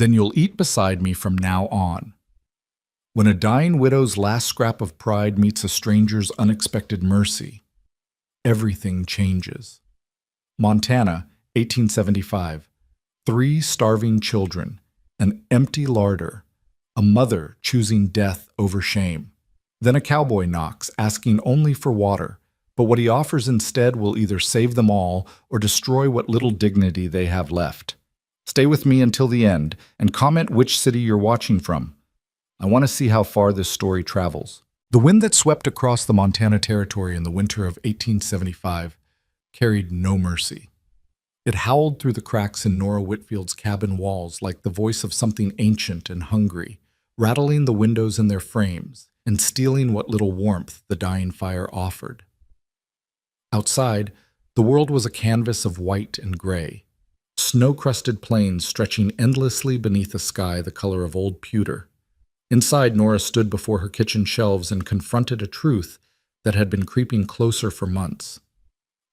Then you'll eat beside me from now on. When a dying widow's last scrap of pride meets a stranger's unexpected mercy, everything changes. Montana, 1875. 3 starving children, an empty larder, a mother choosing death over shame. Then a cowboy knocks, asking only for water, but what he offers instead will either save them all or destroy what little dignity they have left. Stay with me until the end and comment which city you're watching from. I want to see how far this story travels. The wind that swept across the Montana Territory in the winter of 1875 carried no mercy. It howled through the cracks in Nora Whitfield's cabin walls like the voice of something ancient and hungry, rattling the windows in their frames and stealing what little warmth the dying fire offered. Outside, the world was a canvas of white and gray, snow-crusted plains stretching endlessly beneath a sky the color of old pewter. Inside, Nora stood before her kitchen shelves and confronted a truth that had been creeping closer for months.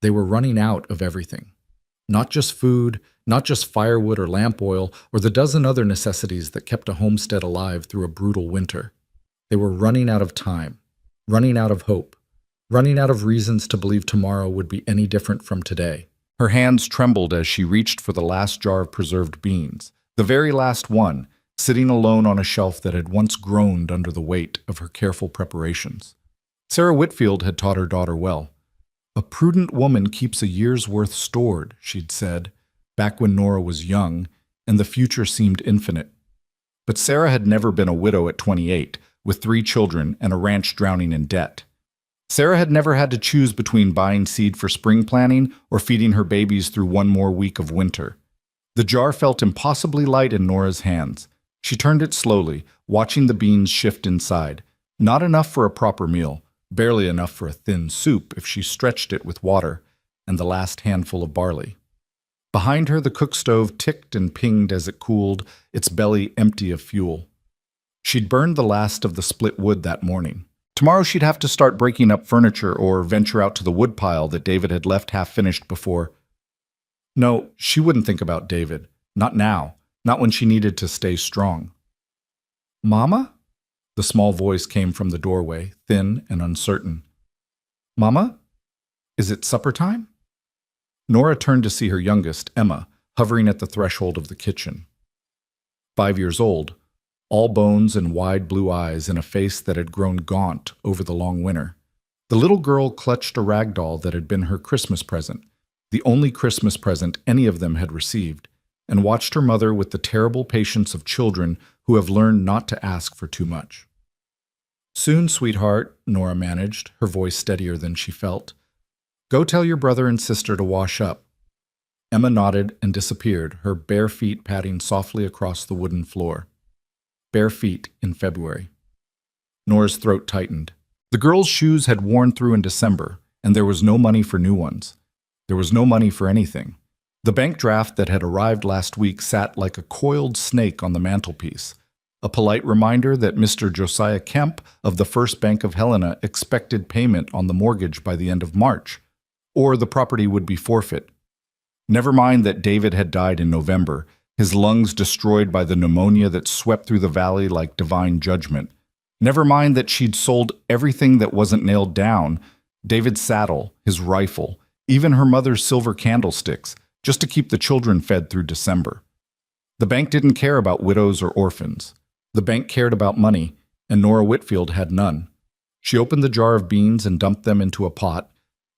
They were running out of everything. Not just food, not just firewood or lamp oil, or the dozen other necessities that kept a homestead alive through a brutal winter. They were running out of time, running out of hope, running out of reasons to believe tomorrow would be any different from today. Her hands trembled as she reached for the last jar of preserved beans, the very last one, sitting alone on a shelf that had once groaned under the weight of her careful preparations. Sarah Whitfield had taught her daughter well. "A prudent woman keeps a year's worth stored," she'd said, back when Nora was young and the future seemed infinite. But Sarah had never been a widow at 28, with 3 children and a ranch drowning in debt. Sarah had never had to choose between buying seed for spring planting or feeding her babies through one more week of winter. The jar felt impossibly light in Nora's hands. She turned it slowly, watching the beans shift inside. Not enough for a proper meal, barely enough for a thin soup if she stretched it with water and the last handful of barley. Behind her, the cook stove ticked and pinged as it cooled, its belly empty of fuel. She'd burned the last of the split wood that morning. Tomorrow she'd have to start breaking up furniture or venture out to the woodpile that David had left half-finished before. No, she wouldn't think about David. Not now. Not when she needed to stay strong. "Mama?" The small voice came from the doorway, thin and uncertain. "Mama? Is it supper time?" Nora turned to see her youngest, Emma, hovering at the threshold of the kitchen. 5 years old, all bones and wide blue eyes and a face that had grown gaunt over the long winter. The little girl clutched a rag doll that had been her Christmas present, the only Christmas present any of them had received, and watched her mother with the terrible patience of children who have learned not to ask for too much. "Soon, sweetheart," Nora managed, her voice steadier than she felt. "Go tell your brother and sister to wash up." Emma nodded and disappeared, her bare feet padding softly across the wooden floor. Bare feet in February. Nora's throat tightened. The girl's shoes had worn through in December, and there was no money for new ones. There was no money for anything. The bank draft that had arrived last week sat like a coiled snake on the mantelpiece, a polite reminder that Mr. Josiah Kemp of the First Bank of Helena expected payment on the mortgage by the end of March, or the property would be forfeit. Never mind that David had died in November, his lungs destroyed by the pneumonia that swept through the valley like divine judgment. Never mind that she'd sold everything that wasn't nailed down, David's saddle, his rifle, even her mother's silver candlesticks, just to keep the children fed through December. The bank didn't care about widows or orphans. The bank cared about money, and Nora Whitfield had none. She opened the jar of beans and dumped them into a pot,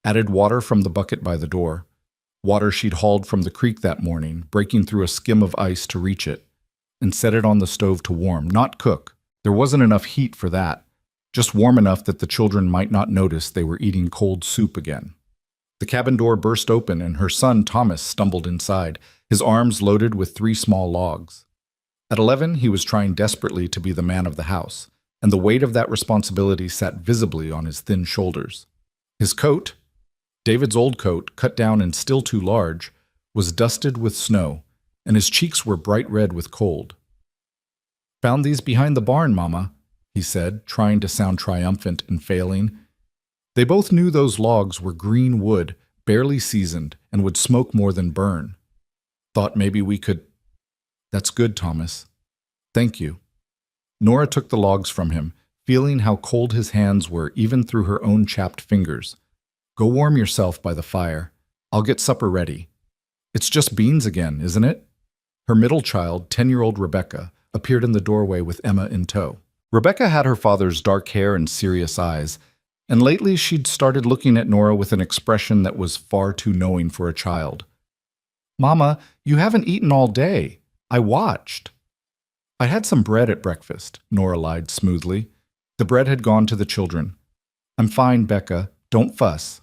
added water from the bucket by the door. Water she'd hauled from the creek that morning, breaking through a skim of ice to reach it, and set it on the stove to warm, not cook. There wasn't enough heat for that, just warm enough that the children might not notice they were eating cold soup again. The cabin door burst open and her son Thomas stumbled inside, his arms loaded with 3 small logs. At 11, he was trying desperately to be the man of the house, and the weight of that responsibility sat visibly on his thin shoulders. His coat, David's old coat, cut down and still too large, was dusted with snow, and his cheeks were bright red with cold. "Found these behind the barn, Mama," he said, trying to sound triumphant and failing. They both knew those logs were green wood, barely seasoned, and would smoke more than burn. "Thought maybe we could—" That's good, Thomas. Thank you. Nora took the logs from him, feeling how cold his hands were even through her own chapped fingers. Go warm yourself by the fire. I'll get supper ready. It's just beans again, isn't it? Her middle child, 10-year-old Rebecca, appeared in the doorway with Emma in tow. Rebecca had her father's dark hair and serious eyes, and lately she'd started looking at Nora with an expression that was far too knowing for a child. Mama, you haven't eaten all day. I watched. I had some bread at breakfast, Nora lied smoothly. The bread had gone to the children. I'm fine, Becca. Don't fuss.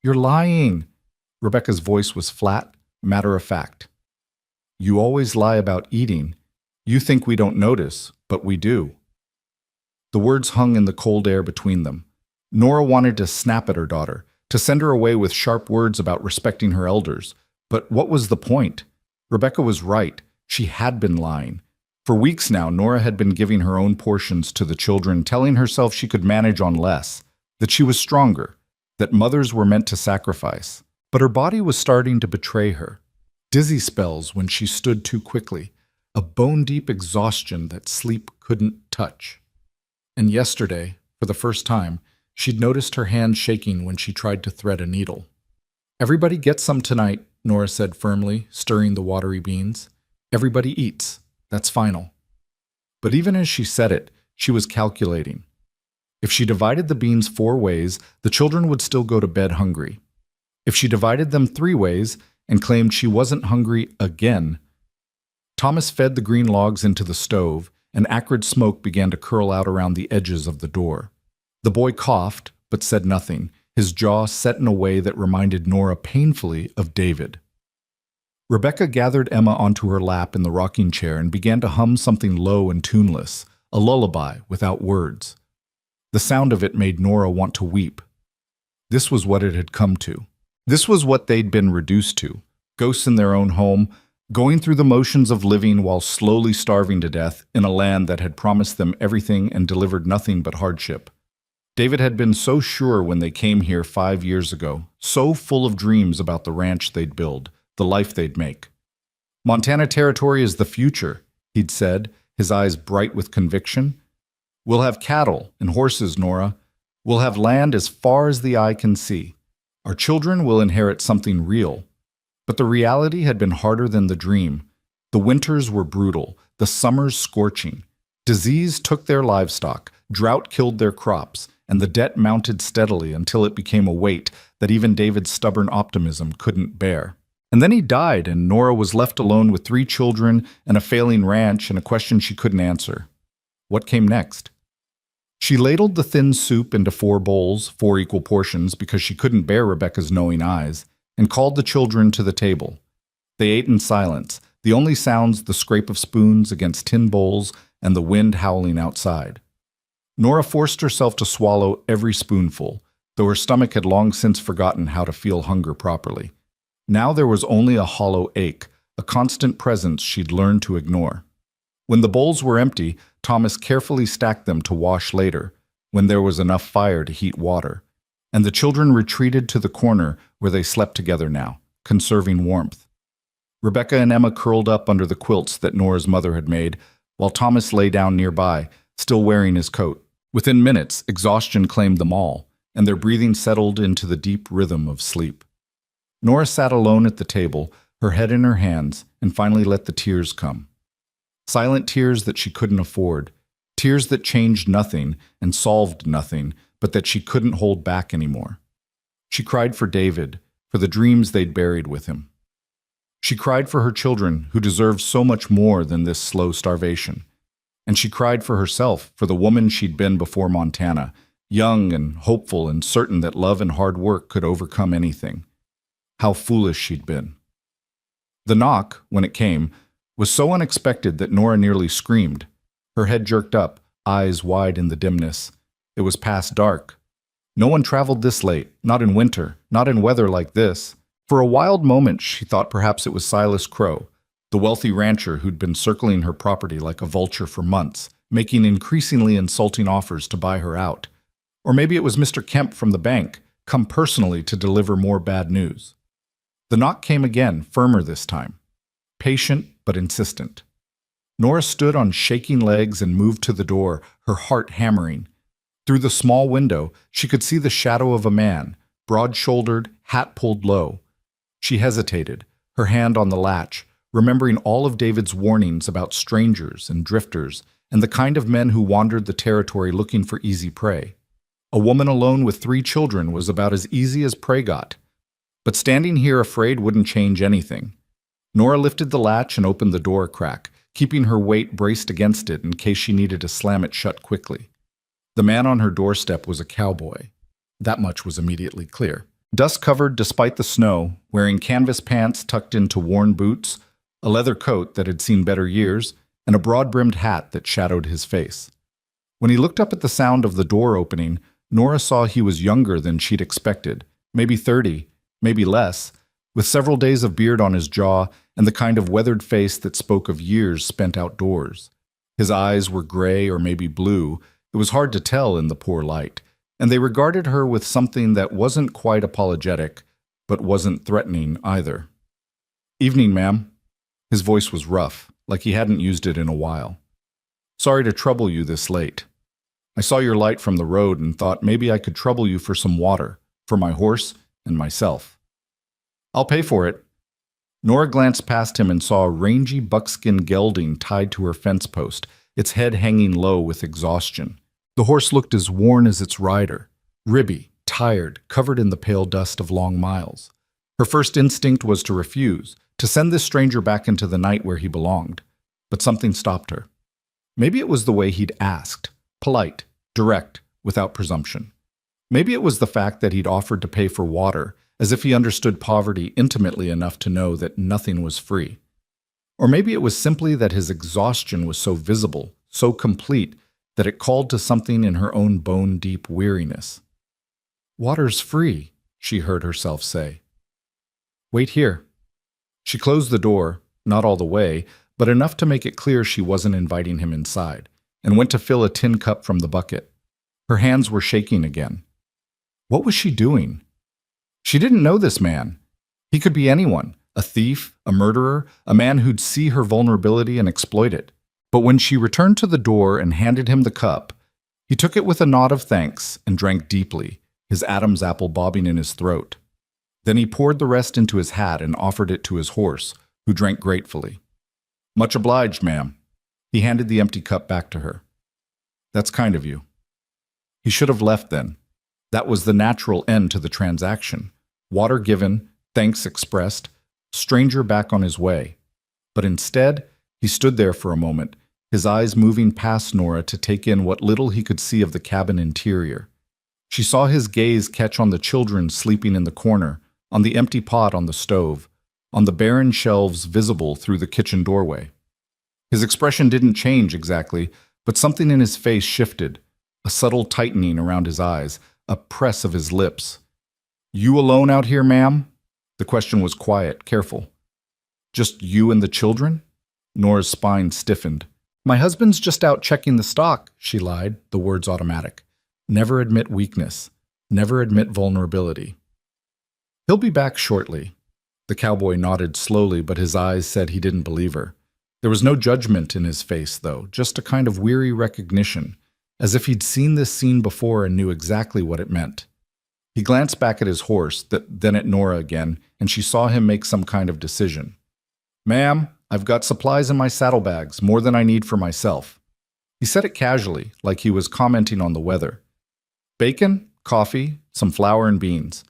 You're lying. Rebecca's voice was flat, matter of fact. You always lie about eating. You think we don't notice, but we do. The words hung in the cold air between them. Nora wanted to snap at her daughter, to send her away with sharp words about respecting her elders. But what was the point? Rebecca was right. She had been lying. For weeks now, Nora had been giving her own portions to the children, telling herself she could manage on less, that she was stronger, that mothers were meant to sacrifice. But her body was starting to betray her. Dizzy spells when she stood too quickly, a bone-deep exhaustion that sleep couldn't touch. And yesterday, for the first time, she'd noticed her hand shaking when she tried to thread a needle. Everybody gets some tonight, Nora said firmly, stirring the watery beans. Everybody eats. That's final. But even as she said it, she was calculating. If she divided the beans 4 ways, the children would still go to bed hungry. If she divided them 3 ways and claimed she wasn't hungry again, Thomas fed the green logs into the stove, and acrid smoke began to curl out around the edges of the door. The boy coughed, but said nothing, his jaw set in a way that reminded Nora painfully of David. Rebecca gathered Emma onto her lap in the rocking chair and began to hum something low and tuneless, a lullaby without words. The sound of it made Nora want to weep. This was what it had come to. This was what they'd been reduced to, ghosts in their own home, going through the motions of living while slowly starving to death in a land that had promised them everything and delivered nothing but hardship. David had been so sure when they came here 5 years ago, so full of dreams about the ranch they'd build, the life they'd make. Montana Territory is the future, he'd said, his eyes bright with conviction. We'll have cattle and horses, Nora. We'll have land as far as the eye can see. Our children will inherit something real. But the reality had been harder than the dream. The winters were brutal, the summers scorching. Disease took their livestock, drought killed their crops, and the debt mounted steadily until it became a weight that even David's stubborn optimism couldn't bear. And then he died, and Nora was left alone with 3 children and a failing ranch and a question she couldn't answer. What came next? She ladled the thin soup into 4 bowls, 4 equal portions, because she couldn't bear Rebecca's knowing eyes, and called the children to the table. They ate in silence, the only sounds the scrape of spoons against tin bowls and the wind howling outside. Nora forced herself to swallow every spoonful, though her stomach had long since forgotten how to feel hunger properly. Now there was only a hollow ache, a constant presence she'd learned to ignore. When the bowls were empty, Thomas carefully stacked them to wash later, when there was enough fire to heat water, and the children retreated to the corner where they slept together now, conserving warmth. Rebecca and Emma curled up under the quilts that Nora's mother had made, while Thomas lay down nearby, still wearing his coat. Within minutes, exhaustion claimed them all, and their breathing settled into the deep rhythm of sleep. Nora sat alone at the table, her head in her hands, and finally let the tears come. Silent tears that she couldn't afford, tears that changed nothing and solved nothing, but that she couldn't hold back anymore. She cried for David, for the dreams they'd buried with him. She cried for her children, who deserved so much more than this slow starvation. And she cried for herself, for the woman she'd been before Montana, young and hopeful and certain that love and hard work could overcome anything. How foolish she'd been. The knock, when it came, was so unexpected that Nora nearly screamed. Her head jerked up, eyes wide in the dimness. It was past dark. No one traveled this late, not in winter, not in weather like this. For a wild moment, she thought perhaps it was Silas Crow, the wealthy rancher who'd been circling her property like a vulture for months, making increasingly insulting offers to buy her out. Or maybe it was Mr. Kemp from the bank, come personally to deliver more bad news. The knock came again, firmer this time. Patient but insistent. Nora stood on shaking legs and moved to the door, her heart hammering. Through the small window, she could see the shadow of a man, broad-shouldered, hat pulled low. She hesitated, her hand on the latch, remembering all of David's warnings about strangers and drifters and the kind of men who wandered the territory looking for easy prey. A woman alone with 3 children was about as easy as prey got. But standing here afraid wouldn't change anything. Nora lifted the latch and opened the door a crack, keeping her weight braced against it in case she needed to slam it shut quickly. The man on her doorstep was a cowboy. That much was immediately clear. Dust-covered despite the snow, wearing canvas pants tucked into worn boots, a leather coat that had seen better years, and a broad-brimmed hat that shadowed his face. When he looked up at the sound of the door opening, Nora saw he was younger than she'd expected, maybe 30, maybe less, with several days of beard on his jaw and the kind of weathered face that spoke of years spent outdoors. His eyes were gray or maybe blue. It was hard to tell in the poor light, and they regarded her with something that wasn't quite apologetic, but wasn't threatening either. "Evening, ma'am." His voice was rough, like he hadn't used it in a while. "Sorry to trouble you this late. I saw your light from the road and thought maybe I could trouble you for some water, for my horse and myself." "I'll pay for it." Nora glanced past him and saw a rangy buckskin gelding tied to her fence post, its head hanging low with exhaustion. The horse looked as worn as its rider, ribby, tired, covered in the pale dust of long miles. Her first instinct was to refuse, to send this stranger back into the night where he belonged. But something stopped her. Maybe it was the way he'd asked, polite, direct, without presumption. Maybe it was the fact that he'd offered to pay for water, as if he understood poverty intimately enough to know that nothing was free. Or maybe it was simply that his exhaustion was so visible, so complete, that it called to something in her own bone-deep weariness. "Water's free," she heard herself say. "Wait here." She closed the door, not all the way, but enough to make it clear she wasn't inviting him inside, and went to fill a tin cup from the bucket. Her hands were shaking again. What was she doing? She didn't know this man. He could be anyone, a thief, a murderer, a man who'd see her vulnerability and exploit it. But when she returned to the door and handed him the cup, he took it with a nod of thanks and drank deeply, his Adam's apple bobbing in his throat. Then he poured the rest into his hat and offered it to his horse, who drank gratefully. "Much obliged, ma'am." He handed the empty cup back to her. "That's kind of you." He should have left then. That was the natural end to the transaction. Water given, thanks expressed, stranger back on his way. But instead, he stood there for a moment, his eyes moving past Nora to take in what little he could see of the cabin interior. She saw his gaze catch on the children sleeping in the corner, on the empty pot on the stove, on the barren shelves visible through the kitchen doorway. His expression didn't change exactly, but something in his face shifted, a subtle tightening around his eyes, a press of his lips. "You alone out here, ma'am?" The question was quiet, careful. "Just you and the children?" Nora's spine stiffened. "My husband's just out checking the stock," she lied, the words automatic. Never admit weakness. Never admit vulnerability. "He'll be back shortly." The cowboy nodded slowly, but his eyes said he didn't believe her. There was no judgment in his face, though, just a kind of weary recognition, as if he'd seen this scene before and knew exactly what it meant. He glanced back at his horse, then at Nora again, and she saw him make some kind of decision. "Ma'am, I've got supplies in my saddlebags, more than I need for myself." He said it casually, like he was commenting on the weather. "Bacon, coffee, some flour and beans.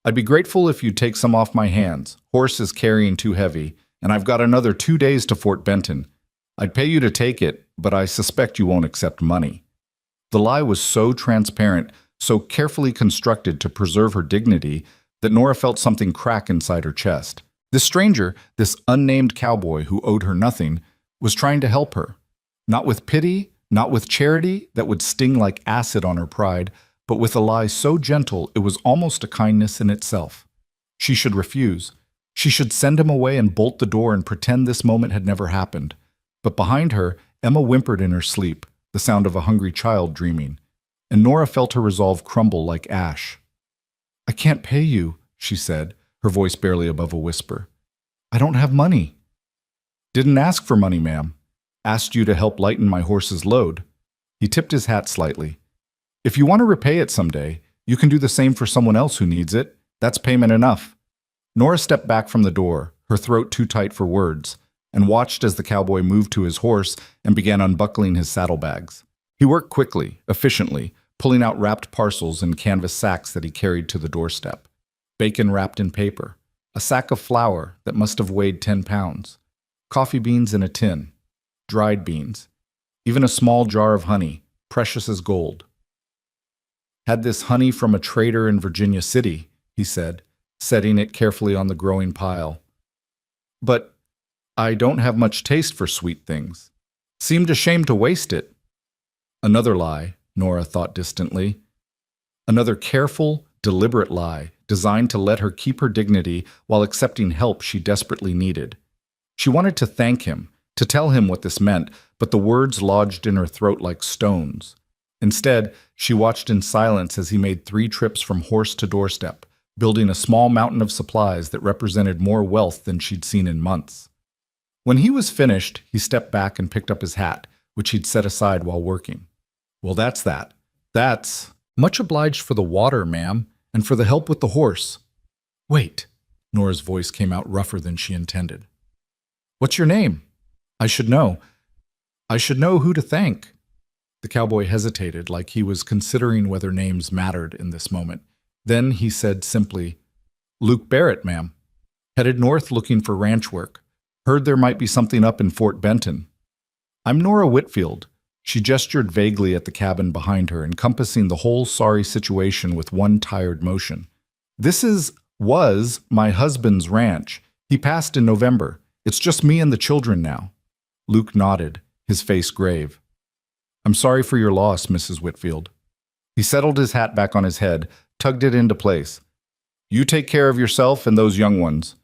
I'd be grateful if you'd take some off my hands. Horse is carrying too heavy, and I've got another 2 days to Fort Benton. I'd pay you to take it, but I suspect you won't accept money." The lie was so transparent, so carefully constructed to preserve her dignity, that Nora felt something crack inside her chest. This stranger, this unnamed cowboy who owed her nothing, was trying to help her. Not with pity, not with charity that would sting like acid on her pride, but with a lie so gentle it was almost a kindness in itself. She should refuse. She should send him away and bolt the door and pretend this moment had never happened. But behind her, Emma whimpered in her sleep, the sound of a hungry child dreaming, and Nora felt her resolve crumble like ash. "I can't pay you," she said, her voice barely above a whisper. "I don't have money." "Didn't ask for money, ma'am." Asked you to help lighten my horse's load. He tipped his hat slightly. If you want to repay it someday, you can do the same for someone else who needs it. That's payment enough. Nora stepped back from the door, her throat too tight for words, and watched as the cowboy moved to his horse and began unbuckling his saddlebags. He worked quickly, efficiently, pulling out wrapped parcels and canvas sacks that he carried to the doorstep. Bacon wrapped in paper, a sack of flour that must have weighed 10 pounds, coffee beans in a tin, dried beans, even a small jar of honey, precious as gold. Had this honey from a trader in Virginia City, he said, setting it carefully on the growing pile. But I don't have much taste for sweet things. Seemed ashamed to waste it. Another lie, Nora thought distantly. Another careful, deliberate lie, designed to let her keep her dignity while accepting help she desperately needed. She wanted to thank him, to tell him what this meant, but the words lodged in her throat like stones. Instead, she watched in silence as he made 3 trips from horse to doorstep, building a small mountain of supplies that represented more wealth than she'd seen in months. When he was finished, he stepped back and picked up his hat, which he'd set aside while working. Well, that's that. That's much obliged for the water, ma'am, and for the help with the horse. Wait, Nora's voice came out rougher than she intended. What's your name? I should know. I should know who to thank. The cowboy hesitated, like he was considering whether names mattered in this moment. Then he said simply, Luke Barrett, ma'am. Headed north looking for ranch work. Heard there might be something up in Fort Benton. I'm Nora Whitfield. She gestured vaguely at the cabin behind her, encompassing the whole sorry situation with one tired motion. This was my husband's ranch. He passed in November. It's just me and the children now. Luke nodded, his face grave. I'm sorry for your loss, Mrs. Whitfield. He settled his hat back on his head, tugged it into place. You take care of yourself and those young ones.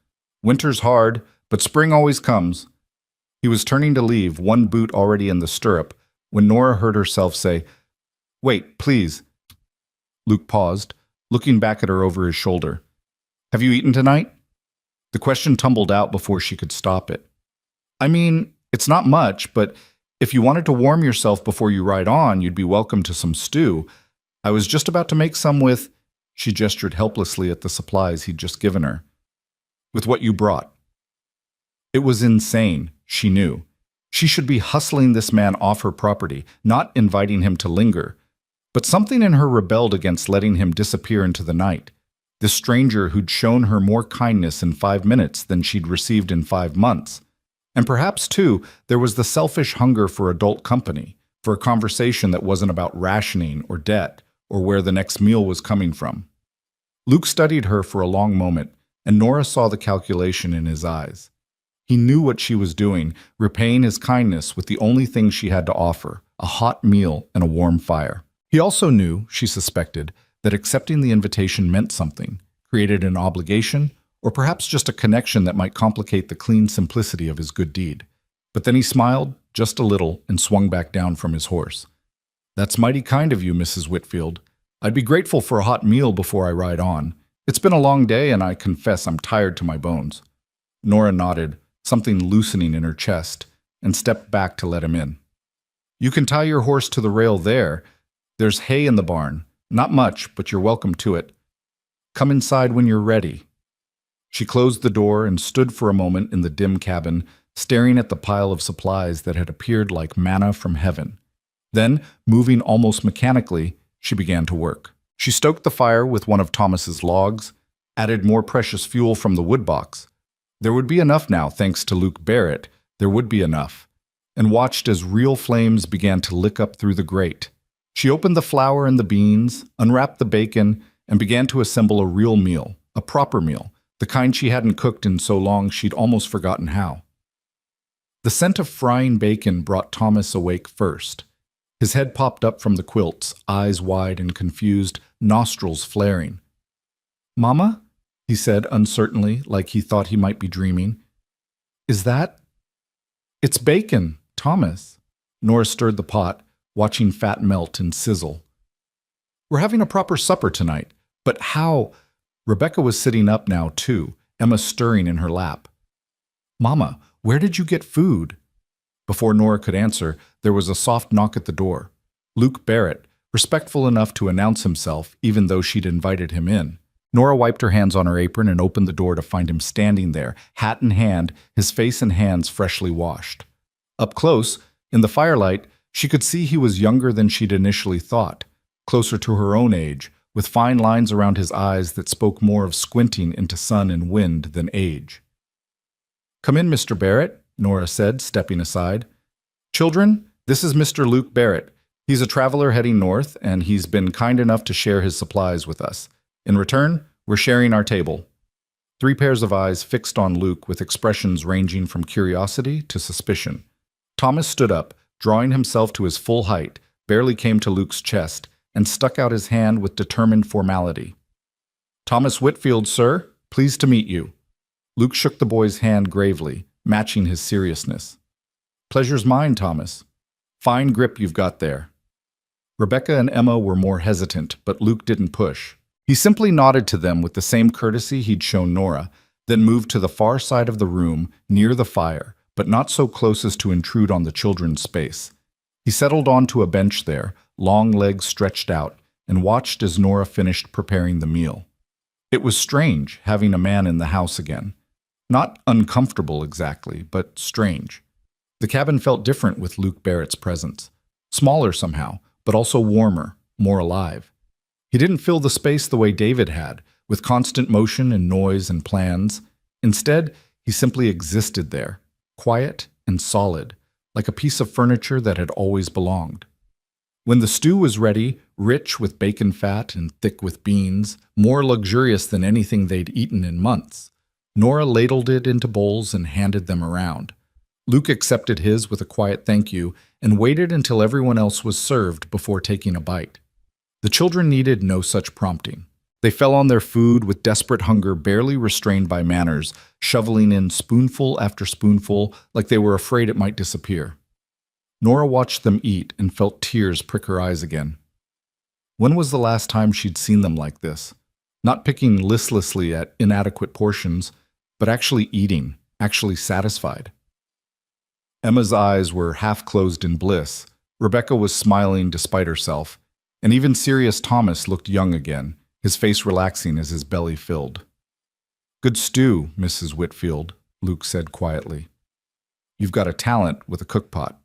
Winter's hard, but spring always comes. He was turning to leave, one boot already in the stirrup, when Nora heard herself say, Wait, please. Luke paused, looking back at her over his shoulder. Have you eaten tonight? The question tumbled out before she could stop it. I mean, it's not much, but if you wanted to warm yourself before you ride on, you'd be welcome to some stew. I was just about to make some with... She gestured helplessly at the supplies he'd just given her. With what you brought. It was insane, she knew. She should be hustling this man off her property, not inviting him to linger. But something in her rebelled against letting him disappear into the night. This stranger who'd shown her more kindness in 5 minutes than she'd received in 5 months. And perhaps, too, there was the selfish hunger for adult company, for a conversation that wasn't about rationing or debt, or where the next meal was coming from. Luke studied her for a long moment, and Nora saw the calculation in his eyes. He knew what she was doing, repaying his kindness with the only thing she had to offer, a hot meal and a warm fire. He also knew, she suspected, that accepting the invitation meant something, created an obligation, or perhaps just a connection that might complicate the clean simplicity of his good deed. But then he smiled, just a little, and swung back down from his horse. That's mighty kind of you, Mrs. Whitfield. I'd be grateful for a hot meal before I ride on. It's been a long day, and I confess I'm tired to my bones. Nora nodded, something loosening in her chest, and stepped back to let him in. You can tie your horse to the rail there. There's hay in the barn. Not much, but you're welcome to it. Come inside when you're ready. She closed the door and stood for a moment in the dim cabin, staring at the pile of supplies that had appeared like manna from heaven. Then, moving almost mechanically, she began to work. She stoked the fire with one of Thomas's logs, added more precious fuel from the wood box. There would be enough now, thanks to Luke Barrett. There would be enough. And watched as real flames began to lick up through the grate. She opened the flour and the beans, unwrapped the bacon, and began to assemble a real meal, a proper meal, the kind she hadn't cooked in so long she'd almost forgotten how. The scent of frying bacon brought Thomas awake first. His head popped up from the quilts, eyes wide and confused, nostrils flaring. "Mama?" he said uncertainly, like he thought he might be dreaming. "Is that—" "It's bacon, Thomas." Nora stirred the pot, watching fat melt and sizzle. "We're having a proper supper tonight, but how—" Rebecca was sitting up now, too, Emma stirring in her lap. "Mama, where did you get food?" Before Nora could answer, there was a soft knock at the door. Luke Barrett, respectful enough to announce himself, even though she'd invited him in. Nora wiped her hands on her apron and opened the door to find him standing there, hat in hand, his face and hands freshly washed. Up close, in the firelight, she could see he was younger than she'd initially thought, closer to her own age, with fine lines around his eyes that spoke more of squinting into sun and wind than age. "Come in, Mr. Barrett," Nora said, stepping aside. "Children, this is Mr. Luke Barrett. He's a traveler heading north, and he's been kind enough to share his supplies with us. In return, we're sharing our table." 3 pairs of eyes fixed on Luke with expressions ranging from curiosity to suspicion. Thomas stood up, drawing himself to his full height, barely came to Luke's chest, and stuck out his hand with determined formality. "Thomas Whitfield, sir. Pleased to meet you." Luke shook the boy's hand gravely, matching his seriousness. "Pleasure's mine, Thomas. Fine grip you've got there." Rebecca and Emma were more hesitant, but Luke didn't push. He simply nodded to them with the same courtesy he'd shown Nora, then moved to the far side of the room, near the fire, but not so close as to intrude on the children's space. He settled onto a bench there, long legs stretched out, and watched as Nora finished preparing the meal. It was strange, having a man in the house again. Not uncomfortable exactly, but strange. The cabin felt different with Luke Barrett's presence. Smaller somehow, but also warmer, more alive. He didn't fill the space the way David had, with constant motion and noise and plans. Instead, he simply existed there, quiet and solid, like a piece of furniture that had always belonged. When the stew was ready, rich with bacon fat and thick with beans, more luxurious than anything they'd eaten in months, Nora ladled it into bowls and handed them around. Luke accepted his with a quiet thank you and waited until everyone else was served before taking a bite. The children needed no such prompting. They fell on their food with desperate hunger barely restrained by manners, shoveling in spoonful after spoonful like they were afraid it might disappear. Nora watched them eat and felt tears prick her eyes again. When was the last time she'd seen them like this? Not picking listlessly at inadequate portions, but actually eating, actually satisfied. Emma's eyes were half closed in bliss. Rebecca was smiling despite herself, and even serious Thomas looked young again, his face relaxing as his belly filled. "Good stew, Mrs. Whitfield," Luke said quietly. "You've got a talent with a cookpot."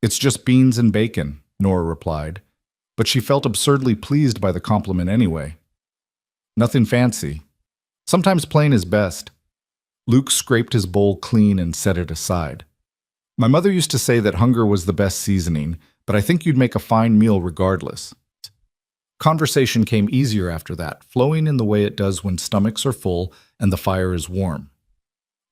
"It's just beans and bacon," Nora replied, but she felt absurdly pleased by the compliment anyway. "Nothing fancy. Sometimes plain is best." Luke scraped his bowl clean and set it aside. "My mother used to say that hunger was the best seasoning, but I think you'd make a fine meal regardless." Conversation came easier after that, flowing in the way it does when stomachs are full and the fire is warm.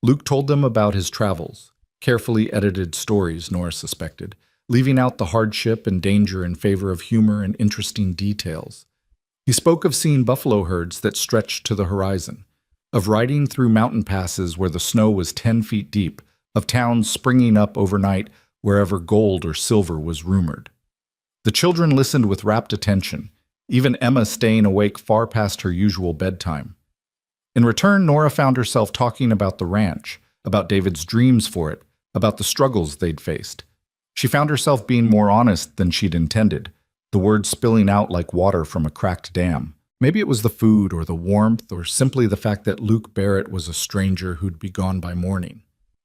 Luke told them about his travels, carefully edited stories, Nora suspected, leaving out the hardship and danger in favor of humor and interesting details. He spoke of seeing buffalo herds that stretched to the horizon, of riding through mountain passes where the snow was 10 feet deep, of towns springing up overnight wherever gold or silver was rumored. The children listened with rapt attention, even Emma staying awake far past her usual bedtime. In return, Nora found herself talking about the ranch, about David's dreams for it, about the struggles they'd faced. She found herself being more honest than she'd intended, the words spilling out like water from a cracked dam. Maybe it was the food or the warmth or simply the fact that Luke Barrett was a stranger who'd be gone by morning.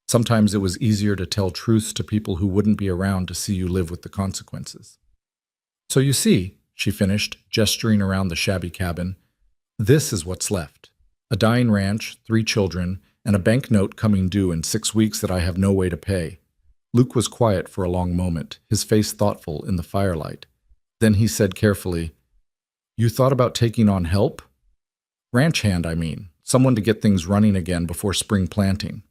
Sometimes it was easier to tell truths to people who wouldn't be around to see you live with the consequences. "So you see," she finished, gesturing around the shabby cabin, "this is what's left. A dying ranch, 3 children, and a banknote coming due in 6 weeks that I have no way to pay." Luke was quiet for a long moment, his face thoughtful in the firelight. Then he said carefully, "You thought about taking on help? Ranch hand, I mean. Someone to get things running again before spring planting."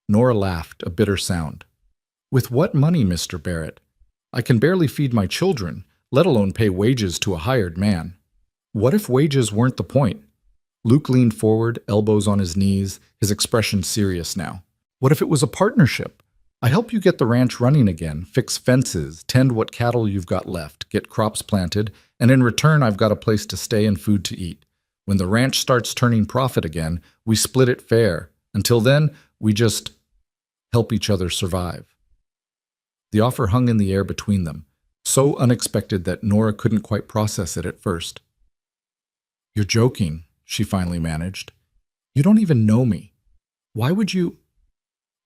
Nora laughed, a bitter sound. "With what money, Mr. Barrett? I can barely feed my children, let alone pay wages to a hired man. What if wages weren't the point?" Luke leaned forward, elbows on his knees, his expression serious now. "What if it was a partnership? I help you get the ranch running again, fix fences, tend what cattle you've got left, get crops planted, and in return I've got a place to stay and food to eat. When the ranch starts turning profit again, we split it fair. Until then, we just help each other survive." The offer hung in the air between them, so unexpected that Nora couldn't quite process it at first. "You're joking," she finally managed. "You don't even know me. Why would you—"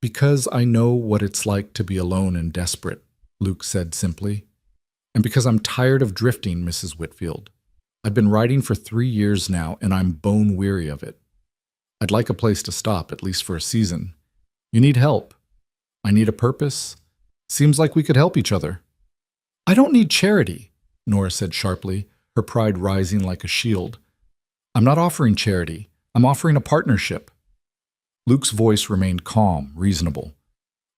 "Because I know what it's like to be alone and desperate," Luke said simply. "And because I'm tired of drifting, Mrs. Whitfield. I've been writing for 3 years now, and I'm bone weary of it. I'd like a place to stop, at least for a season. You need help. I need a purpose. Seems like we could help each other." "I don't need charity," Nora said sharply, her pride rising like a shield. "I'm not offering charity. I'm offering a partnership." Luke's voice remained calm, reasonable.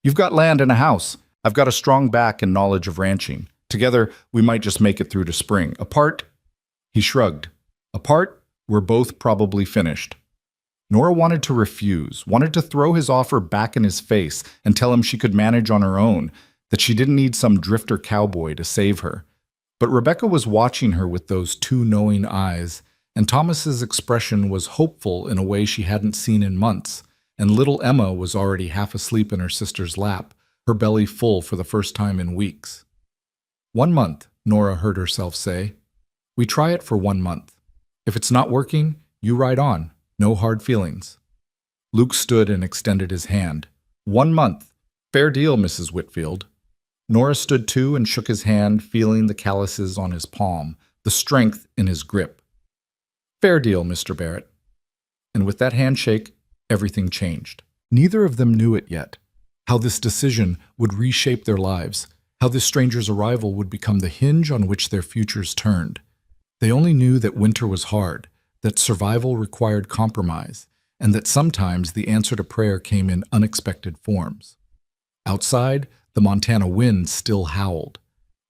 "You've got land and a house. I've got a strong back and knowledge of ranching. Together, we might just make it through to spring. Apart—" He shrugged. "Apart, we're both probably finished." Nora wanted to refuse, wanted to throw his offer back in his face and tell him she could manage on her own, that she didn't need some drifter cowboy to save her. But Rebecca was watching her with those two knowing eyes, and Thomas's expression was hopeful in a way she hadn't seen in months, and little Emma was already half asleep in her sister's lap, her belly full for the first time in weeks. "1 month," Nora heard herself say. "We try it for 1 month. If it's not working, you ride on. No hard feelings." Luke stood and extended his hand. "1 month. Fair deal, Mrs. Whitfield." Nora stood too and shook his hand, feeling the calluses on his palm, the strength in his grip. "Fair deal, Mr. Barrett." And with that handshake, everything changed. Neither of them knew it yet, how this decision would reshape their lives, how this stranger's arrival would become the hinge on which their futures turned. They only knew that winter was hard, that survival required compromise, and that sometimes the answer to prayer came in unexpected forms. Outside, the Montana wind still howled,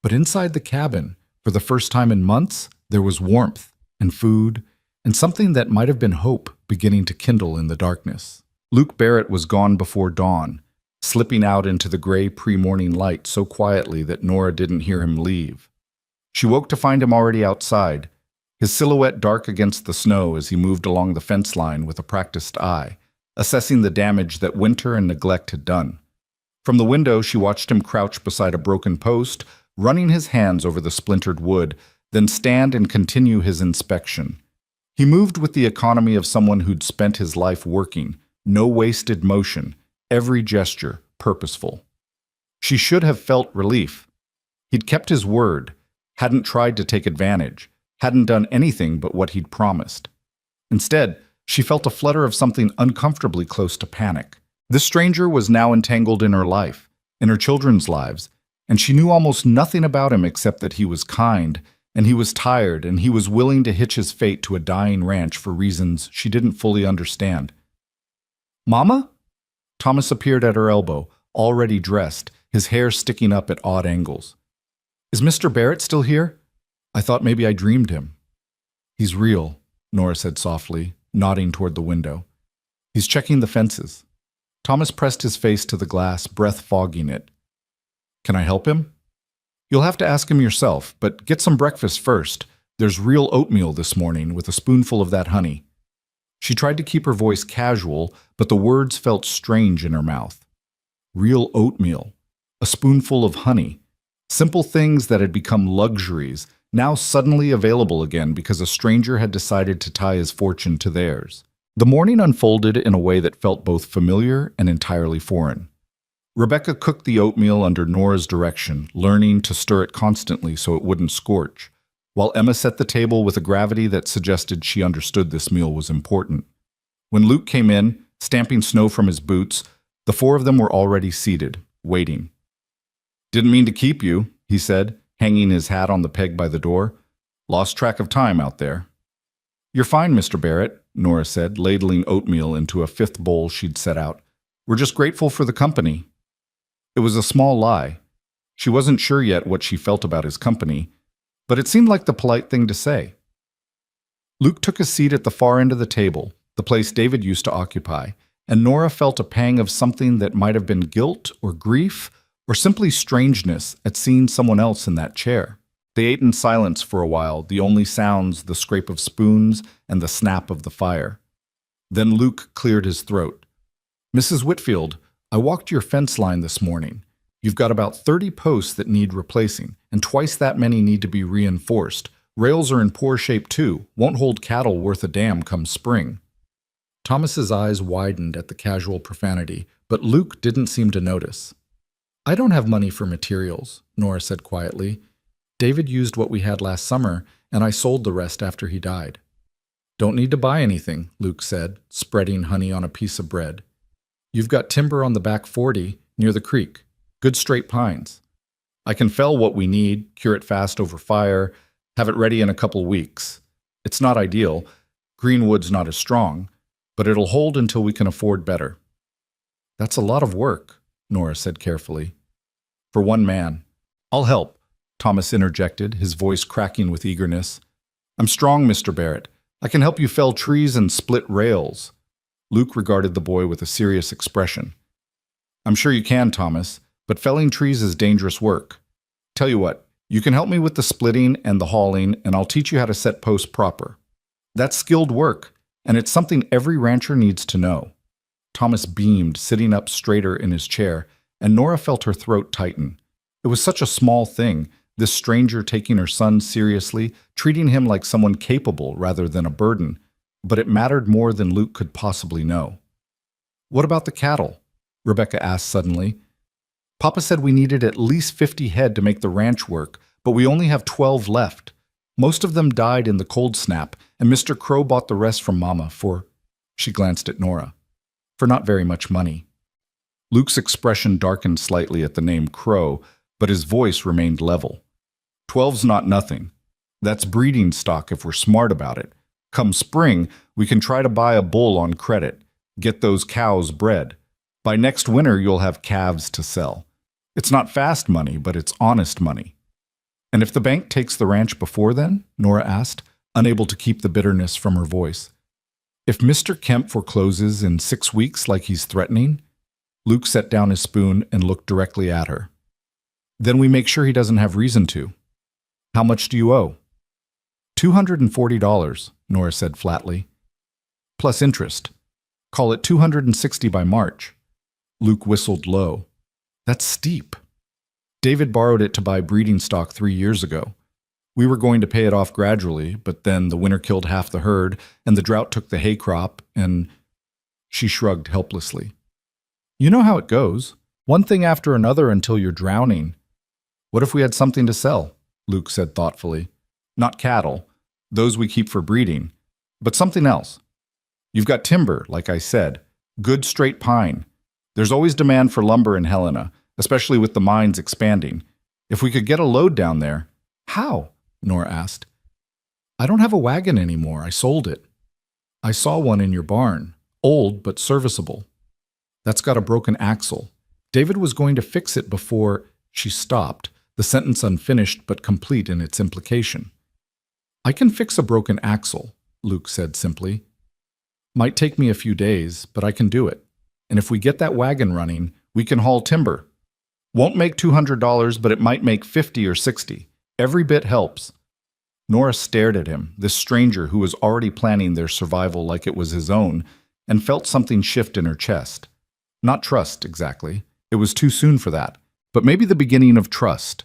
but inside the cabin, for the first time in months, there was warmth and food, and something that might have been hope beginning to kindle in the darkness. Luke Barrett was gone before dawn, slipping out into the gray pre-morning light so quietly that Nora didn't hear him leave. She woke to find him already outside, his silhouette dark against the snow as he moved along the fence line with a practiced eye, assessing the damage that winter and neglect had done. From the window, she watched him crouch beside a broken post, running his hands over the splintered wood, then stand and continue his inspection. He moved with the economy of someone who'd spent his life working, no wasted motion, every gesture purposeful. She should have felt relief. He'd kept his word, hadn't tried to take advantage, hadn't done anything but what he'd promised. Instead, she felt a flutter of something uncomfortably close to panic. This stranger was now entangled in her life, in her children's lives, and she knew almost nothing about him except that he was kind, and he was tired, and he was willing to hitch his fate to a dying ranch for reasons she didn't fully understand. "Mama?" Thomas appeared at her elbow, already dressed, his hair sticking up at odd angles. "Is Mr. Barrett still here? I thought maybe I dreamed him." "He's real," Nora said softly, nodding toward the window. "He's checking the fences." Thomas pressed his face to the glass, breath fogging it. "Can I help him?" "You'll have to ask him yourself, but get some breakfast first. There's real oatmeal this morning with a spoonful of that honey." She tried to keep her voice casual, but the words felt strange in her mouth. Real oatmeal, a spoonful of honey, simple things that had become luxuries, now suddenly available again because a stranger had decided to tie his fortune to theirs. The morning unfolded in a way that felt both familiar and entirely foreign. Rebecca cooked the oatmeal under Nora's direction, learning to stir it constantly so it wouldn't scorch, while Emma set the table with a gravity that suggested she understood this meal was important. When Luke came in, stamping snow from his boots, the 4 of them were already seated, waiting. "Didn't mean to keep you," he said, hanging his hat on the peg by the door. "Lost track of time out there." "You're fine, Mr. Barrett," Nora said, ladling oatmeal into a 5th bowl she'd set out. "We're just grateful for the company." It was a small lie. She wasn't sure yet what she felt about his company, but it seemed like the polite thing to say. Luke took a seat at the far end of the table, the place David used to occupy, and Nora felt a pang of something that might have been guilt or grief or simply strangeness at seeing someone else in that chair. They ate in silence for a while, the only sounds the scrape of spoons and the snap of the fire. Then Luke cleared his throat. "Mrs. Whitfield, I walked your fence line this morning. You've got about 30 posts that need replacing, and twice that many need to be reinforced. Rails are in poor shape too, won't hold cattle worth a damn come spring. Thomas's eyes widened at the casual profanity, but Luke didn't seem to notice. I don't have money for materials, Nora said quietly. David used what we had last summer, and I sold the rest after he died. Don't need to buy anything, Luke said, spreading honey on a piece of bread. You've got timber on the back 40, near the creek. Good straight pines. I can fell what we need, cure it fast over fire, have it ready in a couple weeks. It's not ideal. Greenwood's not as strong, but it'll hold until we can afford better. That's a lot of work, Nora said carefully. For one man. I'll help, Thomas interjected, his voice cracking with eagerness. I'm strong, Mr. Barrett. I can help you fell trees and split rails. Luke regarded the boy with a serious expression. I'm sure you can, Thomas, but felling trees is dangerous work. Tell you what, you can help me with the splitting and the hauling, and I'll teach you how to set posts proper. That's skilled work, and it's something every rancher needs to know. Thomas beamed, sitting up straighter in his chair, and Nora felt her throat tighten. It was such a small thing, this stranger taking her son seriously, treating him like someone capable rather than a burden, but it mattered more than Luke could possibly know. What about the cattle? Rebecca asked suddenly. Papa said we needed at least 50 head to make the ranch work, but we only have 12 left. Most of them died in the cold snap, and Mr. Crow bought the rest from Mama for, she glanced at Nora, for not very much money. Luke's expression darkened slightly at the name Crow, but his voice remained level. 12's not nothing. That's breeding stock if we're smart about it. Come spring, we can try to buy a bull on credit, get those cows bred. By next winter, you'll have calves to sell. It's not fast money, but it's honest money. And if the bank takes the ranch before then? Nora asked, unable to keep the bitterness from her voice. If Mr. Kemp forecloses in 6 weeks like he's threatening? Luke set down his spoon and looked directly at her. Then we make sure he doesn't have reason to. How much do you owe? $240, Nora said flatly. Plus interest. Call it $260 by March. Luke whistled low. That's steep. David borrowed it to buy breeding stock 3 years ago. We were going to pay it off gradually, but then the winter killed half the herd, and the drought took the hay crop, and... She shrugged helplessly. You know how it goes. One thing after another until you're drowning. What if we had something to sell? Luke said thoughtfully. Not cattle. Those we keep for breeding. But something else. You've got timber, like I said. Good straight pine. There's always demand for lumber in Helena, especially with the mines expanding. If we could get a load down there... How? Nora asked. I don't have a wagon anymore. I sold it. I saw one in your barn. Old, but serviceable. That's got a broken axle. David was going to fix it before... She stopped, the sentence unfinished but complete in its implication. I can fix a broken axle, Luke said simply. Might take me a few days, but I can do it. And if we get that wagon running, we can haul timber. Won't make $200, but it might make $50 or $60. Every bit helps. Nora stared at him, this stranger who was already planning their survival like it was his own, and felt something shift in her chest. Not trust, exactly. It was too soon for that. But maybe the beginning of trust.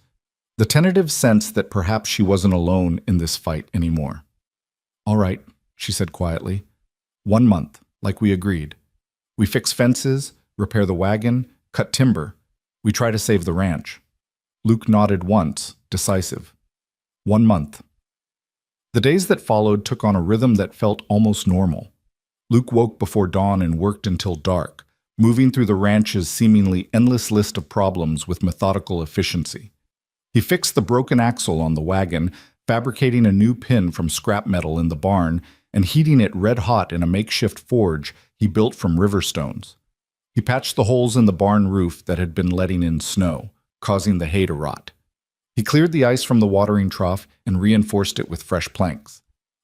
The tentative sense that perhaps she wasn't alone in this fight anymore. All right, she said quietly. 1 month, like we agreed. We fix fences, repair the wagon, cut timber. We try to save the ranch. Luke nodded once, decisive. 1 month. The days that followed took on a rhythm that felt almost normal. Luke woke before dawn and worked until dark, moving through the ranch's seemingly endless list of problems with methodical efficiency. He fixed the broken axle on the wagon, fabricating a new pin from scrap metal in the barn and heating it red-hot in a makeshift forge he built from river stones. He patched the holes in the barn roof that had been letting in snow, causing the hay to rot. He cleared the ice from the watering trough and reinforced it with fresh planks.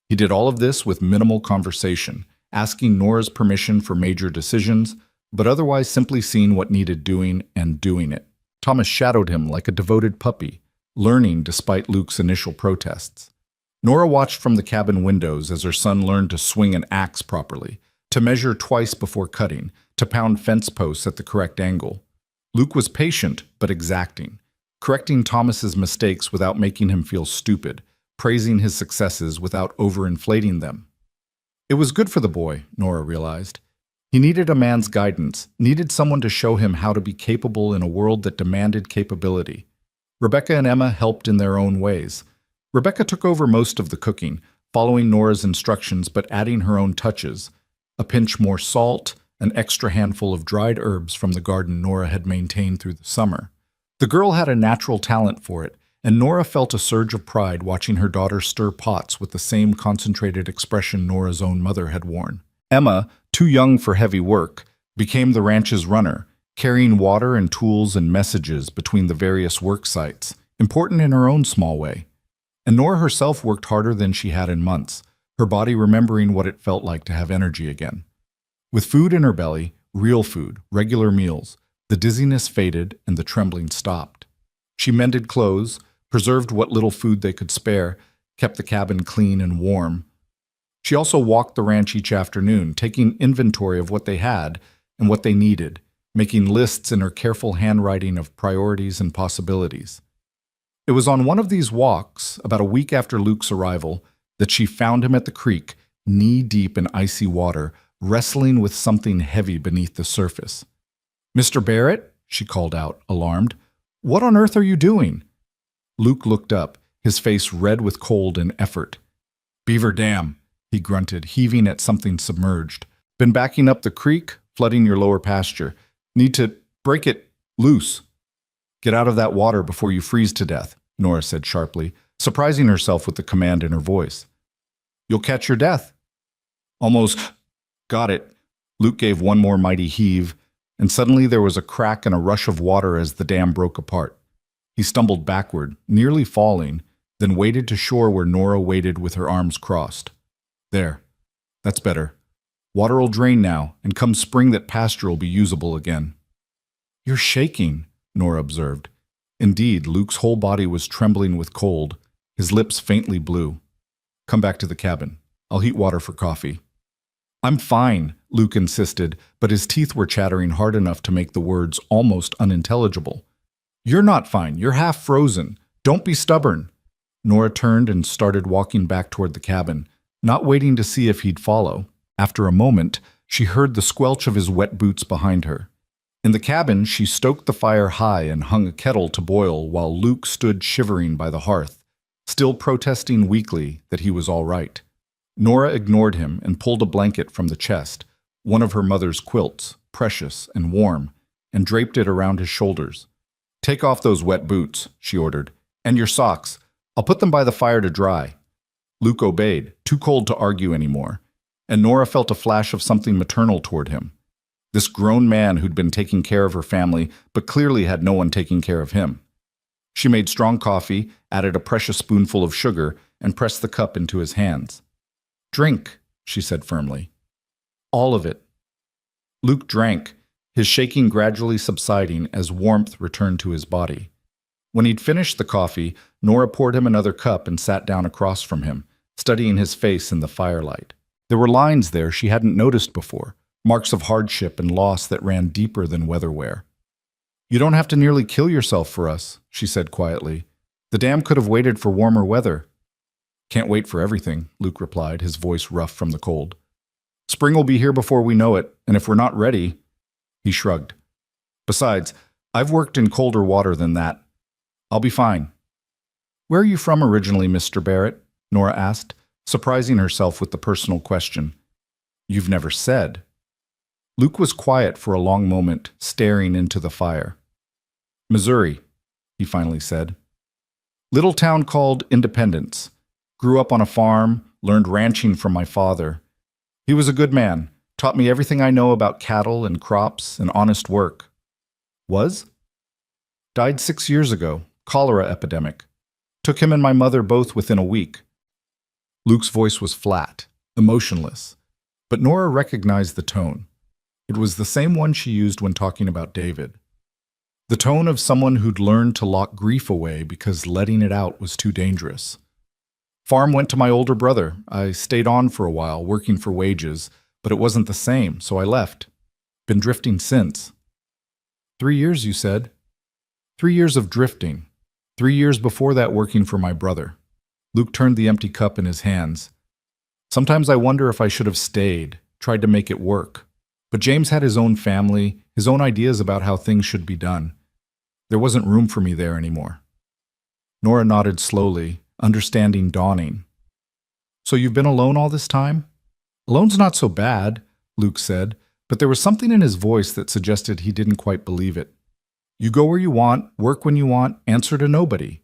He did all of this with minimal conversation, asking Nora's permission for major decisions, but otherwise simply seeing what needed doing and doing it. Thomas shadowed him like a devoted puppy, learning despite Luke's initial protests. Nora watched from the cabin windows as her son learned to swing an axe properly, to measure twice before cutting, to pound fence posts at the correct angle. Luke was patient but exacting, correcting Thomas's mistakes without making him feel stupid, praising his successes without overinflating them. It was good for the boy, Nora realized. He needed a man's guidance, needed someone to show him how to be capable in a world that demanded capability. Rebecca and Emma helped in their own ways. Rebecca took over most of the cooking, following Nora's instructions but adding her own touches. A pinch more salt, an extra handful of dried herbs from the garden Nora had maintained through the summer. The girl had a natural talent for it, and Nora felt a surge of pride watching her daughter stir pots with the same concentrated expression Nora's own mother had worn. Emma, too young for heavy work, became the ranch's runner, carrying water and tools and messages between the various work sites, important in her own small way. And Nora herself worked harder than she had in months, her body remembering what it felt like to have energy again. With food in her belly, real food, regular meals, the dizziness faded and the trembling stopped. She mended clothes, preserved what little food they could spare, kept the cabin clean and warm. She also walked the ranch each afternoon, taking inventory of what they had and what they needed, making lists in her careful handwriting of priorities and possibilities. It was on one of these walks, about a week after Luke's arrival, that she found him at the creek, knee-deep in icy water, wrestling with something heavy beneath the surface. "Mr. Barrett?" she called out, alarmed. "What on earth are you doing?" Luke looked up, his face red with cold and effort. "Beaver Dam," he grunted, heaving at something submerged. "Been backing up the creek, flooding your lower pasture. Need to break it loose." "Get out of that water before you freeze to death," Nora said sharply, surprising herself with the command in her voice. "You'll catch your death." "Almost got it." Luke gave one more mighty heave, and suddenly there was a crack and a rush of water as the dam broke apart. He stumbled backward, nearly falling, then waded to shore where Nora waited with her arms crossed. "There. That's better. Water'll drain now, and come spring that pasture'll be usable again." "You're shaking," Nora observed. Indeed, Luke's whole body was trembling with cold, his lips faintly blue. "Come back to the cabin. I'll heat water for coffee." "I'm fine," Luke insisted, but his teeth were chattering hard enough to make the words almost unintelligible. "You're not fine. You're half frozen. Don't be stubborn." Nora turned and started walking back toward the cabin, not waiting to see if he'd follow. After a moment, she heard the squelch of his wet boots behind her. In the cabin, she stoked the fire high and hung a kettle to boil while Luke stood shivering by the hearth, still protesting weakly that he was all right. Nora ignored him and pulled a blanket from the chest, one of her mother's quilts, precious and warm, and draped it around his shoulders. "Take off those wet boots," she ordered, "and your socks. I'll put them by the fire to dry." Luke obeyed, too cold to argue anymore, and Nora felt a flash of something maternal toward him. This grown man who'd been taking care of her family, but clearly had no one taking care of him. She made strong coffee, added a precious spoonful of sugar, and pressed the cup into his hands. "Drink," she said firmly. "All of it." Luke drank, his shaking gradually subsiding as warmth returned to his body. When he'd finished the coffee, Nora poured him another cup and sat down across from him, studying his face in the firelight. There were lines there she hadn't noticed before, marks of hardship and loss that ran deeper than weather wear. "You don't have to nearly kill yourself for us," she said quietly. "The dam could have waited for warmer weather." "Can't wait for everything," Luke replied, his voice rough from the cold. "Spring will be here before we know it, and if we're not ready—" He shrugged. "Besides, I've worked in colder water than that. I'll be fine." "Where are you from originally, Mr. Barrett?" Nora asked, surprising herself with the personal question. "You've never said." Luke was quiet for a long moment, staring into the fire. "Missouri," he finally said. "Little town called Independence. Grew up on a farm, learned ranching from my father. He was a good man, taught me everything I know about cattle and crops and honest work." "Was?" "Died 6 years ago, cholera epidemic. Took him and my mother both within a week." Luke's voice was flat, emotionless, but Nora recognized the tone. It was the same one she used when talking about David. The tone of someone who'd learned to lock grief away because letting it out was too dangerous. "Farm went to my older brother. I stayed on for a while, working for wages, but it wasn't the same, so I left. Been drifting since." 3 years, you said. 3 years of drifting. 3 years before that working for my brother. Luke turned the empty cup in his hands. Sometimes I wonder if I should have stayed, tried to make it work. But James had his own family, his own ideas about how things should be done. There wasn't room for me there anymore. Nora nodded slowly, understanding dawning. So you've been alone all this time? Alone's not so bad, Luke said, but there was something in his voice that suggested he didn't quite believe it. You go where you want, work when you want, answer to nobody.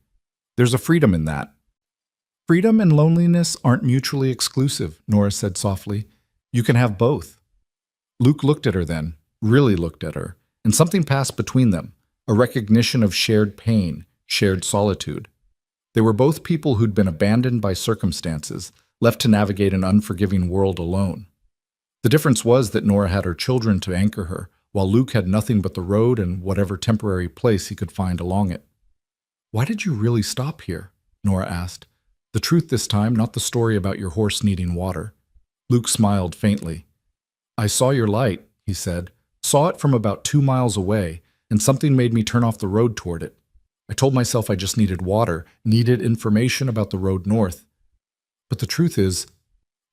There's a freedom in that. Freedom and loneliness aren't mutually exclusive, Nora said softly. You can have both. Luke looked at her then, really looked at her, and something passed between them, a recognition of shared pain, shared solitude. They were both people who'd been abandoned by circumstances, left to navigate an unforgiving world alone. The difference was that Nora had her children to anchor her, while Luke had nothing but the road and whatever temporary place he could find along it. Why did you really stop here? Nora asked. The truth this time, not the story about your horse needing water. Luke smiled faintly. I saw your light, he said, saw it from about 2 miles away, and something made me turn off the road toward it. I told myself I just needed water, needed information about the road north. But the truth is,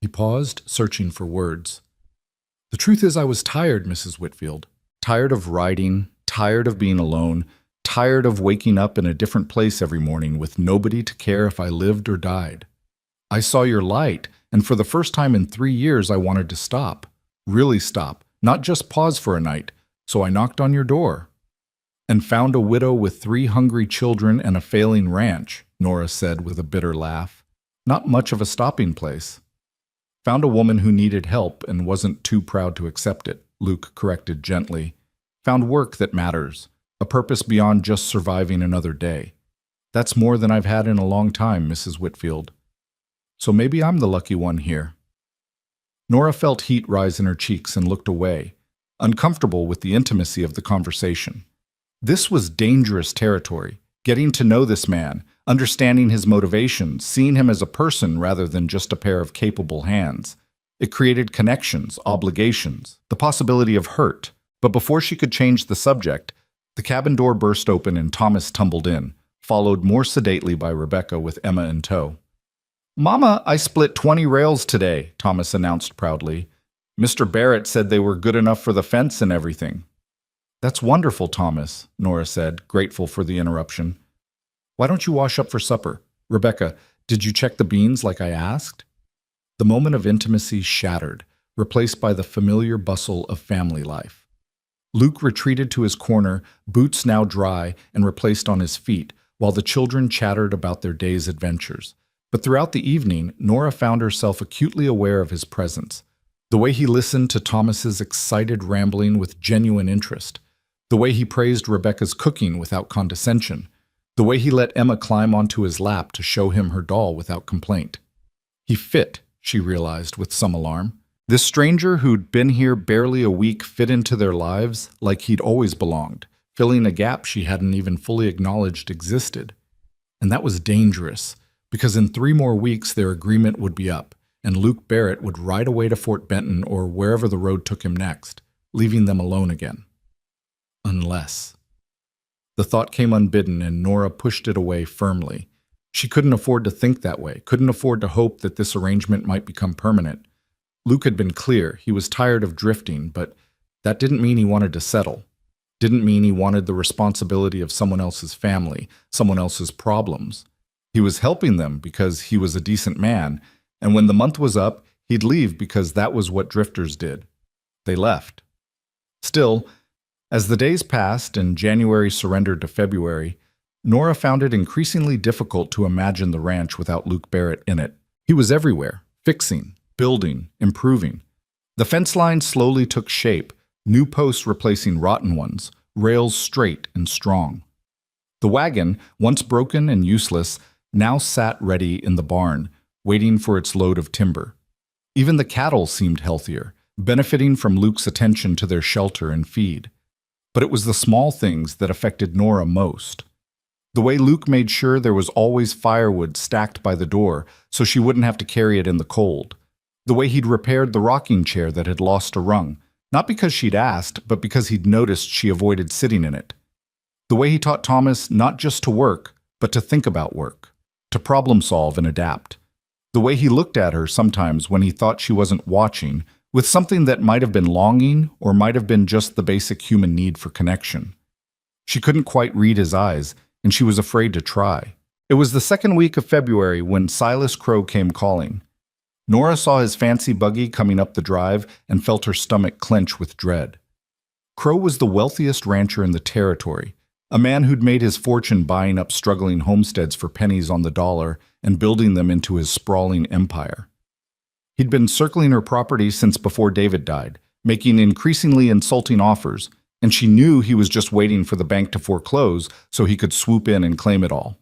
he paused, searching for words. The truth is I was tired, Mrs. Whitfield. Tired of riding, tired of being alone, tired of waking up in a different place every morning with nobody to care if I lived or died. I saw your light, and for the first time in 3 years I wanted to stop. Really stop, not just pause for a night. So I knocked on your door. And found a widow with 3 hungry children and a failing ranch, Nora said with a bitter laugh. Not much of a stopping place. Found a woman who needed help and wasn't too proud to accept it, Luke corrected gently. Found work that matters, a purpose beyond just surviving another day. That's more than I've had in a long time, Mrs. Whitfield. So maybe I'm the lucky one here. Nora felt heat rise in her cheeks and looked away, uncomfortable with the intimacy of the conversation. This was dangerous territory, getting to know this man, understanding his motivations, seeing him as a person rather than just a pair of capable hands. It created connections, obligations, the possibility of hurt. But before she could change the subject, the cabin door burst open and Thomas tumbled in, followed more sedately by Rebecca with Emma in tow. Mama, I split 20 rails today, Thomas announced proudly. Mr. Barrett said they were good enough for the fence and everything. That's wonderful, Thomas, Nora said, grateful for the interruption. Why don't you wash up for supper? Rebecca, did you check the beans like I asked? The moment of intimacy shattered, replaced by the familiar bustle of family life. Luke retreated to his corner, boots now dry and replaced on his feet, while the children chattered about their day's adventures. But throughout the evening, Nora found herself acutely aware of his presence. The way he listened to Thomas's excited rambling with genuine interest. The way he praised Rebecca's cooking without condescension. The way he let Emma climb onto his lap to show him her doll without complaint. He fit, she realized with some alarm. This stranger who'd been here barely a week fit into their lives like he'd always belonged, filling a gap she hadn't even fully acknowledged existed. And that was dangerous, because in 3 more weeks their agreement would be up, and Luke Barrett would ride away to Fort Benton or wherever the road took him next, leaving them alone again. Unless. The thought came unbidden and Nora pushed it away firmly. She couldn't afford to think that way, couldn't afford to hope that this arrangement might become permanent. Luke had been clear, he was tired of drifting, but that didn't mean he wanted to settle. Didn't mean he wanted the responsibility of someone else's family, someone else's problems. He was helping them because he was a decent man, and when the month was up, he'd leave because that was what drifters did. They left. Still, as the days passed and January surrendered to February, Nora found it increasingly difficult to imagine the ranch without Luke Barrett in it. He was everywhere, fixing, building, improving. The fence line slowly took shape, new posts replacing rotten ones, rails straight and strong. The wagon, once broken and useless, now sat ready in the barn, waiting for its load of timber. Even the cattle seemed healthier, benefiting from Luke's attention to their shelter and feed. But it was the small things that affected Nora most. The way Luke made sure there was always firewood stacked by the door so she wouldn't have to carry it in the cold. The way he'd repaired the rocking chair that had lost a rung, Not because she'd asked, but because he'd noticed she avoided sitting in it. The way he taught Thomas not just to work, but to think about work, to problem solve and adapt. The way he looked at her sometimes when he thought she wasn't watching, with something that might have been longing or might have been just the basic human need for connection. She couldn't quite read his eyes, and she was afraid to try. It was the second week of February when Silas Crow came calling. Nora saw his fancy buggy coming up the drive and felt her stomach clench with dread. Crow was the wealthiest rancher in the territory, a man who'd made his fortune buying up struggling homesteads for pennies on the dollar and building them into his sprawling empire. He'd been circling her property since before David died, making increasingly insulting offers, and she knew he was just waiting for the bank to foreclose so he could swoop in and claim it all.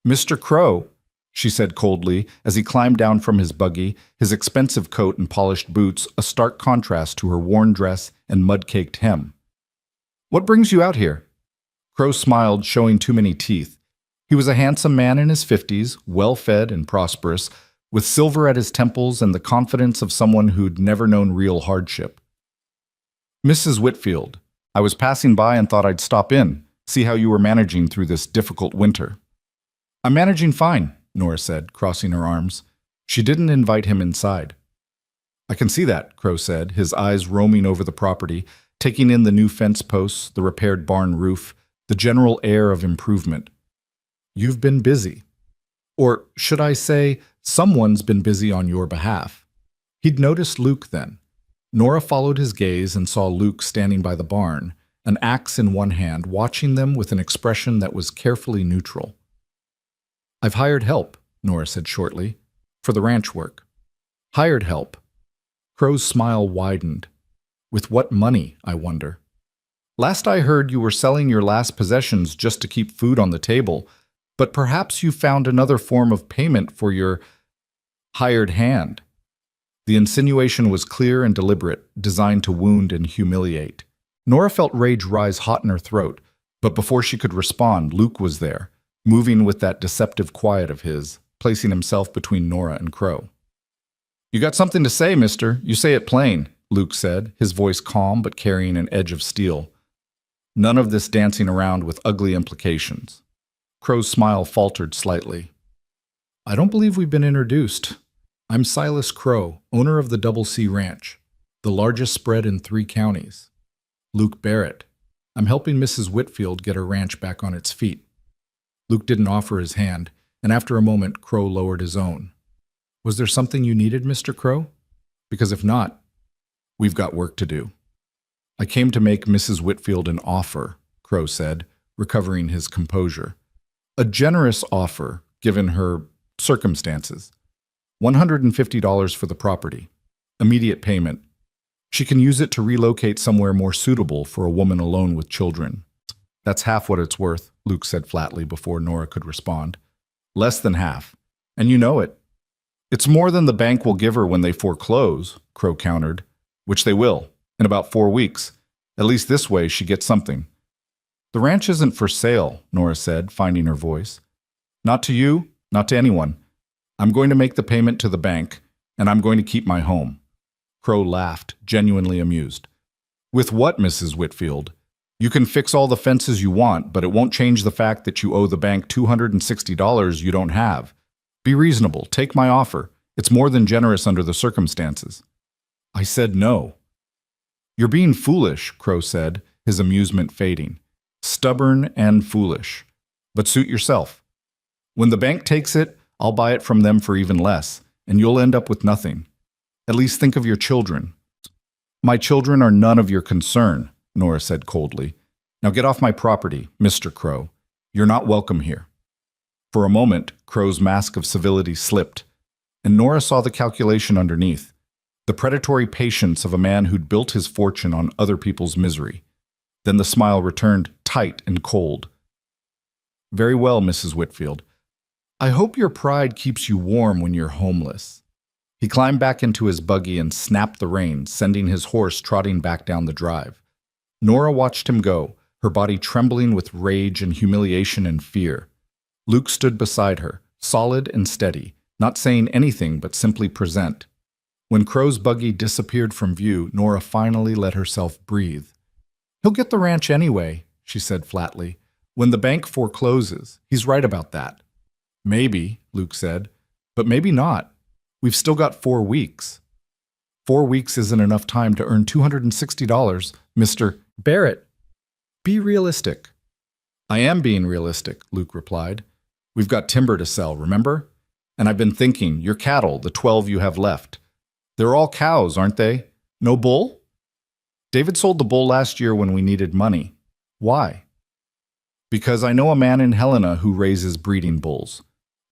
"Mr. Crow," she said coldly as he climbed down from his buggy, his expensive coat and polished boots a stark contrast to her worn dress and mud-caked hem. "What brings you out here?" Crow smiled, showing too many teeth. He was a handsome man in his 50s, well-fed and prosperous, with silver at his temples and the confidence of someone who'd never known real hardship. "Mrs. Whitfield, I was passing by and thought I'd stop in, see how you were managing through this difficult winter." "I'm managing fine," Nora said, crossing her arms. She didn't invite him inside. "I can see that," Crow said, his eyes roaming over the property, taking in the new fence posts, the repaired barn roof, the general air of improvement. "You've been busy. Or should I say, someone's been busy on your behalf." He'd noticed Luke then. Nora followed his gaze and saw Luke standing by the barn, an axe in one hand, watching them with an expression that was carefully neutral. "I've hired help," Nora said shortly, "for the ranch work." "Hired help?" Crow's smile widened. "With what money, I wonder?" "Last I heard you were selling your last possessions just to keep food on the table, but perhaps you found another form of payment for your hired hand." The insinuation was clear and deliberate, designed to wound and humiliate. Nora felt rage rise hot in her throat, but before she could respond, Luke was there, moving with that deceptive quiet of his, placing himself between Nora and Crow. "You got something to say, mister. You say it plain," Luke said, his voice calm but carrying an edge of steel. None of this dancing around with ugly implications. Crow's smile faltered slightly. "I don't believe we've been introduced. I'm Silas Crow, owner of the Double C Ranch, the largest spread in 3 counties. Luke Barrett. I'm helping Mrs. Whitfield get her ranch back on its feet." Luke didn't offer his hand, and after a moment, Crow lowered his own. "Was there something you needed, Mr. Crow? Because if not, we've got work to do." "I came to make Mrs. Whitfield an offer," Crow said, recovering his composure. "A generous offer, given her circumstances. $150 for the property. Immediate payment. She can use it to relocate somewhere more suitable for a woman alone with children." "That's half what it's worth," Luke said flatly before Nora could respond. "Less than half. And you know it." "It's more than the bank will give her when they foreclose," Crow countered. "Which they will, in about 4 weeks. At least this way she gets something." "The ranch isn't for sale," Nora said, finding her voice. "Not to you, not to anyone. I'm going to make the payment to the bank, and I'm going to keep my home." Crow laughed, genuinely amused. "With what, Mrs. Whitfield? You can fix all the fences you want, but it won't change the fact that you owe the bank $260 you don't have. Be reasonable. Take my offer. It's more than generous under the circumstances." "I said no." "You're being foolish," Crow said, his amusement fading. "Stubborn and foolish. But suit yourself. When the bank takes it, I'll buy it from them for even less, and you'll end up with nothing. At least think of your children." "My children are none of your concern," Nora said coldly. "Now get off my property, Mr. Crow. You're not welcome here." For a moment, Crow's mask of civility slipped, and Nora saw the calculation underneath, the predatory patience of a man who'd built his fortune on other people's misery. Then the smile returned, tight and cold. "Very well, Mrs. Whitfield. I hope your pride keeps you warm when you're homeless." He climbed back into his buggy and snapped the reins, sending his horse trotting back down the drive. Nora watched him go, her body trembling with rage and humiliation and fear. Luke stood beside her, solid and steady, not saying anything but simply present. When Crow's buggy disappeared from view, Nora finally let herself breathe. "He'll get the ranch anyway," she said flatly. "When the bank forecloses. He's right about that." "Maybe," Luke said, "but maybe not. We've still got 4 weeks." 4 weeks isn't enough time to earn $260, Mr. Barrett. Be realistic. I am being realistic, Luke replied. We've got timber to sell, remember? And I've been thinking, your cattle, the 12 you have left. They're all cows, aren't they? No bull? David sold the bull last year when we needed money. Why? Because I know a man in Helena who raises breeding bulls.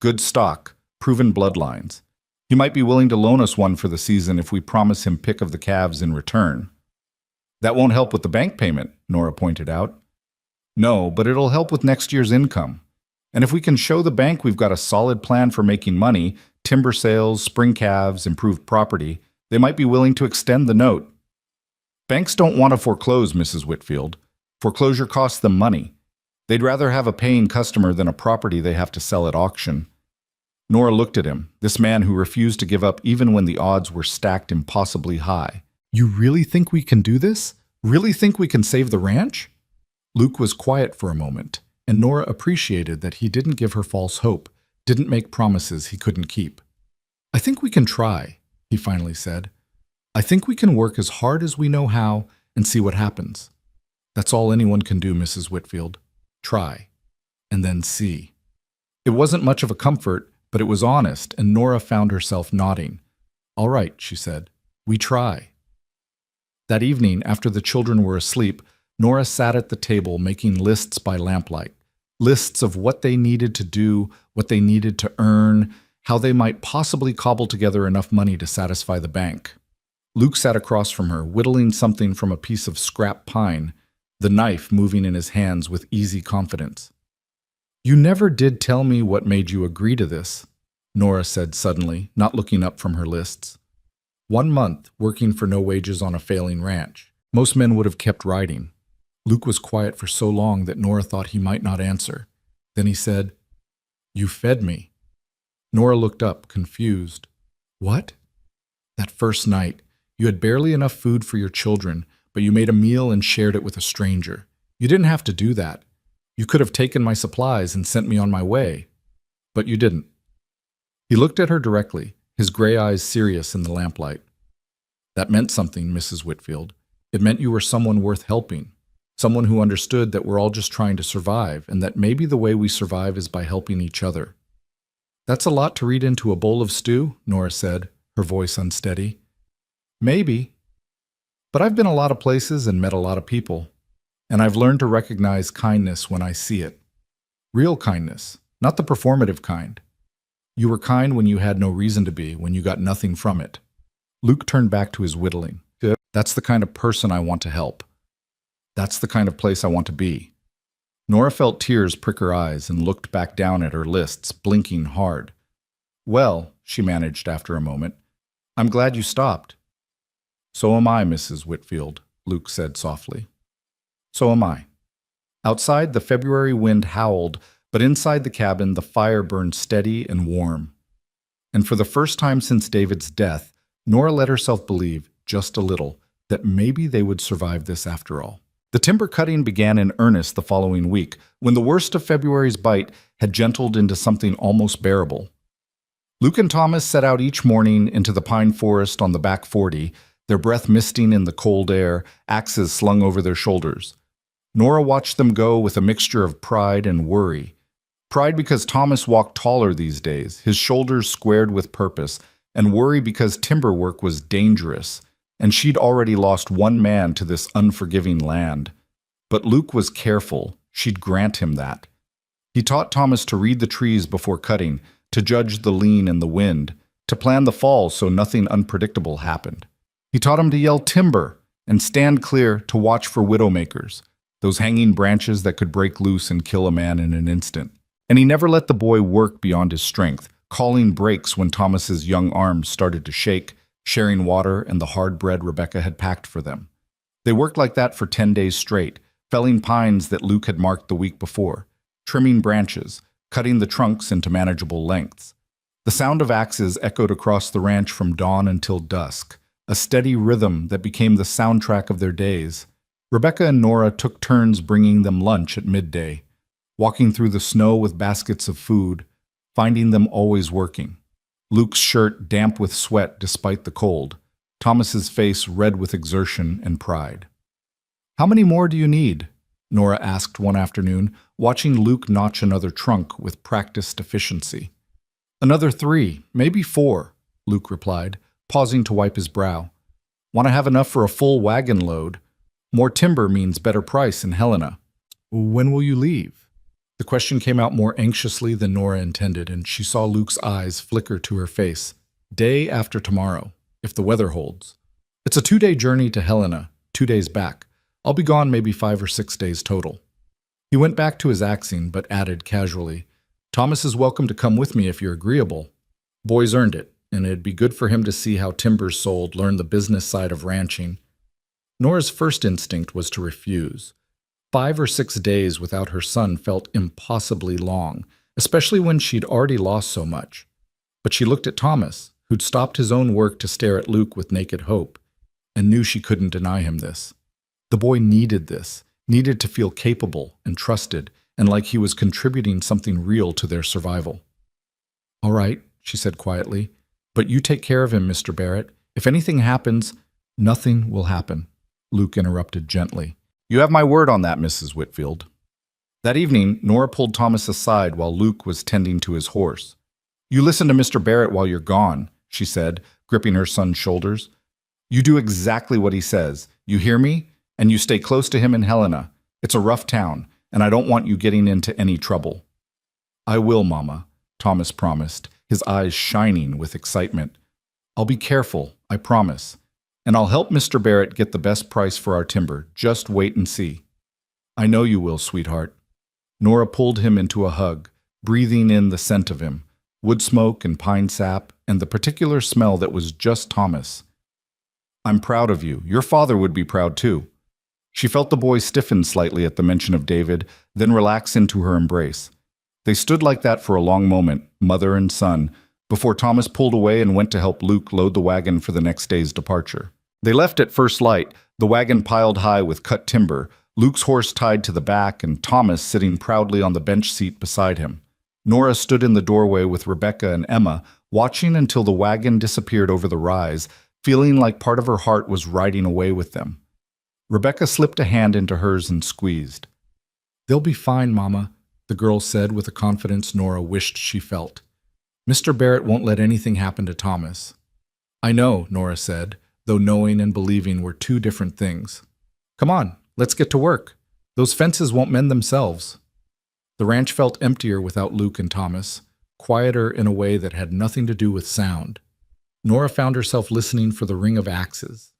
Good stock, proven bloodlines. He might be willing to loan us one for the season if we promise him pick of the calves in return. That won't help with the bank payment, Nora pointed out. No, but it'll help with next year's income. And if we can show the bank we've got a solid plan for making money, timber sales, spring calves, improved property, they might be willing to extend the note. Banks don't want to foreclose, Mrs. Whitfield. Foreclosure costs them money. They'd rather have a paying customer than a property they have to sell at auction. Nora looked at him, this man who refused to give up even when the odds were stacked impossibly high. You really think we can do this? Really think we can save the ranch? Luke was quiet for a moment, and Nora appreciated that he didn't give her false hope, didn't make promises he couldn't keep. I think we can try, he finally said. I think we can work as hard as we know how and see what happens. That's all anyone can do, Mrs. Whitfield. Try, and then see. It wasn't much of a comfort, but it was honest, and Nora found herself nodding. All right, she said, we try. That evening, after the children were asleep, Nora sat at the table making lists by lamplight, lists of what they needed to do, what they needed to earn, how they might possibly cobble together enough money to satisfy the bank. Luke sat across from her, whittling something from a piece of scrap pine, the knife moving in his hands with easy confidence. You never did tell me what made you agree to this, Nora said suddenly, not looking up from her lists. 1 month, working for no wages on a failing ranch. Most men would have kept writing. Luke was quiet for so long that Nora thought he might not answer. Then he said, You fed me. Nora looked up, confused. What? That first night, you had barely enough food for your children, but you made a meal and shared it with a stranger. You didn't have to do that. You could have taken my supplies and sent me on my way. But you didn't. He looked at her directly, his gray eyes serious in the lamplight. That meant something, Mrs. Whitfield. It meant you were someone worth helping. Someone who understood that we're all just trying to survive, and that maybe the way we survive is by helping each other. That's a lot to read into a bowl of stew, Nora said, her voice unsteady. Maybe. But I've been a lot of places and met a lot of people, and I've learned to recognize kindness when I see it. Real kindness, not the performative kind. You were kind when you had no reason to be, when you got nothing from it. Luke turned back to his whittling. That's the kind of person I want to help. That's the kind of place I want to be. Nora felt tears prick her eyes and looked back down at her lists, blinking hard. Well, she managed after a moment, I'm glad you stopped. So am I, Mrs. Whitfield, Luke said softly. So am I. Outside, the February wind howled, but inside the cabin, the fire burned steady and warm. And for the first time since David's death, Nora let herself believe, just a little, that maybe they would survive this after all. The timber cutting began in earnest the following week, when the worst of February's bite had gentled into something almost bearable. Luke and Thomas set out each morning into the pine forest on the back 40, their breath misting in the cold air, axes slung over their shoulders. Nora watched them go with a mixture of pride and worry. Pride because Thomas walked taller these days, his shoulders squared with purpose, and worry because timber work was dangerous, and she'd already lost one man to this unforgiving land. But Luke was careful. She'd grant him that. He taught Thomas to read the trees before cutting, to judge the lean and the wind, to plan the fall so nothing unpredictable happened. He taught him to yell timber and stand clear to watch for widowmakers, those hanging branches that could break loose and kill a man in an instant. And he never let the boy work beyond his strength, calling breaks when Thomas's young arms started to shake, sharing water and the hard bread Rebecca had packed for them. They worked like that for 10 days straight, felling pines that Luke had marked the week before, trimming branches, cutting the trunks into manageable lengths. The sound of axes echoed across the ranch from dawn until dusk, a steady rhythm that became the soundtrack of their days. Rebecca and Nora took turns bringing them lunch at midday, walking through the snow with baskets of food, finding them always working. Luke's shirt damp with sweat despite the cold, Thomas's face red with exertion and pride. "How many more do you need?" Nora asked one afternoon, watching Luke notch another trunk with practiced efficiency. "Another 3, maybe 4, Luke replied, pausing to wipe his brow. "Want to have enough for a full wagon load. More timber means better price in Helena." "When will you leave?" The question came out more anxiously than Nora intended, and she saw Luke's eyes flicker to her face. "Day after tomorrow, if the weather holds. It's a 2-day journey to Helena, 2 days back. I'll be gone maybe 5 or 6 days total." He went back to his axing, but added casually, "Thomas is welcome to come with me if you're agreeable. Boy's earned it, and it'd be good for him to see how timber's sold, learn the business side of ranching." Nora's first instinct was to refuse. 5 or 6 days without her son felt impossibly long, especially when she'd already lost so much. But she looked at Thomas, who'd stopped his own work to stare at Luke with naked hope, and knew she couldn't deny him this. The boy needed this, needed to feel capable and trusted, and like he was contributing something real to their survival. "All right," she said quietly, "but you take care of him, Mr. Barrett. If anything happens—" "Nothing will happen," Luke interrupted gently. "You have my word on that, Mrs. Whitfield." That evening, Nora pulled Thomas aside while Luke was tending to his horse. "You listen to Mr. Barrett while you're gone," she said, gripping her son's shoulders. "You do exactly what he says. You hear me? And you stay close to him in Helena. It's a rough town, and I don't want you getting into any trouble." "I will, Mama," Thomas promised, his eyes shining with excitement. "I'll be careful, I promise. And I'll help Mr. Barrett get the best price for our timber. Just wait and see." "I know you will, sweetheart." Nora pulled him into a hug, breathing in the scent of him, wood smoke and pine sap, and the particular smell that was just Thomas. "I'm proud of you. Your father would be proud too." She felt the boy stiffen slightly at the mention of David, then relax into her embrace. They stood like that for a long moment, mother and son, before Thomas pulled away and went to help Luke load the wagon for the next day's departure. They left at first light, the wagon piled high with cut timber, Luke's horse tied to the back, and Thomas sitting proudly on the bench seat beside him. Nora stood in the doorway with Rebecca and Emma, watching until the wagon disappeared over the rise, feeling like part of her heart was riding away with them. Rebecca slipped a hand into hers and squeezed. "They'll be fine, Mama," the girl said with a confidence Nora wished she felt. "Mr. Barrett won't let anything happen to Thomas." "I know," Nora said, though knowing and believing were two different things. "Come on, let's get to work. Those fences won't mend themselves." The ranch felt emptier without Luke and Thomas, quieter in a way that had nothing to do with sound. Nora found herself listening for the ring of axes,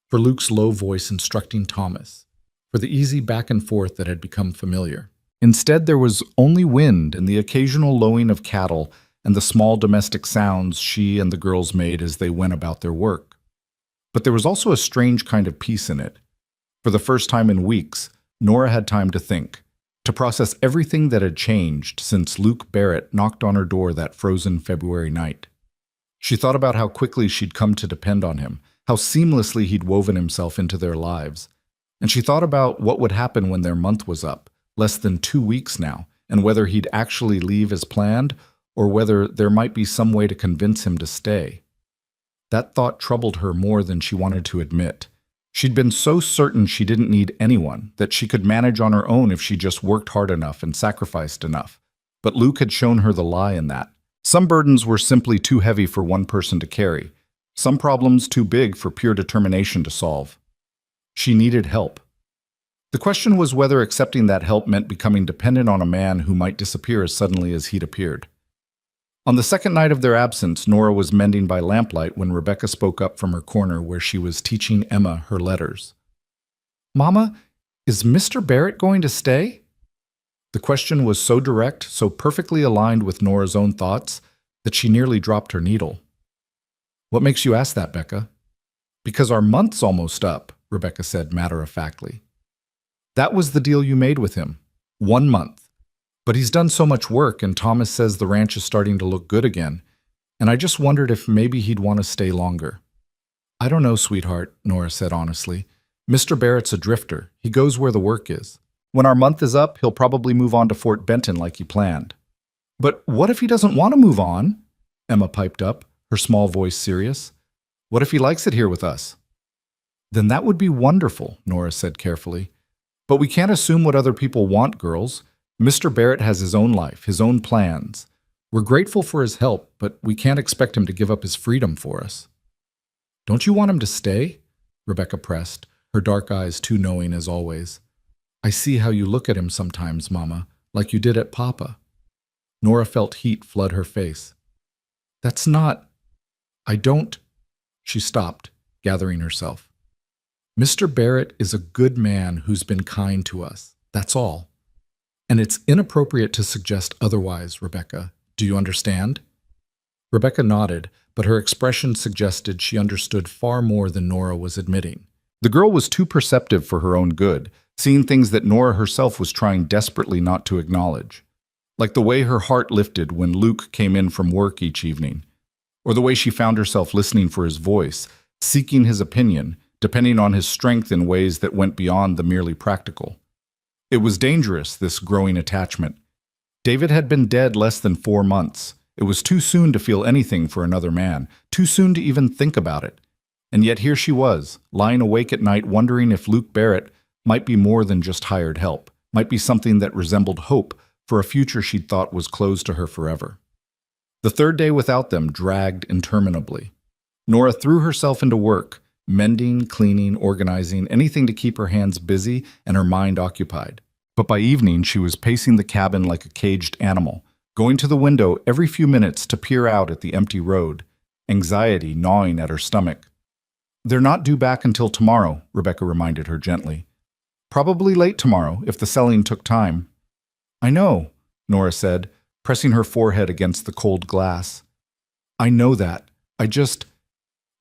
for Luke's low voice instructing Thomas, for the easy back and forth that had become familiar. Instead, there was only wind and the occasional lowing of cattle and the small domestic sounds she and the girls made as they went about their work. But there was also a strange kind of peace in it. For the first time in weeks, Nora had time to think, to process everything that had changed since Luke Barrett knocked on her door that frozen February night. She thought about how quickly she'd come to depend on him, how seamlessly he'd woven himself into their lives. And she thought about what would happen when their month was up, less than 2 weeks now, and whether he'd actually leave as planned, or whether there might be some way to convince him to stay. That thought troubled her more than she wanted to admit. She'd been so certain she didn't need anyone, that she could manage on her own if she just worked hard enough and sacrificed enough. But Luke had shown her the lie in that. Some burdens were simply too heavy for one person to carry, some problems too big for pure determination to solve. She needed help. The question was whether accepting that help meant becoming dependent on a man who might disappear as suddenly as he'd appeared. On the second night of their absence, Nora was mending by lamplight when Rebecca spoke up from her corner where she was teaching Emma her letters. "Mama, is Mr. Barrett going to stay?" The question was so direct, so perfectly aligned with Nora's own thoughts, that she nearly dropped her needle. "What makes you ask that, Becca?" "Because our month's almost up," Rebecca said matter-of-factly. "That was the deal you made with him. 1 month. But he's done so much work, and Thomas says the ranch is starting to look good again. and I just wondered if maybe he'd want to stay longer. I don't know, sweetheart, Nora said honestly. Mr. Barrett's a drifter. He goes where the work is. When our month is up, he'll probably move on to Fort Benton like he planned. But what if he doesn't want to move on? Emma piped up, her small voice serious. What if he likes it here with us? Then that would be wonderful, Nora said carefully. But we can't assume what other people want, girls. Mr. Barrett has his own life, his own plans. We're grateful for his help, but we can't expect him to give up his freedom for us. Don't you want him to stay? Rebecca pressed, her dark eyes too knowing as always. I see how you look at him sometimes, Mama, like you did at Papa. Nora felt heat flood her face. That's not... I don't... She stopped, gathering herself. Mr. Barrett is a good man who's been kind to us. That's all. And it's inappropriate to suggest otherwise, Rebecca. Do you understand? Rebecca nodded, but her expression suggested she understood far more than Nora was admitting. The girl was too perceptive for her own good, seeing things that Nora herself was trying desperately not to acknowledge. Like the way her heart lifted when Luke came in from work each evening, or the way she found herself listening for his voice, seeking his opinion, depending on his strength in ways that went beyond the merely practical. It was dangerous, this growing attachment. David had been dead less than 4 months. It was too soon to feel anything for another man, too soon to even think about it. And yet here she was, lying awake at night wondering if Luke Barrett might be more than just hired help, might be something that resembled hope for a future she'd thought was closed to her forever. The third day without them dragged interminably. Nora threw herself into work, mending, cleaning, organizing, anything to keep her hands busy and her mind occupied. But by evening, she was pacing the cabin like a caged animal, going to the window every few minutes to peer out at the empty road, anxiety gnawing at her stomach. They're not due back until tomorrow, Rebecca reminded her gently. Probably late tomorrow, if the selling took time. I know, Nora said, pressing her forehead against the cold glass. I know that.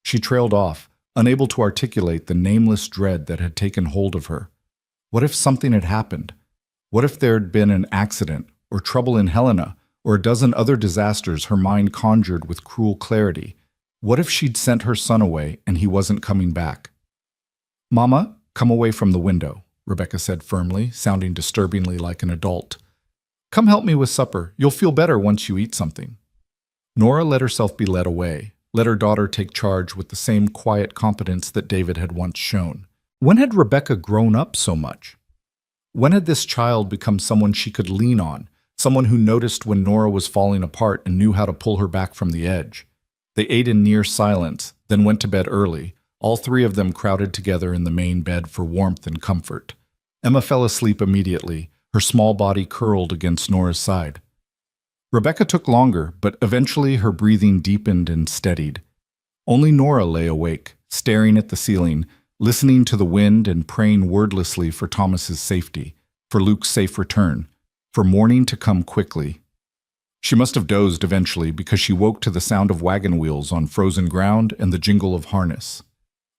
She trailed off, unable to articulate the nameless dread that had taken hold of her. What if something had happened? What if there had been an accident, or trouble in Helena, or a dozen other disasters her mind conjured with cruel clarity? What if she'd sent her son away and he wasn't coming back? Mama, come away from the window, Rebecca said firmly, sounding disturbingly like an adult. Come help me with supper. You'll feel better once you eat something. Nora let herself be led away, let her daughter take charge with the same quiet competence that David had once shown. When had Rebecca grown up so much? When had this child become someone she could lean on, someone who noticed when Nora was falling apart and knew how to pull her back from the edge? They ate in near silence, then went to bed early, all three of them crowded together in the main bed for warmth and comfort. Emma fell asleep immediately, her small body curled against Nora's side. Rebecca took longer, but eventually her breathing deepened and steadied. Only Nora lay awake, staring at the ceiling, listening to the wind and praying wordlessly for Thomas's safety, for Luke's safe return, for morning to come quickly. She must have dozed eventually because she woke to the sound of wagon wheels on frozen ground and the jingle of harness.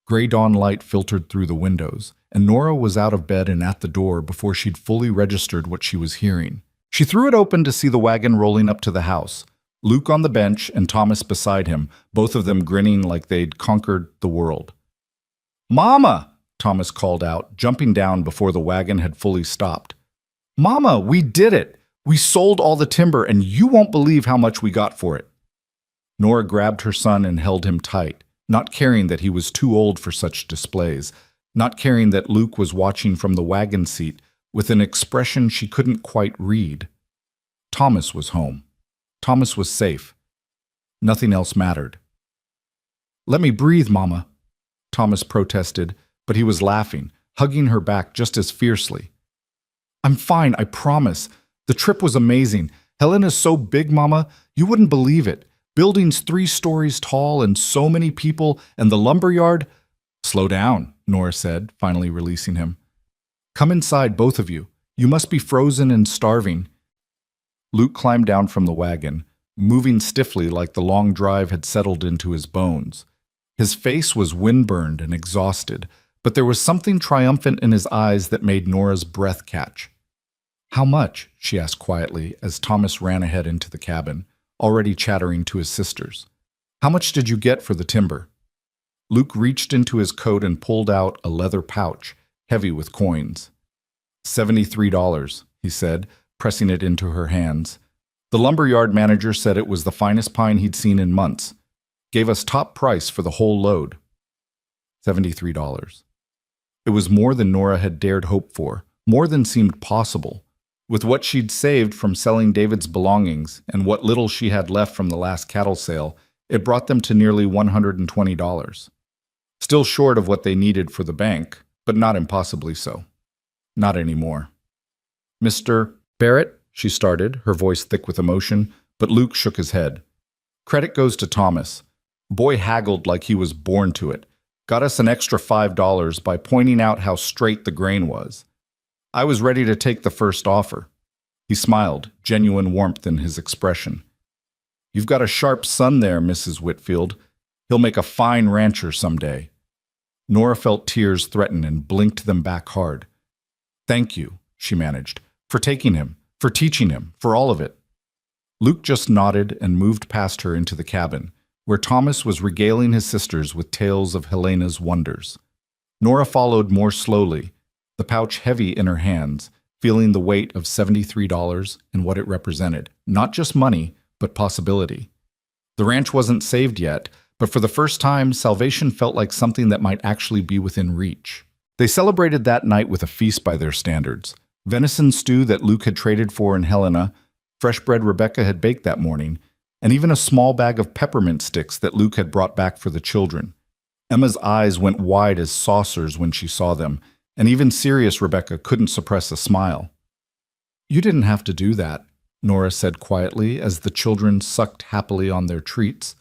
Gray dawn light filtered through the windows, and Nora was out of bed and at the door before she'd fully registered what she was hearing. She threw it open to see the wagon rolling up to the house, Luke on the bench and Thomas beside him, both of them grinning like they'd conquered the world. Mama! Thomas called out, jumping down before the wagon had fully stopped. Mama, we did it! We sold all the timber, and you won't believe how much we got for it. Nora grabbed her son and held him tight, not caring that he was too old for such displays, not caring that Luke was watching from the wagon seat with an expression she couldn't quite read. Thomas was home. Thomas was safe. Nothing else mattered. Let me breathe, Mama, Thomas protested, but he was laughing, hugging her back just as fiercely. I'm fine, I promise. The trip was amazing. Helena's so big, Mama, you wouldn't believe it. Buildings 3 stories tall and so many people, and the lumberyard. Slow down, Nora said, finally releasing him. Come inside, both of you. You must be frozen and starving. Luke climbed down from the wagon, moving stiffly like the long drive had settled into his bones. His face was windburned and exhausted, but there was something triumphant in his eyes that made Nora's breath catch. How much? She asked quietly as Thomas ran ahead into the cabin, already chattering to his sisters. "How much did you get for the timber?" Luke reached into his coat and pulled out a leather pouch, heavy with coins. $73, he said, pressing it into her hands. The lumberyard manager said it was the finest pine he'd seen in months. Gave us top price for the whole load. $73. It was more than Nora had dared hope for, more than seemed possible. With what she'd saved from selling David's belongings and what little she had left from the last cattle sale, it brought them to nearly $120. Still short of what they needed for the bank, but not impossibly so. Not anymore. "Mr. Barrett," she started, her voice thick with emotion, but Luke shook his head. "Credit goes to Thomas. Boy haggled like he was born to it. Got us an extra $5 by pointing out how straight the grain was. I was ready to take the first offer." He smiled, genuine warmth in his expression. "You've got a sharp son there, Mrs. Whitfield. He'll make a fine rancher someday." Nora felt tears threaten and blinked them back hard. "Thank you," she managed, "for taking him, for teaching him, for all of it." Luke just nodded and moved past her into the cabin, where Thomas was regaling his sisters with tales of Helena's wonders. Nora followed more slowly, the pouch heavy in her hands, feeling the weight of $73 and what it represented. Not just money, but possibility. The ranch wasn't saved yet, but for the first time, salvation felt like something that might actually be within reach. They celebrated that night with a feast by their standards. Venison stew that Luke had traded for in Helena, fresh bread Rebecca had baked that morning, and even a small bag of peppermint sticks that Luke had brought back for the children. Emma's eyes went wide as saucers when she saw them, and even serious Rebecca couldn't suppress a smile. "You didn't have to do that," Nora said quietly as the children sucked happily on their treats.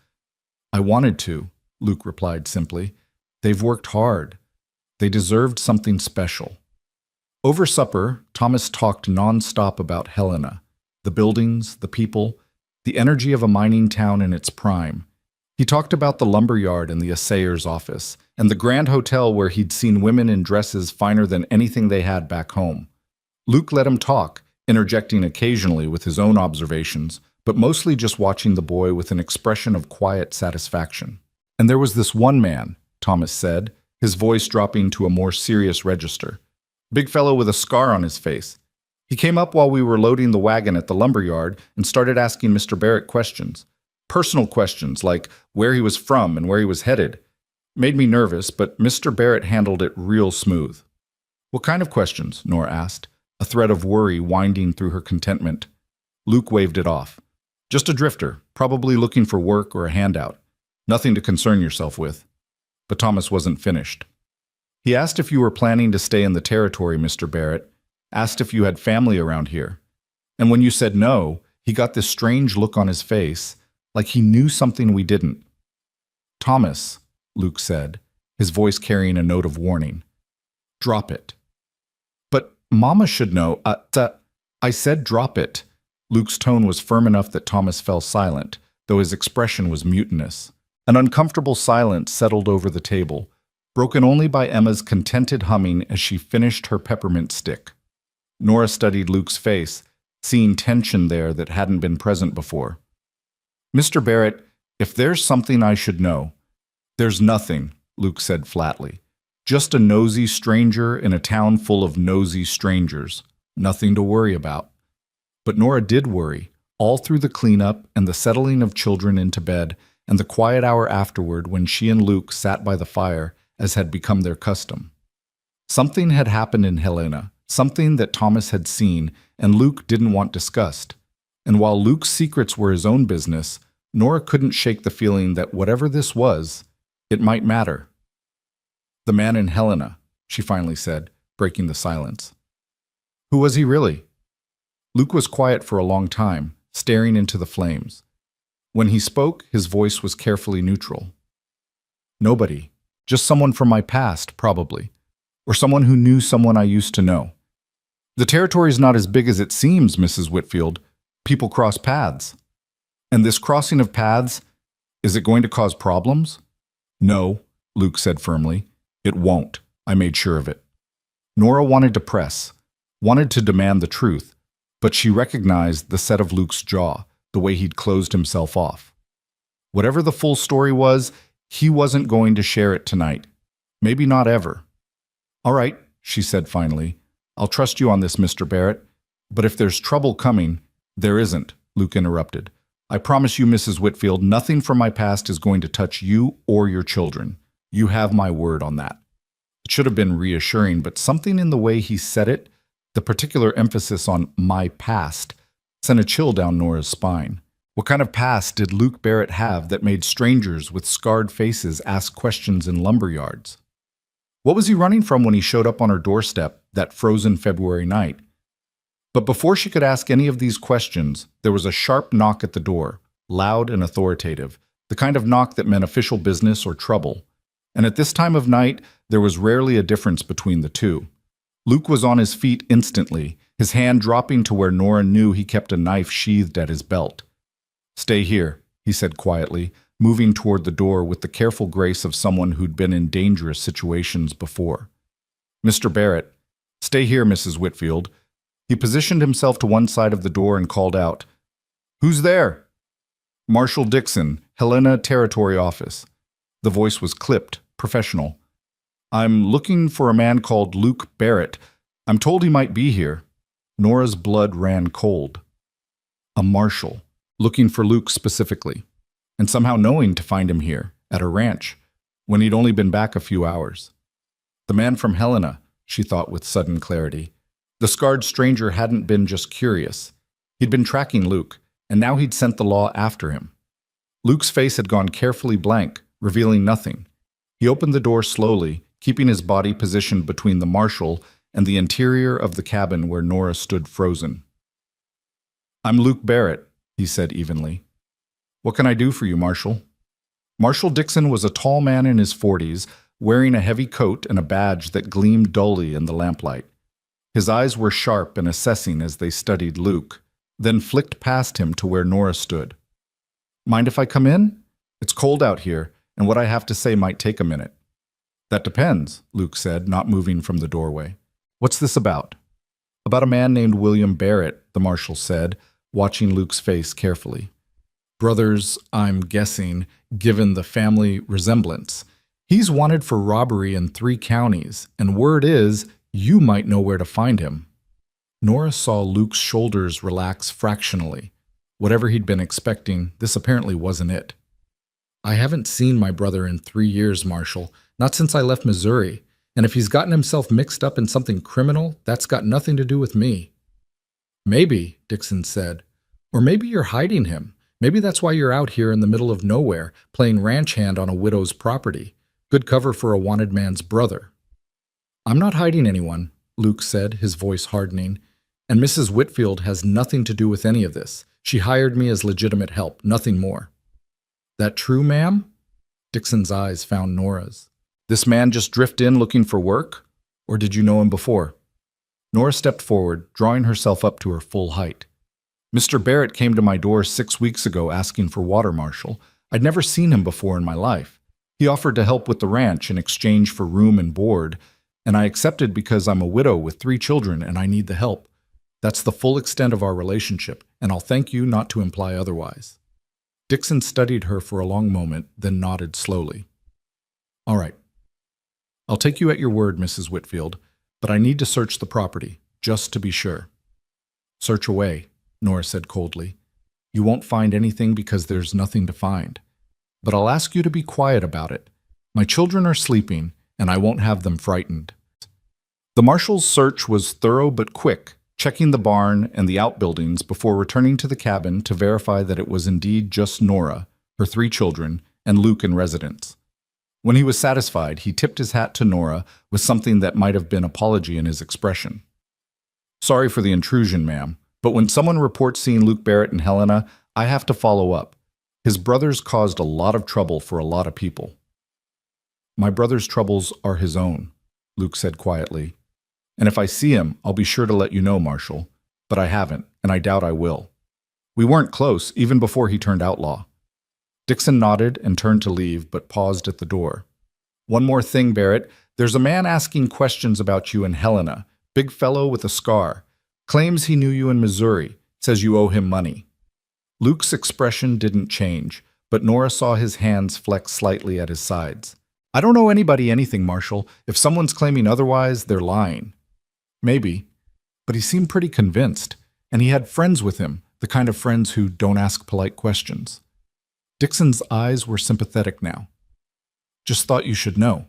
"I wanted to," Luke replied simply. "They've worked hard. They deserved something special." Over supper, Thomas talked nonstop about Helena, the buildings, the people, the energy of a mining town in its prime. He talked about the lumberyard and the assayer's office, and the grand hotel where he'd seen women in dresses finer than anything they had back home. Luke let him talk, interjecting occasionally with his own observations, but mostly just watching the boy with an expression of quiet satisfaction. "And there was this one man," Thomas said, his voice dropping to a more serious register. "Big fellow with a scar on his face. He came up while we were loading the wagon at the lumberyard and started asking Mr. Barrett questions. Personal questions like where he was from and where he was headed. Made me nervous, but Mr. Barrett handled it real smooth." "What kind of questions?" Nora asked, a thread of worry winding through her contentment. Luke waved it off. "Just a drifter, probably looking for work or a handout. Nothing to concern yourself with." But Thomas wasn't finished. "He asked if you were planning to stay in the territory, Mr. Barrett. Asked if you had family around here. And when you said no, he got this strange look on his face, like he knew something we didn't." "Thomas," Luke said, his voice carrying a note of warning. "Drop it." "But Mama should know. I said drop it." Luke's tone was firm enough that Thomas fell silent, though his expression was mutinous. An uncomfortable silence settled over the table, broken only by Emma's contented humming as she finished her peppermint stick. Nora studied Luke's face, seeing tension there that hadn't been present before. "Mr. Barrett, if there's something I should know—" "There's nothing," Luke said flatly. "Just a nosy stranger in a town full of nosy strangers. Nothing to worry about." But Nora did worry, all through the cleanup and the settling of children into bed, and the quiet hour afterward when she and Luke sat by the fire, as had become their custom. Something had happened in Helena, something that Thomas had seen and Luke didn't want discussed. And while Luke's secrets were his own business, Nora couldn't shake the feeling that whatever this was, it might matter. "The man in Helena," she finally said, breaking the silence. "Who was he really?" Luke was quiet for a long time, staring into the flames. When he spoke, his voice was carefully neutral. "Nobody. Just someone from my past, probably. Or someone who knew someone I used to know. The territory's not as big as it seems, Mrs. Whitfield. People cross paths. And this crossing of paths, is it going to cause problems?" "No," Luke said firmly. "It won't. I made sure of it." Nora wanted to press, wanted to demand the truth, but she recognized the set of Luke's jaw, the way he'd closed himself off. Whatever the full story was, he wasn't going to share it tonight. Maybe not ever. "All right," she said finally. "I'll trust you on this, Mr. Barrett. But if there's trouble coming—" "There isn't," Luke interrupted. "I promise you, Mrs. Whitfield, nothing from my past is going to touch you or your children. You have my word on that." It should have been reassuring, but something in the way he said it, the particular emphasis on "my past," sent a chill down Nora's spine. What kind of past did Luke Barrett have that made strangers with scarred faces ask questions in lumber yards? What was he running from when he showed up on her doorstep that frozen February night? But before she could ask any of these questions, there was a sharp knock at the door, loud and authoritative, the kind of knock that meant official business or trouble. And at this time of night, there was rarely a difference between the two. Luke was on his feet instantly, his hand dropping to where Nora knew he kept a knife sheathed at his belt. "Stay here," he said quietly, moving toward the door with the careful grace of someone who'd been in dangerous situations before. "Mr. Barrett, stay here, Mrs. Whitfield." He positioned himself to one side of the door and called out, "Who's there?" "Marshal Dixon, Helena Territory Office." The voice was clipped, professional. "I'm looking for a man called Luke Barrett. I'm told he might be here." Nora's blood ran cold. A marshal, looking for Luke specifically, and somehow knowing to find him here, at her ranch, when he'd only been back a few hours. The man from Helena, she thought with sudden clarity. The scarred stranger hadn't been just curious. He'd been tracking Luke, and now he'd sent the law after him. Luke's face had gone carefully blank, revealing nothing. He opened the door slowly, keeping his body positioned between the marshal and the interior of the cabin where Nora stood frozen. "I'm Luke Barrett," he said evenly. "What can I do for you, Marshal?" Marshal Dixon was a tall man in his 40s, wearing a heavy coat and a badge that gleamed dully in the lamplight. His eyes were sharp and assessing as they studied Luke, then flicked past him to where Nora stood. "Mind if I come in? It's cold out here, and what I have to say might take a minute." "That depends," Luke said, not moving from the doorway. "What's this about?" "About a man named William Barrett," the marshal said, watching Luke's face carefully. "Brothers, I'm guessing, given the family resemblance. He's wanted for robbery in 3 counties, and word is you might know where to find him." Nora saw Luke's shoulders relax fractionally. Whatever he'd been expecting, this apparently wasn't it. "I haven't seen my brother in 3 years, Marshal, not since I left Missouri, and if he's gotten himself mixed up in something criminal, that's got nothing to do with me." "Maybe," Dixon said. "Or maybe you're hiding him. Maybe that's why you're out here in the middle of nowhere, playing ranch hand on a widow's property. Good cover for a wanted man's brother." "I'm not hiding anyone," Luke said, his voice hardening. "And Mrs. Whitfield has nothing to do with any of this. She hired me as legitimate help, nothing more." "That true, ma'am?" Dixon's eyes found Nora's. "This man just drift in looking for work? Or did you know him before?" Nora stepped forward, drawing herself up to her full height. "Mr. Barrett came to my door 6 weeks ago asking for water, Marshal. I'd never seen him before in my life. He offered to help with the ranch in exchange for room and board, and I accepted because I'm a widow with 3 children and I need the help. That's the full extent of our relationship, and I'll thank you not to imply otherwise." Dixon studied her for a long moment, then nodded slowly. "All right. I'll take you at your word, Mrs. Whitfield, but I need to search the property, just to be sure." "Search away," Nora said coldly. "You won't find anything because there's nothing to find. But I'll ask you to be quiet about it. My children are sleeping, and I won't have them frightened." The marshal's search was thorough but quick, checking the barn and the outbuildings before returning to the cabin to verify that it was indeed just Nora, her 3 children, and Luke in residence. When he was satisfied, he tipped his hat to Nora with something that might have been apology in his expression. "Sorry for the intrusion, ma'am, but when someone reports seeing Luke Barrett and Helena, I have to follow up. His brothers caused a lot of trouble for a lot of people." "My brother's troubles are his own," Luke said quietly. "And if I see him, I'll be sure to let you know, Marshal. But I haven't, and I doubt I will. We weren't close, even before he turned outlaw." Dixon nodded and turned to leave, but paused at the door. "One more thing, Barrett. There's a man asking questions about you and Helena. Big fellow with a scar. Claims he knew you in Missouri. Says you owe him money." Luke's expression didn't change, but Nora saw his hands flex slightly at his sides. I don't owe anybody anything, Marshall. If someone's claiming otherwise, they're lying. Maybe. But he seemed pretty convinced, and he had friends with him, the kind of friends who don't ask polite questions. Dixon's eyes were sympathetic now. Just thought you should know.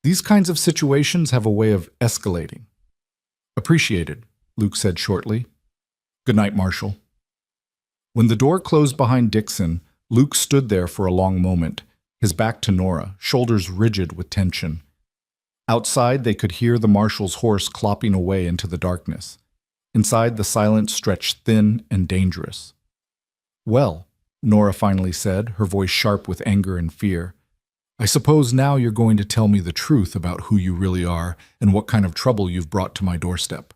These kinds of situations have a way of escalating. Appreciated, Luke said shortly. Good night, Marshall. When the door closed behind Dixon, Luke stood there for a long moment, his back to Nora, shoulders rigid with tension. Outside, they could hear the marshal's horse clopping away into the darkness. Inside, the silence stretched thin and dangerous. Well, Nora finally said, her voice sharp with anger and fear, I suppose now you're going to tell me the truth about who you really are and what kind of trouble you've brought to my doorstep.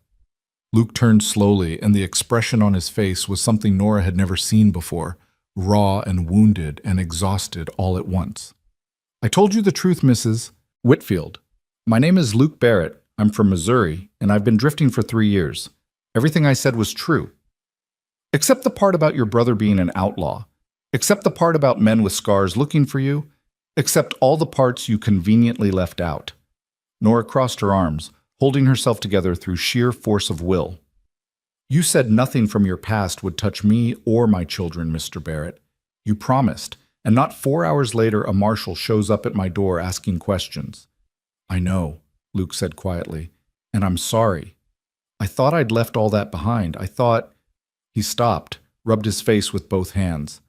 Luke turned slowly, and the expression on his face was something Nora had never seen before, raw and wounded and exhausted all at once. I told you the truth, Mrs. Whitfield. My name is Luke Barrett. I'm from Missouri, and I've been drifting for 3 years. Everything I said was true. Except the part about your brother being an outlaw. Except the part about men with scars looking for you. Except all the parts you conveniently left out. Nora crossed her arms, holding herself together through sheer force of will. You said nothing from your past would touch me or my children, Mr. Barrett. You promised, and not 4 hours later a marshal shows up at my door asking questions. I know, Luke said quietly, and I'm sorry. I thought I'd left all that behind. I thought... He stopped, rubbed his face with both hands.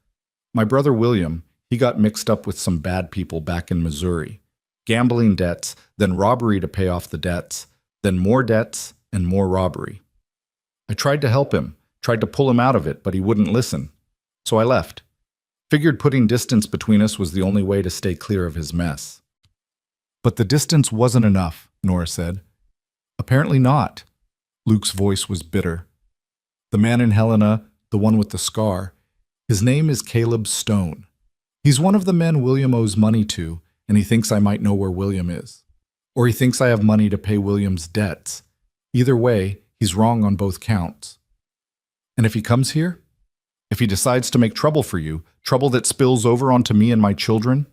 My brother William, he got mixed up with some bad people back in Missouri. Gambling debts, then robbery to pay off the debts, then more debts and more robbery. I tried to help him, tried to pull him out of it, but he wouldn't listen. So I left. Figured putting distance between us was the only way to stay clear of his mess. But the distance wasn't enough, Nora said. Apparently not. Luke's voice was bitter. The man in Helena, the one with the scar, his name is Caleb Stone. He's one of the men William owes money to, and he thinks I might know where William is. Or he thinks I have money to pay William's debts. Either way, he's wrong on both counts. And if he comes here? If he decides to make trouble for you, trouble that spills over onto me and my children?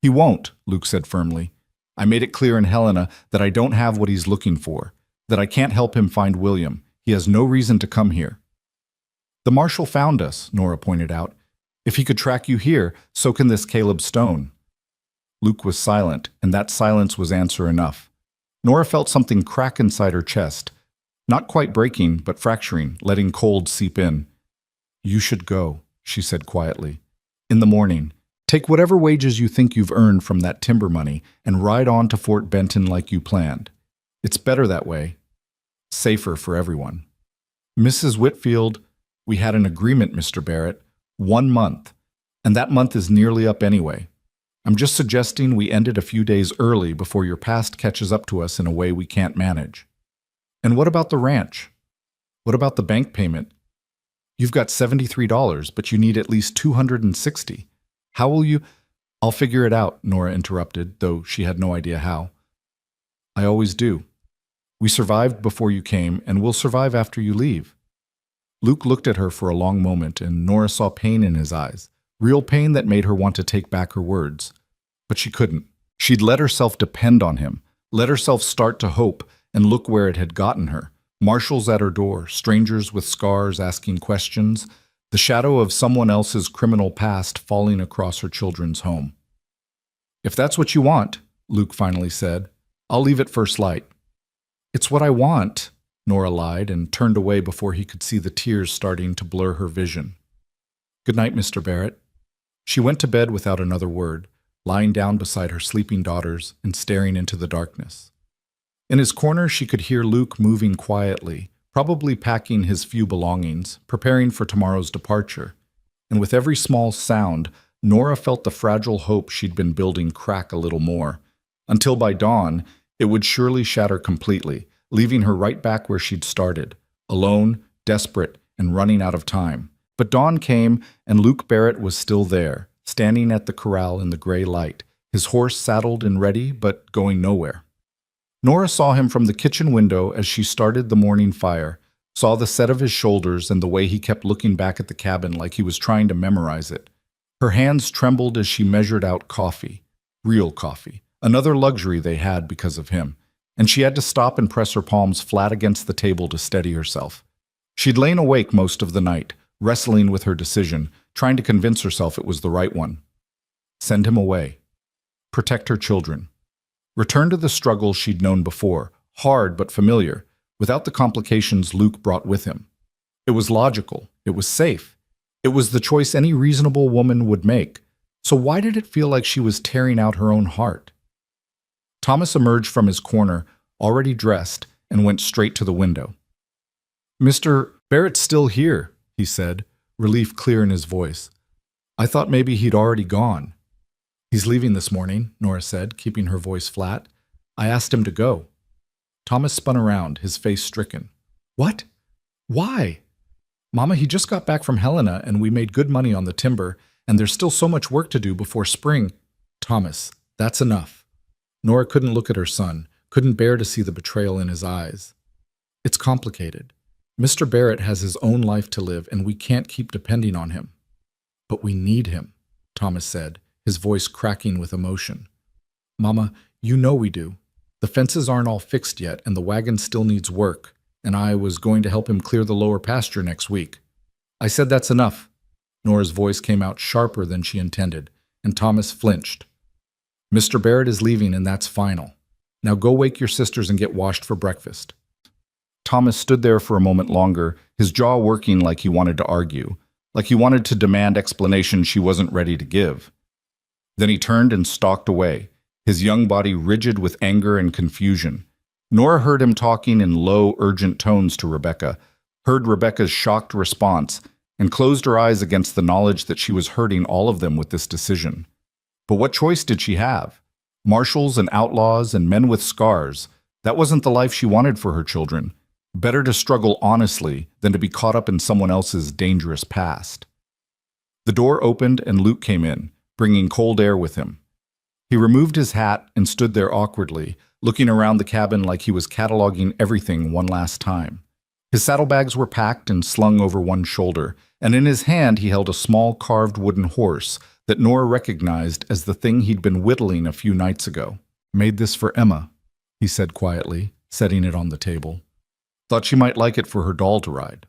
He won't, Luke said firmly. I made it clear in Helena that I don't have what he's looking for, that I can't help him find William. He has no reason to come here. The marshal found us, Nora pointed out. If he could track you here, so can this Caleb Stone. Luke was silent, and that silence was answer enough. Nora felt something crack inside her chest, not quite breaking, but fracturing, letting cold seep in. You should go, she said quietly. In the morning, take whatever wages you think you've earned from that timber money and ride on to Fort Benton like you planned. It's better that way. Safer for everyone. Mrs. Whitfield, we had an agreement, Mr. Barrett. 1 month. And that month is nearly up anyway. I'm just suggesting we end it a few days early before your past catches up to us in a way we can't manage. And what about the ranch? What about the bank payment? You've got $73, but you need at least $260. How will you... I'll figure it out, Nora interrupted, though she had no idea how. I always do. We survived before you came, and we'll survive after you leave. Luke looked at her for a long moment, and Nora saw pain in his eyes, real pain that made her want to take back her words. But she couldn't. She'd let herself depend on him, let herself start to hope, and look where it had gotten her. Marshals at her door, strangers with scars asking questions, the shadow of someone else's criminal past falling across her children's home. If that's what you want, Luke finally said, I'll leave at first light. It's what I want, Nora lied and turned away before he could see the tears starting to blur her vision. Good night, Mr. Barrett. She went to bed without another word, lying down beside her sleeping daughters and staring into the darkness. In his corner, she could hear Luke moving quietly, probably packing his few belongings, preparing for tomorrow's departure. And with every small sound, Nora felt the fragile hope she'd been building crack a little more, until by dawn, it would surely shatter completely, leaving her right back where she'd started, alone, desperate, and running out of time. But dawn came, and Luke Barrett was still there, standing at the corral in the gray light, his horse saddled and ready, but going nowhere. Nora saw him from the kitchen window as she started the morning fire, saw the set of his shoulders and the way he kept looking back at the cabin like he was trying to memorize it. Her hands trembled as she measured out coffee. Real coffee. Another luxury they had because of him. And she had to stop and press her palms flat against the table to steady herself. She'd lain awake most of the night, wrestling with her decision, trying to convince herself it was the right one. Send him away. Protect her children. Return to the struggle she'd known before, hard but familiar, without the complications Luke brought with him. It was logical. It was safe. It was the choice any reasonable woman would make. So why did it feel like she was tearing out her own heart? Thomas emerged from his corner, already dressed, and went straight to the window. "Mr. Barrett's still here," he said, relief clear in his voice. "I thought maybe he'd already gone." "He's leaving this morning," Nora said, keeping her voice flat. "I asked him to go." Thomas spun around, his face stricken. "What? Why?" "Mama, he just got back from Helena, and we made good money on the timber, and there's still so much work to do before spring." "Thomas, that's enough." Nora couldn't look at her son, couldn't bear to see the betrayal in his eyes. "It's complicated. Mr. Barrett has his own life to live, and we can't keep depending on him." "But we need him," Thomas said, his voice cracking with emotion. "Mama, you know we do. The fences aren't all fixed yet, and the wagon still needs work, and I was going to help him clear the lower pasture next week." "I said that's enough." Nora's voice came out sharper than she intended, and Thomas flinched. "Mr. Barrett is leaving, and that's final. Now go wake your sisters and get washed for breakfast." Thomas stood there for a moment longer, his jaw working like he wanted to argue, like he wanted to demand explanation she wasn't ready to give. Then he turned and stalked away, his young body rigid with anger and confusion. Nora heard him talking in low, urgent tones to Rebecca, heard Rebecca's shocked response, and closed her eyes against the knowledge that she was hurting all of them with this decision. But what choice did she have? Marshals and outlaws and men with scars. That wasn't the life she wanted for her children. Better to struggle honestly than to be caught up in someone else's dangerous past. The door opened and Luke came in, bringing cold air with him. He removed his hat and stood there awkwardly, looking around the cabin like he was cataloging everything one last time. His saddlebags were packed and slung over one shoulder, and in his hand he held a small carved wooden horse that Nora recognized as the thing he'd been whittling a few nights ago. "Made this for Emma," he said quietly, setting it on the table. "Thought she might like it for her doll to ride."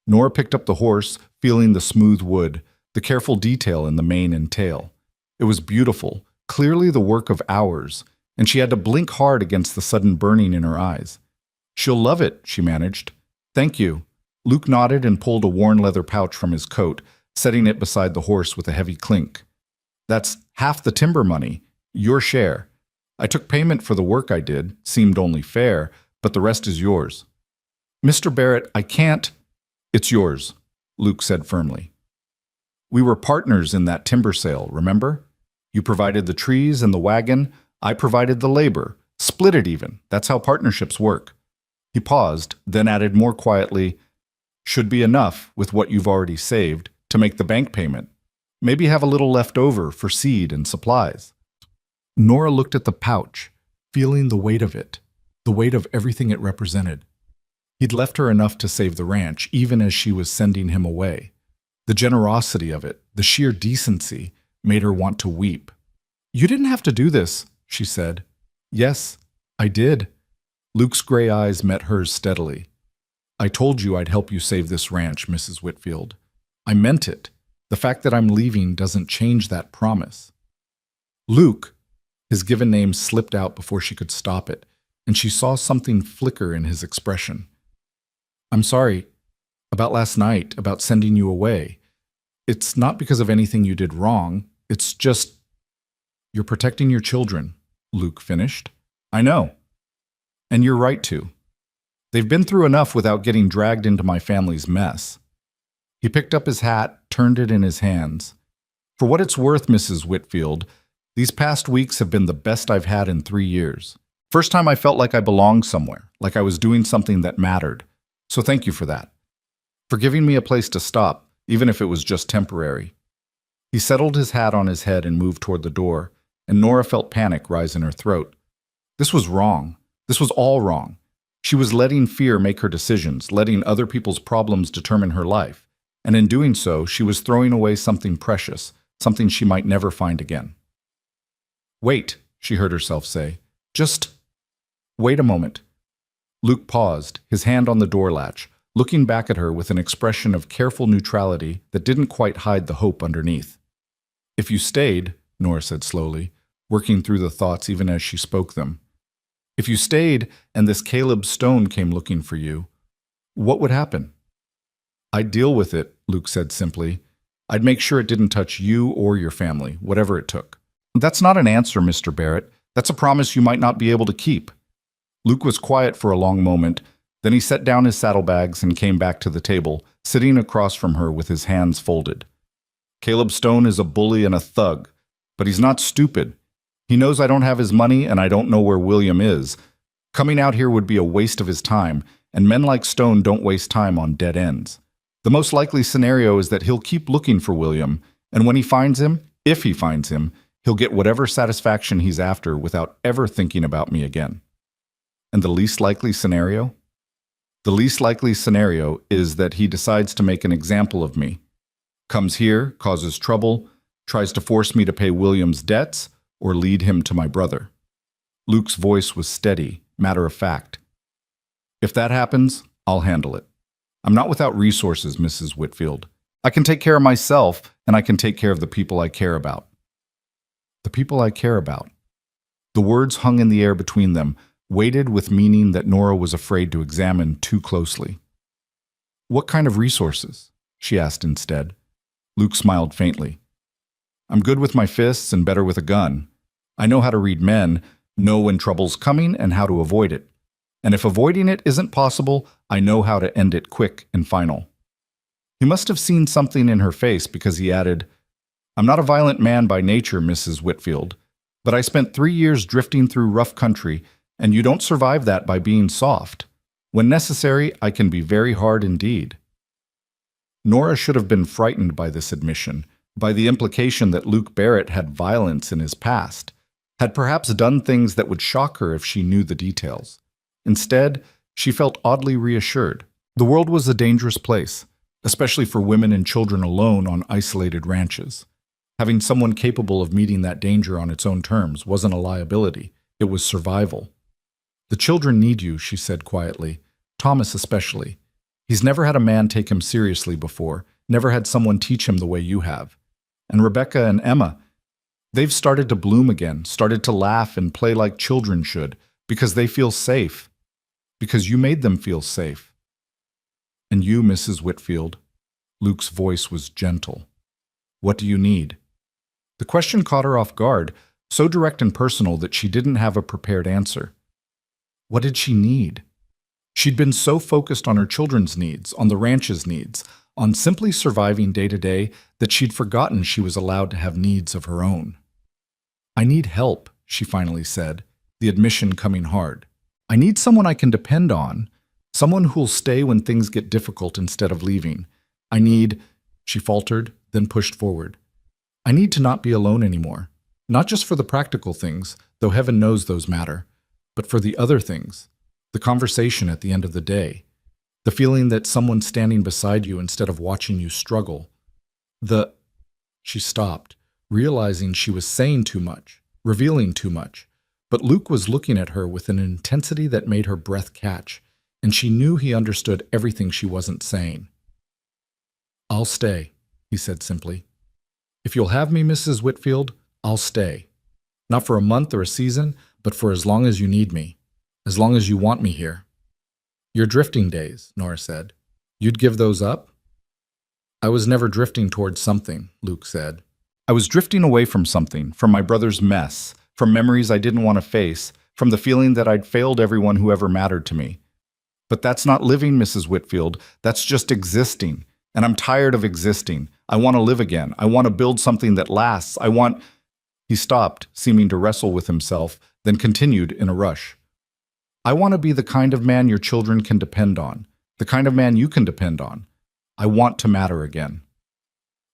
Nora picked up the horse, feeling the smooth wood, the careful detail in the mane and tail. It was beautiful, clearly the work of hours, and she had to blink hard against the sudden burning in her eyes. "She'll love it," she managed. "Thank you." Luke nodded and pulled a worn leather pouch from his coat, setting it beside the horse with a heavy clink. "That's half the timber money, your share. I took payment for the work I did, seemed only fair, but the rest is yours." "Mr. Barrett, I can't." "It's yours," Luke said firmly. "We were partners in that timber sale, remember? You provided the trees and the wagon, I provided the labor. Split it even. That's how partnerships work." He paused, then added more quietly, "Should be enough, with what you've already saved, to make the bank payment. Maybe have a little left over for seed and supplies." Nora looked at the pouch, feeling the weight of it, the weight of everything it represented. He'd left her enough to save the ranch, even as she was sending him away. The generosity of it, the sheer decency, made her want to weep. "You didn't have to do this," she said. "Yes, I did." Luke's gray eyes met hers steadily. "I told you I'd help you save this ranch, Mrs. Whitfield. I meant it. The fact that I'm leaving doesn't change that promise." "Luke," his given name slipped out before she could stop it, and she saw something flicker in his expression. "I'm sorry about last night, about sending you away. It's not because of anything you did wrong. It's just, you're protecting your children," Luke finished. "I know. And you're right to. They've been through enough without getting dragged into my family's mess." He picked up his hat, turned it in his hands. "For what it's worth, Mrs. Whitfield, these past weeks have been the best I've had in 3 years. First time I felt like I belonged somewhere, like I was doing something that mattered. So thank you for that. For giving me a place to stop, even if it was just temporary." He settled his hat on his head and moved toward the door, and Nora felt panic rise in her throat. This was wrong. This was all wrong. She was letting fear make her decisions, letting other people's problems determine her life. And in doing so, she was throwing away something precious, something she might never find again. "Wait," she heard herself say. "Just wait a moment." Luke paused, his hand on the door latch, looking back at her with an expression of careful neutrality that didn't quite hide the hope underneath. "If you stayed," Nora said slowly, working through the thoughts even as she spoke them, "if you stayed and this Caleb Stone came looking for you, what would happen?" "I'd deal with it," Luke said simply. "I'd make sure it didn't touch you or your family, whatever it took." "That's not an answer, Mr. Barrett. That's a promise you might not be able to keep." Luke was quiet for a long moment. Then he set down his saddlebags and came back to the table, sitting across from her with his hands folded. "Caleb Stone is a bully and a thug, but he's not stupid. He knows I don't have his money and I don't know where William is. Coming out here would be a waste of his time, and men like Stone don't waste time on dead ends. The most likely scenario is that he'll keep looking for William, and when he finds him, if he finds him, he'll get whatever satisfaction he's after without ever thinking about me again." "And the least likely scenario?" "The least likely scenario is that he decides to make an example of me. Comes here, causes trouble, tries to force me to pay William's debts, or lead him to my brother." Luke's voice was steady, matter of fact. "If that happens, I'll handle it. I'm not without resources, Mrs. Whitfield. I can take care of myself, and I can take care of the people I care about." The people I care about. The words hung in the air between them, weighted with meaning that Nora was afraid to examine too closely. "What kind of resources?" she asked instead. Luke smiled faintly. "I'm good with my fists and better with a gun. I know how to read men, know when trouble's coming and how to avoid it. And if avoiding it isn't possible, I know how to end it quick and final." He must have seen something in her face because he added, "I'm not a violent man by nature, Mrs. Whitfield, but I spent 3 years drifting through rough country, and you don't survive that by being soft. When necessary, I can be very hard indeed." Nora should have been frightened by this admission, by the implication that Luke Barrett had violence in his past, had perhaps done things that would shock her if she knew the details. Instead, she felt oddly reassured. The world was a dangerous place, especially for women and children alone on isolated ranches. Having someone capable of meeting that danger on its own terms wasn't a liability, it was survival. "The children need you," she said quietly. "Thomas especially. He's never had a man take him seriously before, never had someone teach him the way you have. And Rebecca and Emma, they've started to bloom again, started to laugh and play like children should, because they feel safe. Because you made them feel safe. And you, Mrs. Whitfield," Luke's voice was gentle. "What do you need?" The question caught her off guard, so direct and personal that she didn't have a prepared answer. What did she need? She'd been so focused on her children's needs, on the ranch's needs, on simply surviving day to day that she'd forgotten she was allowed to have needs of her own. "I need help," she finally said, the admission coming hard. "I need someone I can depend on, someone who'll stay when things get difficult instead of leaving. I need," she faltered, then pushed forward. "I need to not be alone anymore. Not just for the practical things, though heaven knows those matter, but for the other things. The conversation at the end of the day. The feeling that someone's standing beside you instead of watching you struggle. She stopped, realizing she was saying too much, revealing too much. But Luke was looking at her with an intensity that made her breath catch, and she knew he understood everything she wasn't saying. "I'll stay," he said simply. "If you'll have me, Mrs. Whitfield, I'll stay. Not for a month or a season, but for as long as you need me, as long as you want me here." "Your drifting days," Nora said. "You'd give those up?" "I was never drifting towards something," Luke said. "I was drifting away from something, from my brother's mess, from memories I didn't want to face, from the feeling that I'd failed everyone who ever mattered to me. But that's not living, Mrs. Whitfield. That's just existing. And I'm tired of existing. I want to live again. I want to build something that lasts. I want—" He stopped, seeming to wrestle with himself, then continued in a rush. "I want to be the kind of man your children can depend on, the kind of man you can depend on. I want to matter again."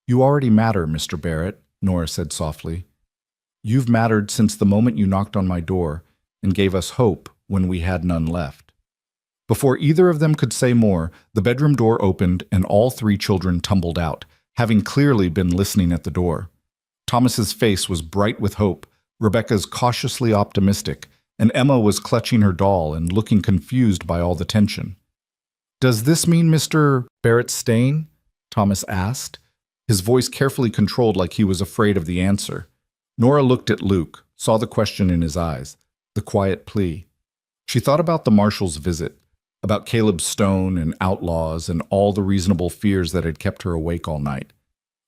"You already matter, Mr. Barrett," Nora said softly. "You've mattered since the moment you knocked on my door and gave us hope when we had none left." Before either of them could say more, the bedroom door opened and all three children tumbled out, having clearly been listening at the door. Thomas's face was bright with hope, Rebecca's cautiously optimistic, and Emma was clutching her doll and looking confused by all the tension. "Does this mean Mr. Barrett's staying?" Thomas asked, his voice carefully controlled like he was afraid of the answer. Nora looked at Luke, saw the question in his eyes, the quiet plea. She thought about the marshal's visit, about Caleb's stone and outlaws and all the reasonable fears that had kept her awake all night.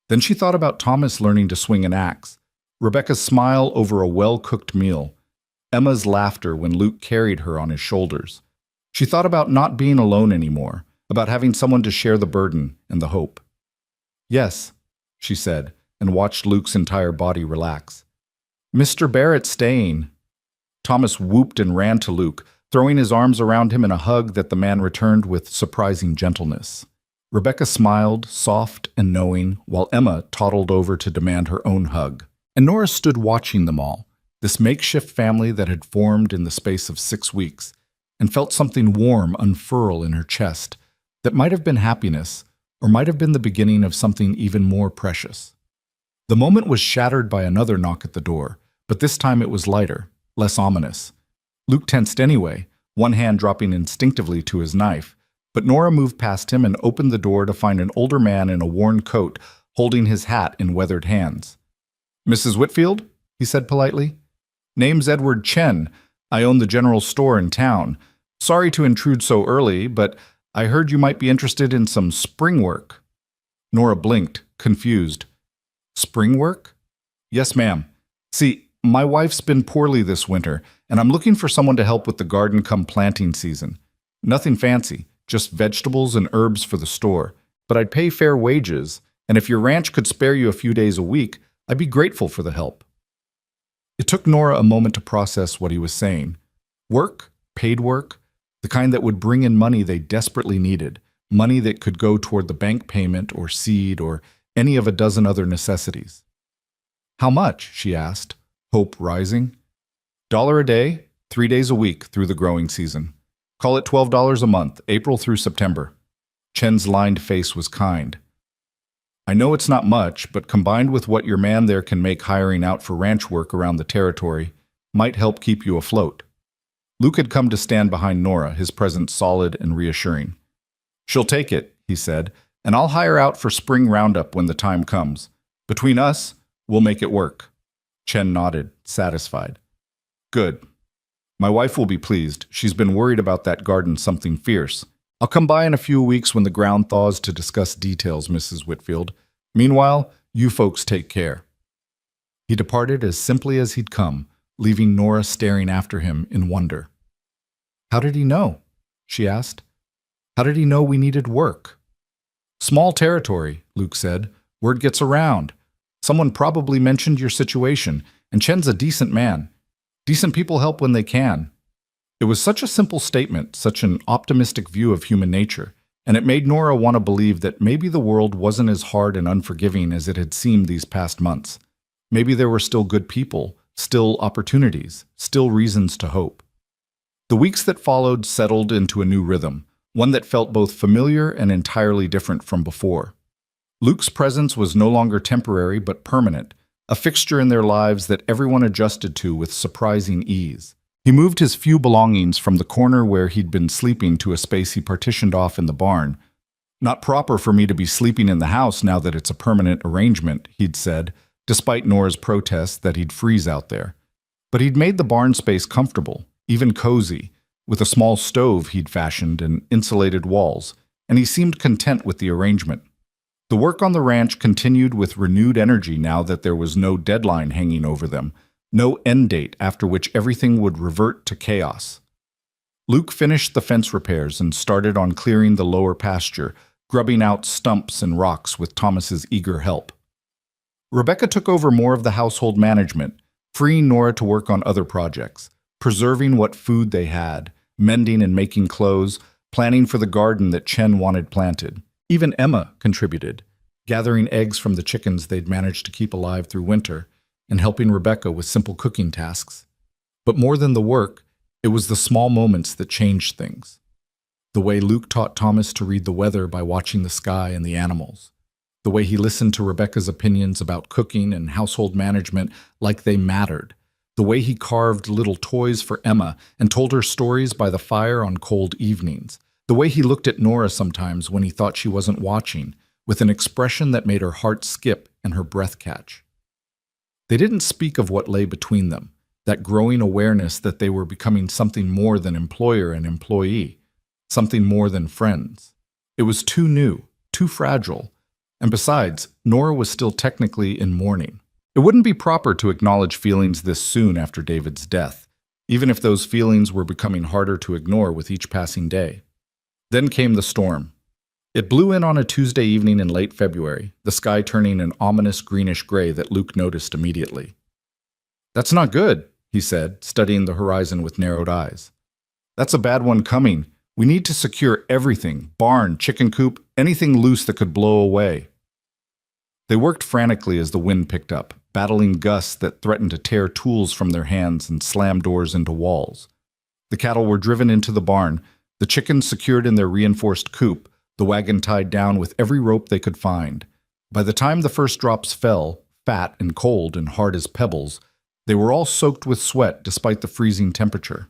Then she thought about Thomas learning to swing an axe, Rebecca's smile over a well-cooked meal, Emma's laughter when Luke carried her on his shoulders. She thought about not being alone anymore, about having someone to share the burden and the hope. "Yes," she said, and watched Luke's entire body relax. "Mr. Barrett's staying." Thomas whooped and ran to Luke, throwing his arms around him in a hug that the man returned with surprising gentleness. Rebecca smiled, soft and knowing, while Emma toddled over to demand her own hug. And Nora stood watching them all, this makeshift family that had formed in the space of 6 weeks, and felt something warm unfurl in her chest that might have been happiness, or might have been the beginning of something even more precious. The moment was shattered by another knock at the door, but this time it was lighter, less ominous. Luke tensed anyway, one hand dropping instinctively to his knife, but Nora moved past him and opened the door to find an older man in a worn coat holding his hat in weathered hands. "Mrs. Whitfield?" he said politely. "Name's Edward Chen. I own the general store in town. Sorry to intrude so early, but I heard you might be interested in some spring work." Nora blinked, confused. "Spring work?" "Yes, ma'am. See, my wife's been poorly this winter, and I'm looking for someone to help with the garden come planting season. Nothing fancy, just vegetables and herbs for the store. But I'd pay fair wages, and if your ranch could spare you a few days a week, I'd be grateful for the help." It took Nora a moment to process what he was saying. Work, paid work, the kind that would bring in money they desperately needed, money that could go toward the bank payment or seed or any of a dozen other necessities. "How much?" she asked, hope rising. "$1 a day, 3 days a week through the growing season. Call it $12 a month, April through September." Chen's lined face was kind. "I know it's not much, but combined with what your man there can make hiring out for ranch work around the territory, might help keep you afloat." Luke had come to stand behind Nora, his presence solid and reassuring. "She'll take it," he said, "and I'll hire out for spring roundup when the time comes. Between us, we'll make it work." Chen nodded, satisfied. "Good. My wife will be pleased. She's been worried about that garden something fierce. I'll come by in a few weeks when the ground thaws to discuss details, Mrs. Whitfield. Meanwhile, you folks take care." He departed as simply as he'd come, leaving Nora staring after him in wonder. "How did he know?" she asked. "How did he know we needed work?" "Small territory," Luke said. "Word gets around. Someone probably mentioned your situation, and Chen's a decent man. Decent people help when they can." It was such a simple statement, such an optimistic view of human nature, and it made Nora want to believe that maybe the world wasn't as hard and unforgiving as it had seemed these past months. Maybe there were still good people, still opportunities, still reasons to hope. The weeks that followed settled into a new rhythm, one that felt both familiar and entirely different from before. Luke's presence was no longer temporary but permanent, a fixture in their lives that everyone adjusted to with surprising ease. He moved his few belongings from the corner where he'd been sleeping to a space he partitioned off in the barn. "Not proper for me to be sleeping in the house now that it's a permanent arrangement," he'd said, despite Nora's protests that he'd freeze out there. But he'd made the barn space comfortable, even cozy, with a small stove he'd fashioned and insulated walls, and he seemed content with the arrangement. The work on the ranch continued with renewed energy now that there was no deadline hanging over them, no end date after which everything would revert to chaos. Luke finished the fence repairs and started on clearing the lower pasture, grubbing out stumps and rocks with Thomas's eager help. Rebecca took over more of the household management, freeing Nora to work on other projects, preserving what food they had, mending and making clothes, planning for the garden that Chen wanted planted. Even Emma contributed, gathering eggs from the chickens they'd managed to keep alive through winter, and helping Rebecca with simple cooking tasks. But more than the work, it was the small moments that changed things. The way Luke taught Thomas to read the weather by watching the sky and the animals. The way he listened to Rebecca's opinions about cooking and household management like they mattered. The way he carved little toys for Emma and told her stories by the fire on cold evenings. The way he looked at Nora sometimes when he thought she wasn't watching, with an expression that made her heart skip and her breath catch. They didn't speak of what lay between them, that growing awareness that they were becoming something more than employer and employee, something more than friends. It was too new, too fragile, and besides, Nora was still technically in mourning. It wouldn't be proper to acknowledge feelings this soon after David's death, even if those feelings were becoming harder to ignore with each passing day. Then came the storm. It blew in on a Tuesday evening in late February, the sky turning an ominous greenish gray that Luke noticed immediately. "That's not good," he said, studying the horizon with narrowed eyes. "That's a bad one coming. We need to secure everything, barn, chicken coop, anything loose that could blow away." They worked frantically as the wind picked up, battling gusts that threatened to tear tools from their hands and slam doors into walls. The cattle were driven into the barn, the chickens secured in their reinforced coop, the wagon tied down with every rope they could find. By the time the first drops fell, fat and cold and hard as pebbles, they were all soaked with sweat despite the freezing temperature.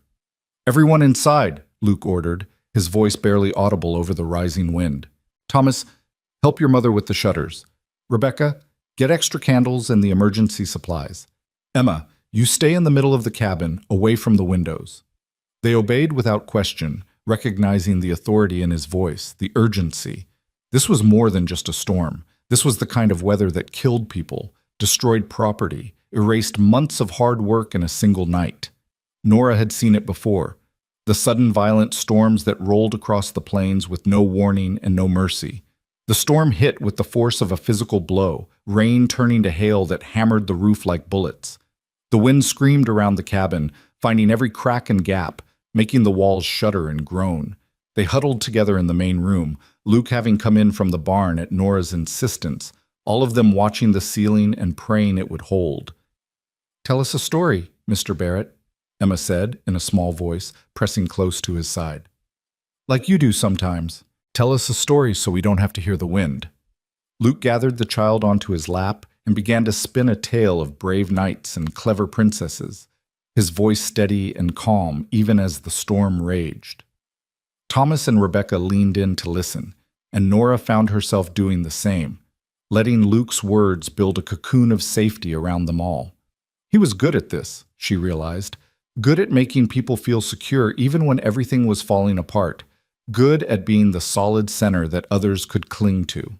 "Everyone inside," Luke ordered, his voice barely audible over the rising wind. "Thomas, help your mother with the shutters. Rebecca, get extra candles and the emergency supplies. Emma, you stay in the middle of the cabin, away from the windows." They obeyed without question, recognizing the authority in his voice, the urgency. This was more than just a storm. This was the kind of weather that killed people, destroyed property, erased months of hard work in a single night. Nora had seen it before. The sudden violent storms that rolled across the plains with no warning and no mercy. The storm hit with the force of a physical blow, rain turning to hail that hammered the roof like bullets. The wind screamed around the cabin, finding every crack and gap, making the walls shudder and groan. They huddled together in the main room, Luke having come in from the barn at Nora's insistence, all of them watching the ceiling and praying it would hold. "Tell us a story, Mr. Barrett," Emma said in a small voice, pressing close to his side. "Like you do sometimes. Tell us a story so we don't have to hear the wind." Luke gathered the child onto his lap and began to spin a tale of brave knights and clever princesses, his voice steady and calm even as the storm raged. Thomas and Rebecca leaned in to listen, and Nora found herself doing the same, letting Luke's words build a cocoon of safety around them all. He was good at this, she realized, good at making people feel secure even when everything was falling apart, good at being the solid center that others could cling to.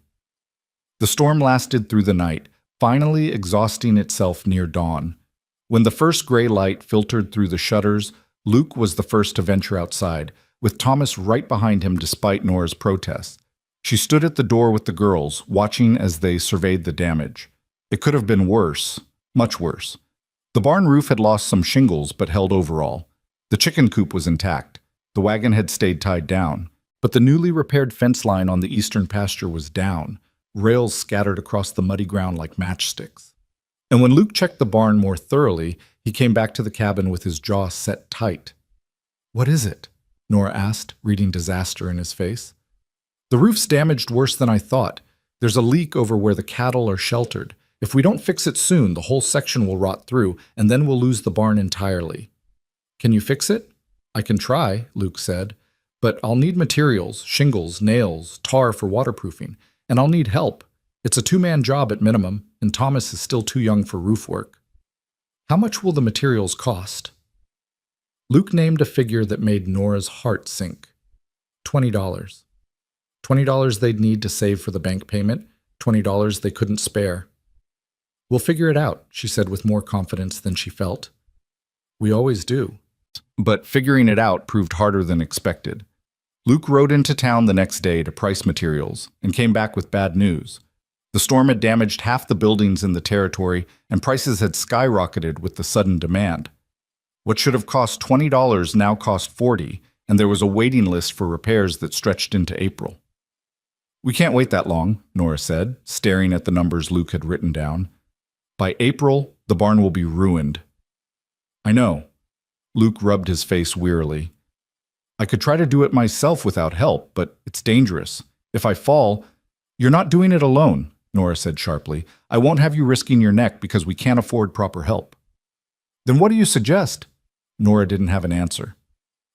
The storm lasted through the night, finally exhausting itself near dawn. When the first gray light filtered through the shutters, Luke was the first to venture outside, with Thomas right behind him despite Nora's protests. She stood at the door with the girls, watching as they surveyed the damage. It could have been worse, much worse. The barn roof had lost some shingles but held overall. The chicken coop was intact. The wagon had stayed tied down. But the newly repaired fence line on the eastern pasture was down, rails scattered across the muddy ground like matchsticks. And when Luke checked the barn more thoroughly, he came back to the cabin with his jaw set tight. "What is it?" Nora asked, reading disaster in his face. "The roof's damaged worse than I thought. There's a leak over where the cattle are sheltered. If we don't fix it soon, the whole section will rot through, and then we'll lose the barn entirely." "Can you fix it?" "I can try," Luke said, "but I'll need materials, shingles, nails, tar for waterproofing, and I'll need help. It's a two-man job at minimum, and Thomas is still too young for roof work." "How much will the materials cost?" Luke named a figure that made Nora's heart sink. $20. $20 they'd need to save for the bank payment, $20 they couldn't spare. "We'll figure it out," she said with more confidence than she felt. "We always do." But figuring it out proved harder than expected. Luke rode into town the next day to price materials and came back with bad news. The storm had damaged half the buildings in the territory, and prices had skyrocketed with the sudden demand. What should have cost $20 now cost $40, and there was a waiting list for repairs that stretched into April. "We can't wait that long," Nora said, staring at the numbers Luke had written down. "By April, the barn will be ruined." "I know." Luke rubbed his face wearily. I could try to do it myself without help, but it's dangerous. If I fall, you're not doing it alone, Nora said sharply. I won't have you risking your neck because we can't afford proper help. Then what do you suggest? Nora didn't have an answer.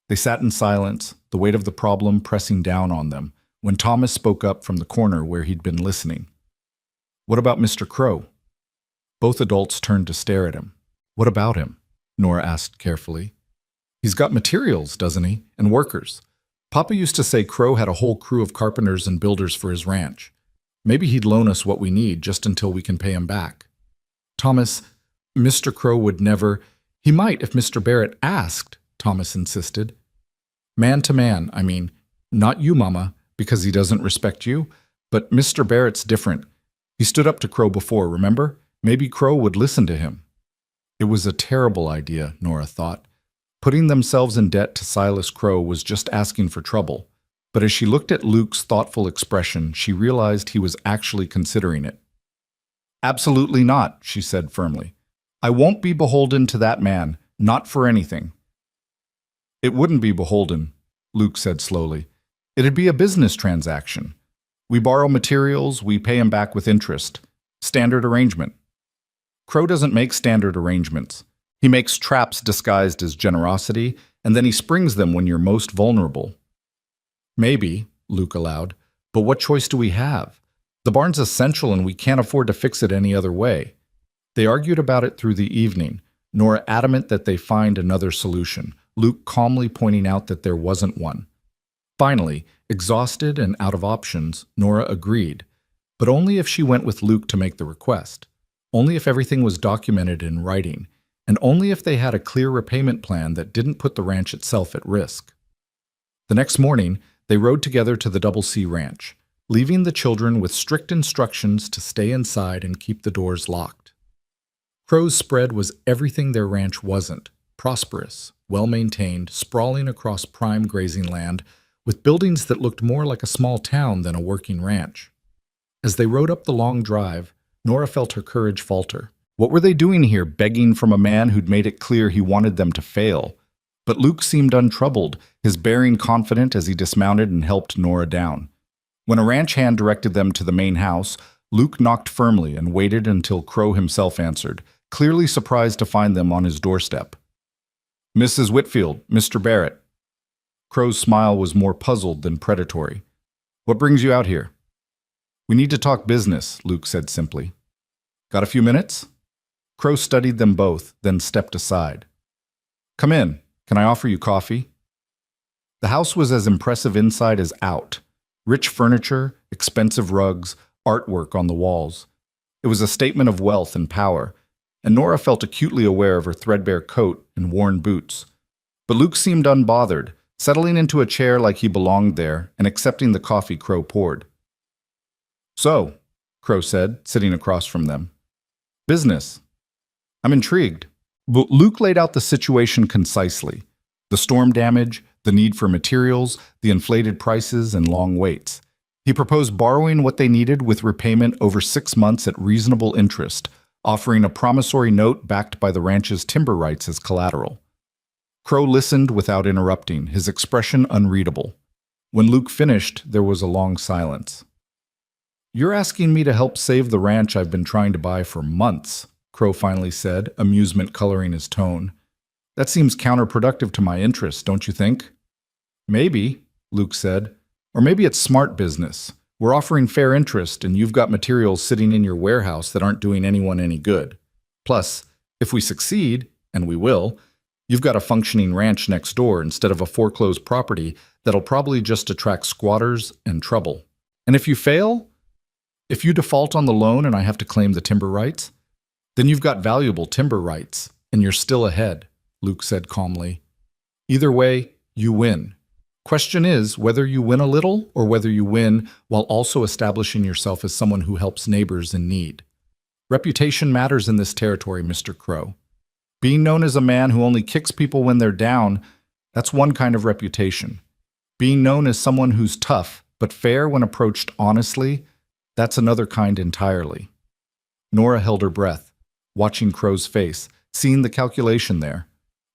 They sat in silence, the weight of the problem pressing down on them, when Thomas spoke up from the corner where he'd been listening. What about Mr. Crow? Both adults turned to stare at him. What about him? Nora asked carefully. He's got materials, doesn't he? And workers. Papa used to say Crow had a whole crew of carpenters and builders for his ranch. Maybe he'd loan us what we need just until we can pay him back. Thomas, Mr. Crow would never— He might if Mr. Barrett asked, Thomas insisted. Man to man, I mean. Not you, Mama, because he doesn't respect you. But Mr. Barrett's different. He stood up to Crow before, remember? Maybe Crow would listen to him. It was a terrible idea, Nora thought. Putting themselves in debt to Silas Crow was just asking for trouble. But as she looked at Luke's thoughtful expression, she realized he was actually considering it. Absolutely not, she said firmly. I won't be beholden to that man, not for anything. It wouldn't be beholden, Luke said slowly. It'd be a business transaction. We borrow materials, we pay him back with interest. Standard arrangement. Crow doesn't make standard arrangements. He makes traps disguised as generosity, and then he springs them when you're most vulnerable. Maybe, Luke allowed, but what choice do we have? The barn's essential and we can't afford to fix it any other way. They argued about it through the evening, Nora adamant that they find another solution, Luke calmly pointing out that there wasn't one. Finally, exhausted and out of options, Nora agreed, but only if she went with Luke to make the request, only if everything was documented in writing, and only if they had a clear repayment plan that didn't put the ranch itself at risk. The next morning, they rode together to the Double C Ranch, leaving the children with strict instructions to stay inside and keep the doors locked. Crow's spread was everything their ranch wasn't: prosperous, well-maintained, sprawling across prime grazing land, with buildings that looked more like a small town than a working ranch. As they rode up the long drive, Nora felt her courage falter. What were they doing here, begging from a man who'd made it clear he wanted them to fail? But Luke seemed untroubled, his bearing confident as he dismounted and helped Nora down. When a ranch hand directed them to the main house, Luke knocked firmly and waited until Crow himself answered, clearly surprised to find them on his doorstep. Mrs. Whitfield, Mr. Barrett. Crow's smile was more puzzled than predatory. What brings you out here? We need to talk business, Luke said simply. Got a few minutes? Crow studied them both, then stepped aside. Come in. Can I offer you coffee? The house was as impressive inside as out. Rich furniture, expensive rugs, artwork on the walls. It was a statement of wealth and power, and Nora felt acutely aware of her threadbare coat and worn boots. But Luke seemed unbothered, settling into a chair like he belonged there and accepting the coffee Crow poured. So, Crow said, sitting across from them. Business. I'm intrigued. But Luke laid out the situation concisely. The storm damage, the need for materials, the inflated prices, and long waits. He proposed borrowing what they needed with repayment over 6 months at reasonable interest, offering a promissory note backed by the ranch's timber rights as collateral. Crow listened without interrupting, his expression unreadable. When Luke finished, there was a long silence. You're asking me to help save the ranch I've been trying to buy for months, Crow finally said, amusement coloring his tone. That seems counterproductive to my interests, don't you think? Maybe, Luke said. Or maybe it's smart business. We're offering fair interest, and you've got materials sitting in your warehouse that aren't doing anyone any good. Plus, if we succeed, and we will, you've got a functioning ranch next door instead of a foreclosed property that'll probably just attract squatters and trouble. And if you fail, if you default on the loan and I have to claim the timber rights, then you've got valuable timber rights, and you're still ahead, Luke said calmly. Either way, you win. Question is whether you win a little or whether you win while also establishing yourself as someone who helps neighbors in need. Reputation matters in this territory, Mr. Crow. Being known as a man who only kicks people when they're down, that's one kind of reputation. Being known as someone who's tough but fair when approached honestly, that's another kind entirely. Nora held her breath, watching Crow's face, seeing the calculation there.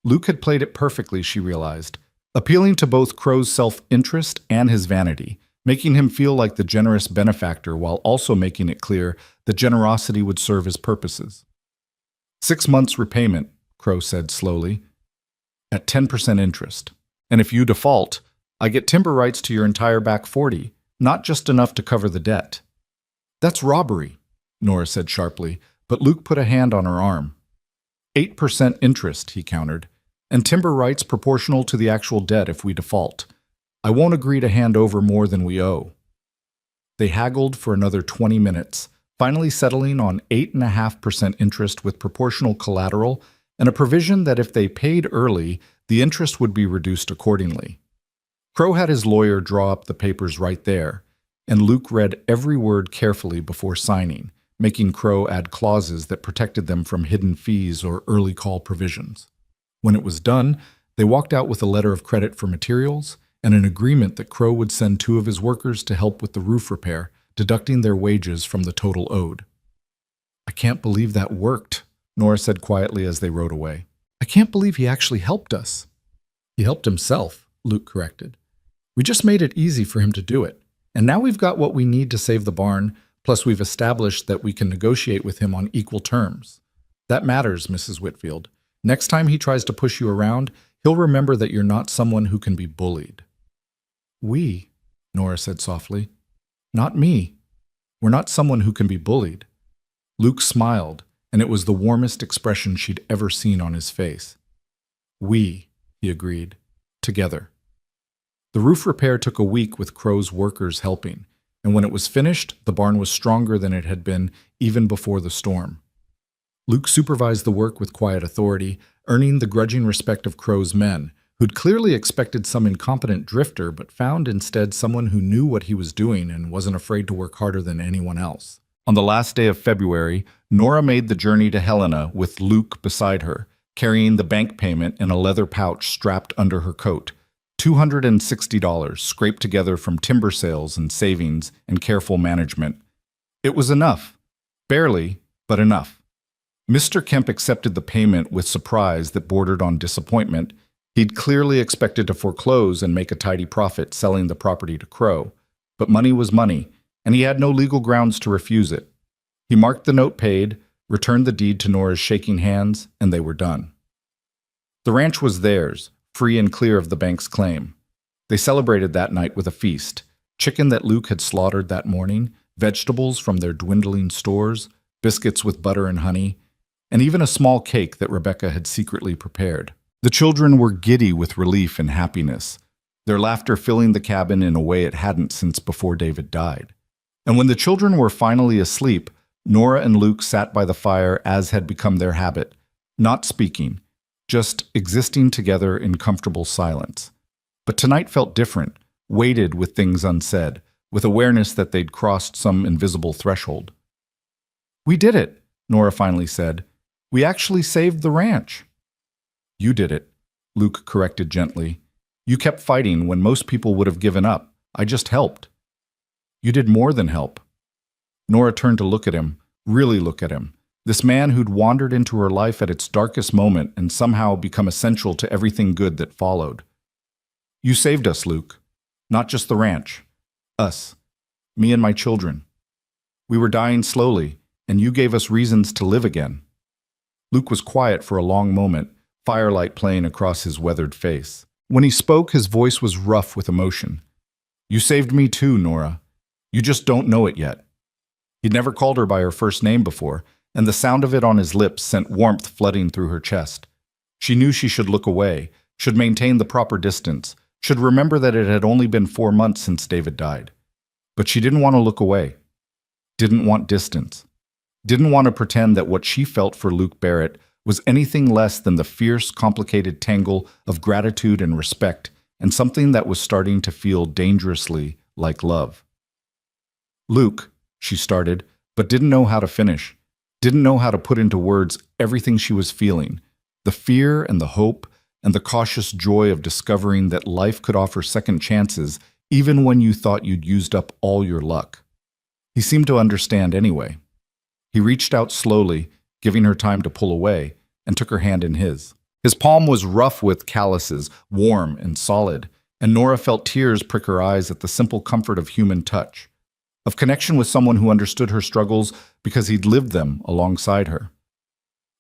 Luke had played it perfectly, she realized. appealing to both Crow's self-interest and his vanity, making him feel like the generous benefactor while also making it clear that generosity would serve his purposes. 6 months repayment, Crow said slowly, at 10% interest. And if you default, I get timber rights to your entire back 40, not just enough to cover the debt. That's robbery, Nora said sharply, but Luke put a hand on her arm. 8% interest, he countered, and timber rights proportional to the actual debt if we default. I won't agree to hand over more than we owe. They haggled for another 20 minutes, finally settling on 8.5% interest with proportional collateral and a provision that if they paid early, the interest would be reduced accordingly. Crow had his lawyer draw up the papers right there, and Luke read every word carefully before signing, making Crow add clauses that protected them from hidden fees or early call provisions. When it was done, they walked out with a letter of credit for materials and an agreement that Crow would send 2 of his workers to help with the roof repair, deducting their wages from the total owed. I can't believe that worked, Nora said quietly as they rode away. I can't believe he actually helped us. He helped himself, Luke corrected. We just made it easy for him to do it. And now we've got what we need to save the barn, plus we've established that we can negotiate with him on equal terms. That matters, Mrs. Whitfield. Next time he tries to push you around, he'll remember that you're not someone who can be bullied. We, Nora said softly. Not me. We're not someone who can be bullied. Luke smiled, and it was the warmest expression she'd ever seen on his face. We, he agreed, together. The roof repair took a week with Crow's workers helping, and when it was finished, the barn was stronger than it had been even before the storm. Luke supervised the work with quiet authority, earning the grudging respect of Crow's men, who'd clearly expected some incompetent drifter but found instead someone who knew what he was doing and wasn't afraid to work harder than anyone else. On the last day of February, Nora made the journey to Helena with Luke beside her, carrying the bank payment in a leather pouch strapped under her coat. $260 scraped together from timber sales and savings and careful management. It was enough. Barely, but enough. Mr. Kemp accepted the payment with surprise that bordered on disappointment. He'd clearly expected to foreclose and make a tidy profit selling the property to Crow. But money was money, and he had no legal grounds to refuse it. He marked the note paid, returned the deed to Nora's shaking hands, and they were done. The ranch was theirs, free and clear of the bank's claim. They celebrated that night with a feast, chicken that Luke had slaughtered that morning, vegetables from their dwindling stores, biscuits with butter and honey, and even a small cake that Rebecca had secretly prepared. The children were giddy with relief and happiness, their laughter filling the cabin in a way it hadn't since before David died. And when the children were finally asleep, Nora and Luke sat by the fire as had become their habit, not speaking, just existing together in comfortable silence. But tonight felt different, weighted with things unsaid, with awareness that they'd crossed some invisible threshold. "We did it," Nora finally said. "We actually saved the ranch." "You did it," Luke corrected gently. "You kept fighting when most people would have given up. I just helped." "You did more than help." Nora turned to look at him, really look at him, this man who'd wandered into her life at its darkest moment and somehow become essential to everything good that followed. "You saved us, Luke. Not just the ranch. Us. Me and my children. We were dying slowly, and you gave us reasons to live again." Luke was quiet for a long moment, firelight playing across his weathered face. When he spoke, his voice was rough with emotion. "You saved me too, Nora. You just don't know it yet." He'd never called her by her first name before, and the sound of it on his lips sent warmth flooding through her chest. She knew she should look away, should maintain the proper distance, should remember that it had only been 4 months since David died. But she didn't want to look away. Didn't want distance. Didn't want to pretend that what she felt for Luke Barrett was anything less than the fierce, complicated tangle of gratitude and respect, and something that was starting to feel dangerously like love. "Luke," she started, but didn't know how to finish, didn't know how to put into words everything she was feeling, the fear and the hope and the cautious joy of discovering that life could offer second chances even when you thought you'd used up all your luck. He seemed to understand anyway. He reached out slowly, giving her time to pull away, and took her hand in his. His palm was rough with calluses, warm and solid, and Nora felt tears prick her eyes at the simple comfort of human touch, of connection with someone who understood her struggles because he'd lived them alongside her.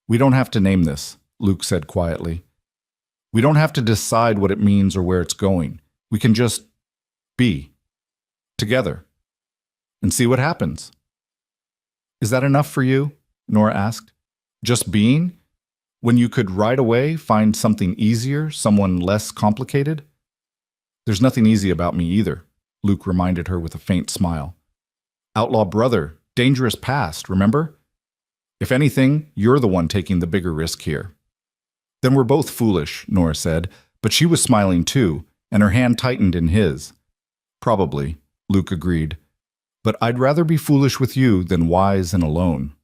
"We don't have to name this," Luke said quietly. "We don't have to decide what it means or where it's going. We can just be together and see what happens." "Is that enough for you?" Nora asked. "Just being? When you could right away find something easier, someone less complicated?" "There's nothing easy about me either," Luke reminded her with a faint smile. "Outlaw brother, dangerous past, remember? If anything, you're the one taking the bigger risk here." "Then we're both foolish," Nora said, but she was smiling too, and her hand tightened in his. "Probably," Luke agreed, "but I'd rather be foolish with you than wise and alone."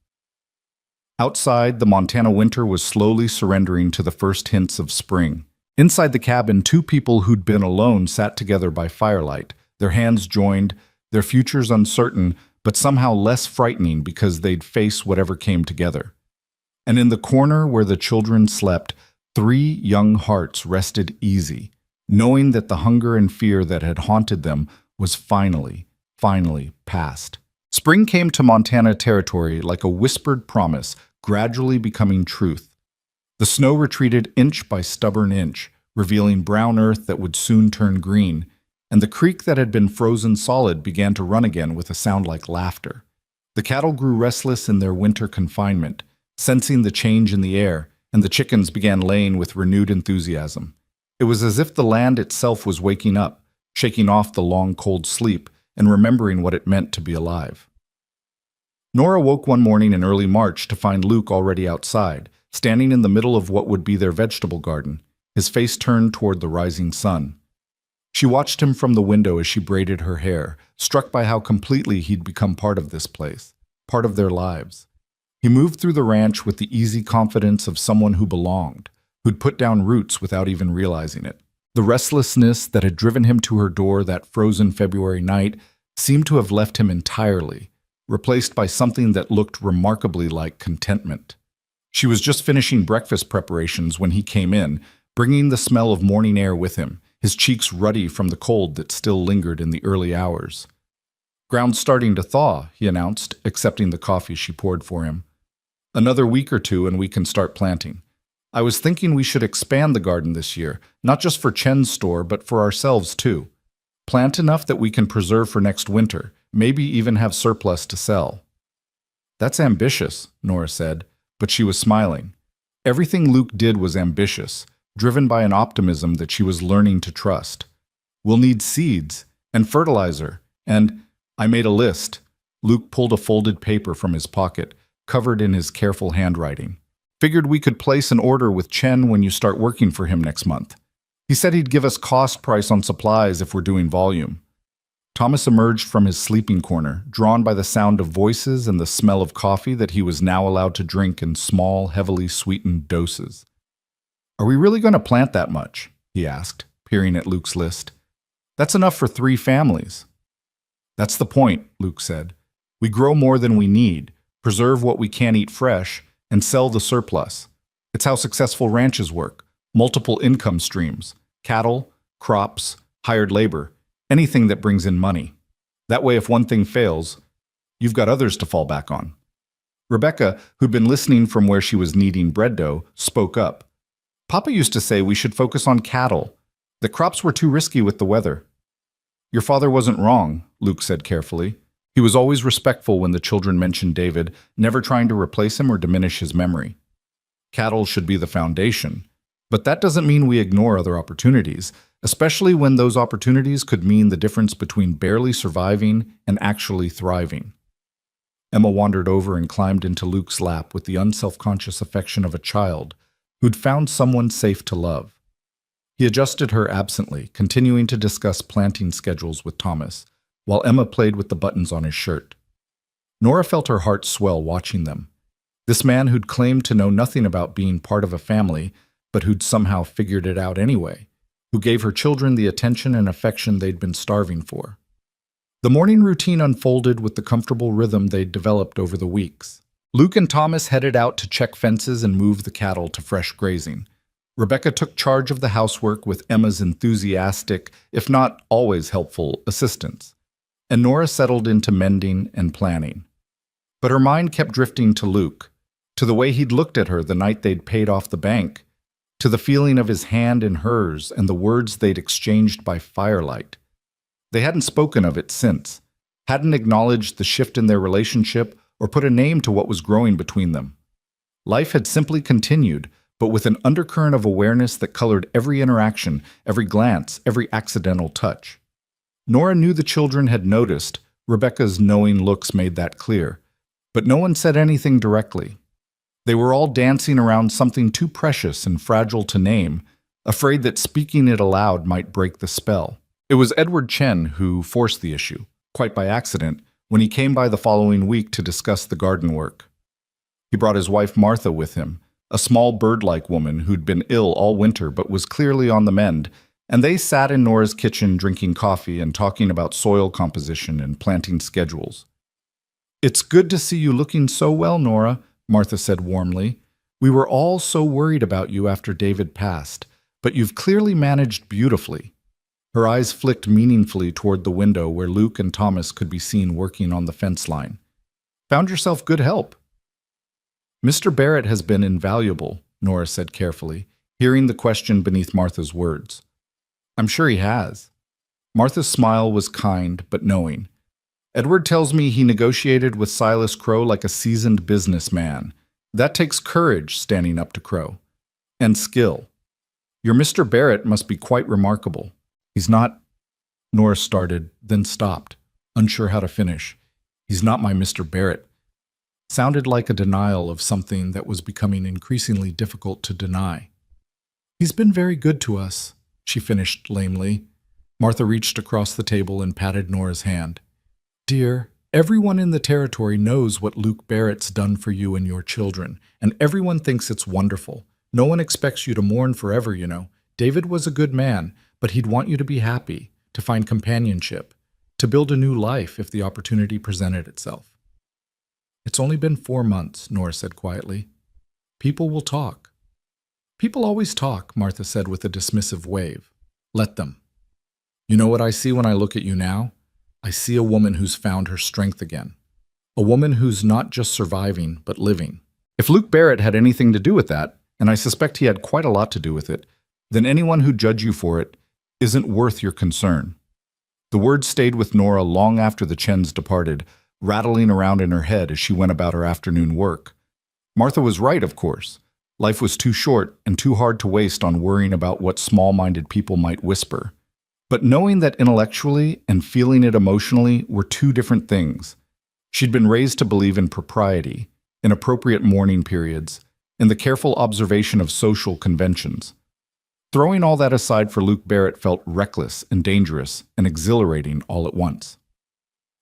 Outside, the Montana winter was slowly surrendering to the first hints of spring. Inside the cabin, two people who'd been alone sat together by firelight, their hands joined, their futures uncertain, but somehow less frightening because they'd face whatever came together. And in the corner where the children slept, three young hearts rested easy, knowing that the hunger and fear that had haunted them was finally past. Spring came to Montana territory like a whispered promise, gradually becoming truth. The snow retreated inch by stubborn inch, revealing brown earth that would soon turn green, and the creek that had been frozen solid began to run again with a sound like laughter. The cattle grew restless in their winter confinement, sensing the change in the air, and the chickens began laying with renewed enthusiasm. It was as if the land itself was waking up, shaking off the long cold sleep, and remembering what it meant to be alive. Nora woke one morning in early March to find Luke already outside, standing in the middle of what would be their vegetable garden, his face turned toward the rising sun. She watched him from the window as she braided her hair, struck by how completely he'd become part of this place, part of their lives. He moved through the ranch with the easy confidence of someone who belonged, who'd put down roots without even realizing it. The restlessness that had driven him to her door that frozen February night seemed to have left him entirely, replaced by something that looked remarkably like contentment. She was just finishing breakfast preparations when he came in, bringing the smell of morning air with him, his cheeks ruddy from the cold that still lingered in the early hours. "Ground's starting to thaw," he announced, accepting the coffee she poured for him. "Another week or two and we can start planting. I was thinking we should expand the garden this year, not just for Chen's store, but for ourselves too. Plant enough that we can preserve for next winter, maybe even have surplus to sell." "That's ambitious," Nora said, but she was smiling. Everything Luke did was ambitious, driven by an optimism that she was learning to trust. "We'll need seeds and fertilizer, and—" "I made a list." Luke pulled a folded paper from his pocket, covered in his careful handwriting. "Figured we could place an order with Chen when you start working for him next month. He said he'd give us cost price on supplies if we're doing volume." Thomas emerged from his sleeping corner, drawn by the sound of voices and the smell of coffee that he was now allowed to drink in small, heavily sweetened doses. "Are we really going to plant that much?" he asked, peering at Luke's list. "That's enough for 3 families." "That's the point," Luke said. "We grow more than we need, preserve what we can't eat fresh, and sell the surplus. It's how successful ranches work. Multiple income streams, cattle, crops, hired labor, anything that brings in money. That way, if one thing fails, you've got others to fall back on." Rebecca, who'd been listening from where she was kneading bread dough, spoke up. "Papa used to say we should focus on cattle. The crops were too risky with the weather." "Your father wasn't wrong," Luke said carefully. He was always respectful when the children mentioned David, never trying to replace him or diminish his memory. Cattle should be the foundation, but that doesn't mean we ignore other opportunities, especially when those opportunities could mean the difference between barely surviving and actually thriving. Emma wandered over and climbed into Luke's lap with the unselfconscious affection of a child who'd found someone safe to love. He adjusted her absently, continuing to discuss planting schedules with Thomas, while Emma played with the buttons on his shirt. Nora felt her heart swell watching them. This man who'd claimed to know nothing about being part of a family, but who'd somehow figured it out anyway, who gave her children the attention and affection they'd been starving for. The morning routine unfolded with the comfortable rhythm they'd developed over the weeks. Luke and Thomas headed out to check fences and move the cattle to fresh grazing. Rebecca took charge of the housework with Emma's enthusiastic, if not always helpful, assistance, and Nora settled into mending and planning. But her mind kept drifting to Luke, to the way he'd looked at her the night they'd paid off the bank, to the feeling of his hand in hers and the words they'd exchanged by firelight. They hadn't spoken of it since, hadn't acknowledged the shift in their relationship or put a name to what was growing between them. Life had simply continued, but with an undercurrent of awareness that colored every interaction, every glance, every accidental touch. Nora knew the children had noticed. Rebecca's knowing looks made that clear. But no one said anything directly. They were all dancing around something too precious and fragile to name, afraid that speaking it aloud might break the spell. It was Edward Chen who forced the issue, quite by accident, when he came by the following week to discuss the garden work. He brought his wife Martha with him, a small bird-like woman who'd been ill all winter but was clearly on the mend, and they sat in Nora's kitchen drinking coffee and talking about soil composition and planting schedules. "It's good to see you looking so well, Nora," Martha said warmly. "We were all so worried about you after David passed, but you've clearly managed beautifully." Her eyes flicked meaningfully toward the window where Luke and Thomas could be seen working on the fence line. "Found yourself good help." "Mr. Barrett has been invaluable," Nora said carefully, hearing the question beneath Martha's words. "I'm sure he has." Martha's smile was kind but knowing. "Edward tells me he negotiated with Silas Crow like a seasoned businessman. That takes courage, standing up to Crow. And skill. Your Mr. Barrett must be quite remarkable." "He's not," Nora started, then stopped, unsure how to finish. "He's not my Mr. Barrett." Sounded like a denial of something that was becoming increasingly difficult to deny. "He's been very good to us," she finished lamely. Martha reached across the table and patted Nora's hand. "Dear, everyone in the territory knows what Luke Barrett's done for you and your children, and everyone thinks it's wonderful. No one expects you to mourn forever, you know. David was a good man, but he'd want you to be happy, to find companionship, to build a new life if the opportunity presented itself." "It's only been 4 months," Nora said quietly. "People will talk." "People always talk," Martha said with a dismissive wave. "Let them. You know what I see when I look at you now? I see a woman who's found her strength again. A woman who's not just surviving, but living. If Luke Barrett had anything to do with that, and I suspect he had quite a lot to do with it, then anyone who'd judge you for it isn't worth your concern." The words stayed with Nora long after the Chens departed, rattling around in her head as she went about her afternoon work. Martha was right, of course. Life was too short and too hard to waste on worrying about what small-minded people might whisper. But knowing that intellectually and feeling it emotionally were two different things. She'd been raised to believe in propriety, in appropriate mourning periods, in the careful observation of social conventions. Throwing all that aside for Luke Barrett felt reckless and dangerous and exhilarating all at once.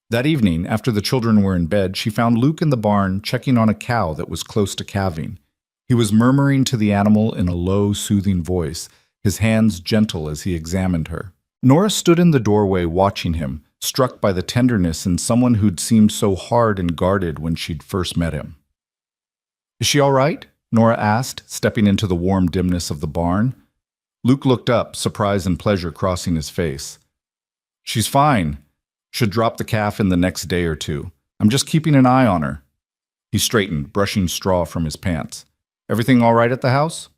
That evening, after the children were in bed, she found Luke in the barn checking on a cow that was close to calving. He was murmuring to the animal in a low, soothing voice, his hands gentle as he examined her. Nora stood in the doorway watching him, struck by the tenderness in someone who'd seemed so hard and guarded when she'd first met him. "Is she all right?" Nora asked, stepping into the warm dimness of the barn. Luke looked up, surprise and pleasure crossing his face. "She's fine. Should drop the calf in the next day or two. I'm just keeping an eye on her." He straightened, brushing straw from his pants. "Everything all right at the house?"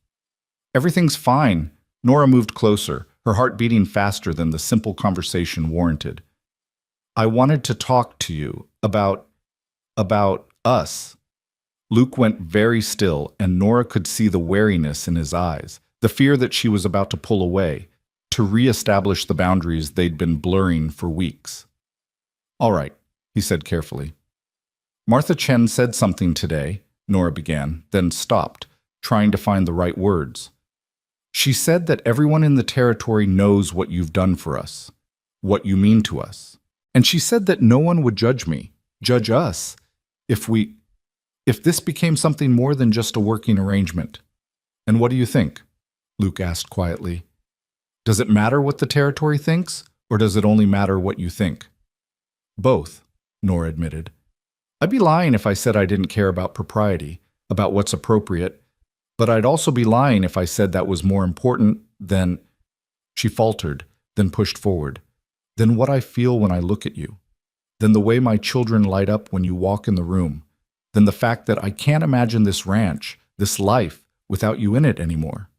"Everything's fine." Nora moved closer, her heart beating faster than the simple conversation warranted. "I wanted to talk to you about us." Luke went very still, and Nora could see the wariness in his eyes, the fear that she was about to pull away, to re-establish the boundaries they'd been blurring for weeks. "All right," he said carefully. "Martha Chen said something today," Nora began, then stopped, trying to find the right words. "She said that everyone in the territory knows what you've done for us, what you mean to us. And she said that no one would judge us, if this became something more than just a working arrangement." "And what do you think?" Luke asked quietly. "Does it matter what the territory thinks, or does it only matter what you think?" "Both," Nora admitted. "I'd be lying if I said I didn't care about propriety, about what's appropriate. But I'd also be lying if I said that was more important than, she faltered, then pushed forward, than what I feel when I look at you, than the way my children light up when you walk in the room, than the fact that I can't imagine this ranch, this life, without you in it anymore.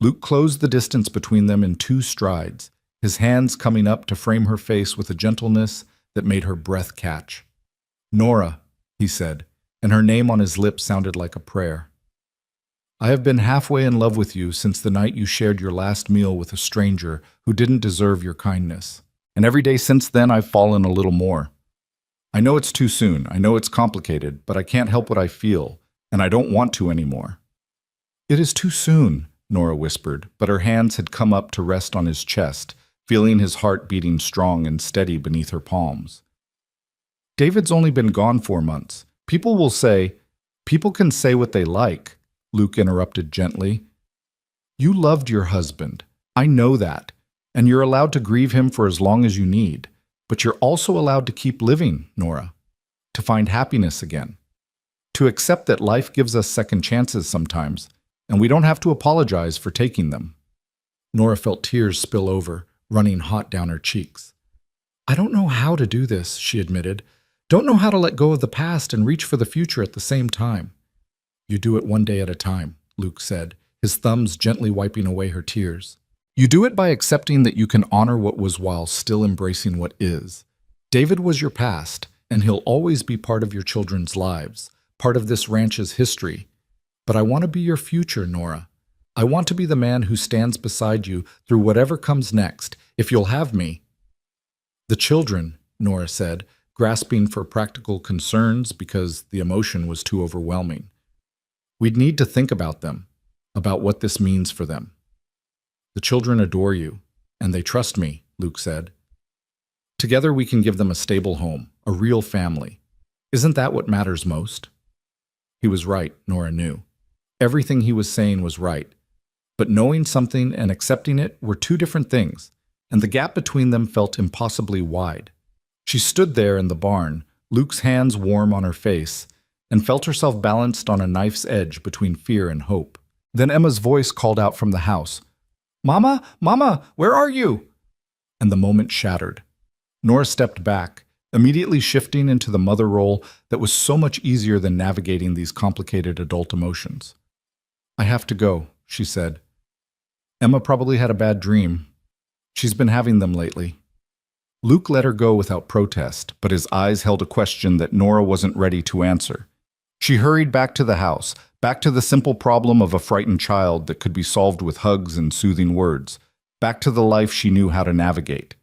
Luke closed the distance between them in 2 strides, his hands coming up to frame her face with a gentleness that made her breath catch. "Nora," he said, and her name on his lips sounded like a prayer. "I have been halfway in love with you since the night you shared your last meal with a stranger who didn't deserve your kindness. And every day since then I've fallen a little more. I know it's too soon, I know it's complicated, but I can't help what I feel, and I don't want to anymore." "It is too soon," Nora whispered, but her hands had come up to rest on his chest, feeling his heart beating strong and steady beneath her palms. "David's only been gone 4 months. People can say what they like," Luke interrupted gently. "You loved your husband. I know that. And you're allowed to grieve him for as long as you need. But you're also allowed to keep living, Nora. To find happiness again. To accept that life gives us second chances sometimes, and we don't have to apologize for taking them." Nora felt tears spill over, running hot down her cheeks. "I don't know how to do this," she admitted. "Don't know how to let go of the past and reach for the future at the same time." "You do it one day at a time," Luke said, his thumbs gently wiping away her tears. "You do it by accepting that you can honor what was while still embracing what is. David was your past, and he'll always be part of your children's lives, part of this ranch's history. But I want to be your future, Nora. I want to be the man who stands beside you through whatever comes next, if you'll have me." "The children," Nora said, grasping for practical concerns because the emotion was too overwhelming. "We'd need to think about them, about what this means for them." "The children adore you, and they trust me," Luke said. "Together we can give them a stable home, a real family. Isn't that what matters most?" He was right, Nora knew. Everything he was saying was right. But knowing something and accepting it were 2 different things, and the gap between them felt impossibly wide. She stood there in the barn, Luke's hands warm on her face, and felt herself balanced on a knife's edge between fear and hope. Then Emma's voice called out from the house, "Mama, Mama, where are you?" And the moment shattered. Nora stepped back, immediately shifting into the mother role that was so much easier than navigating these complicated adult emotions. "I have to go," she said. "Emma probably had a bad dream. She's been having them lately." Luke let her go without protest, but his eyes held a question that Nora wasn't ready to answer. She hurried back to the house, back to the simple problem of a frightened child that could be solved with hugs and soothing words, back to the life she knew how to navigate.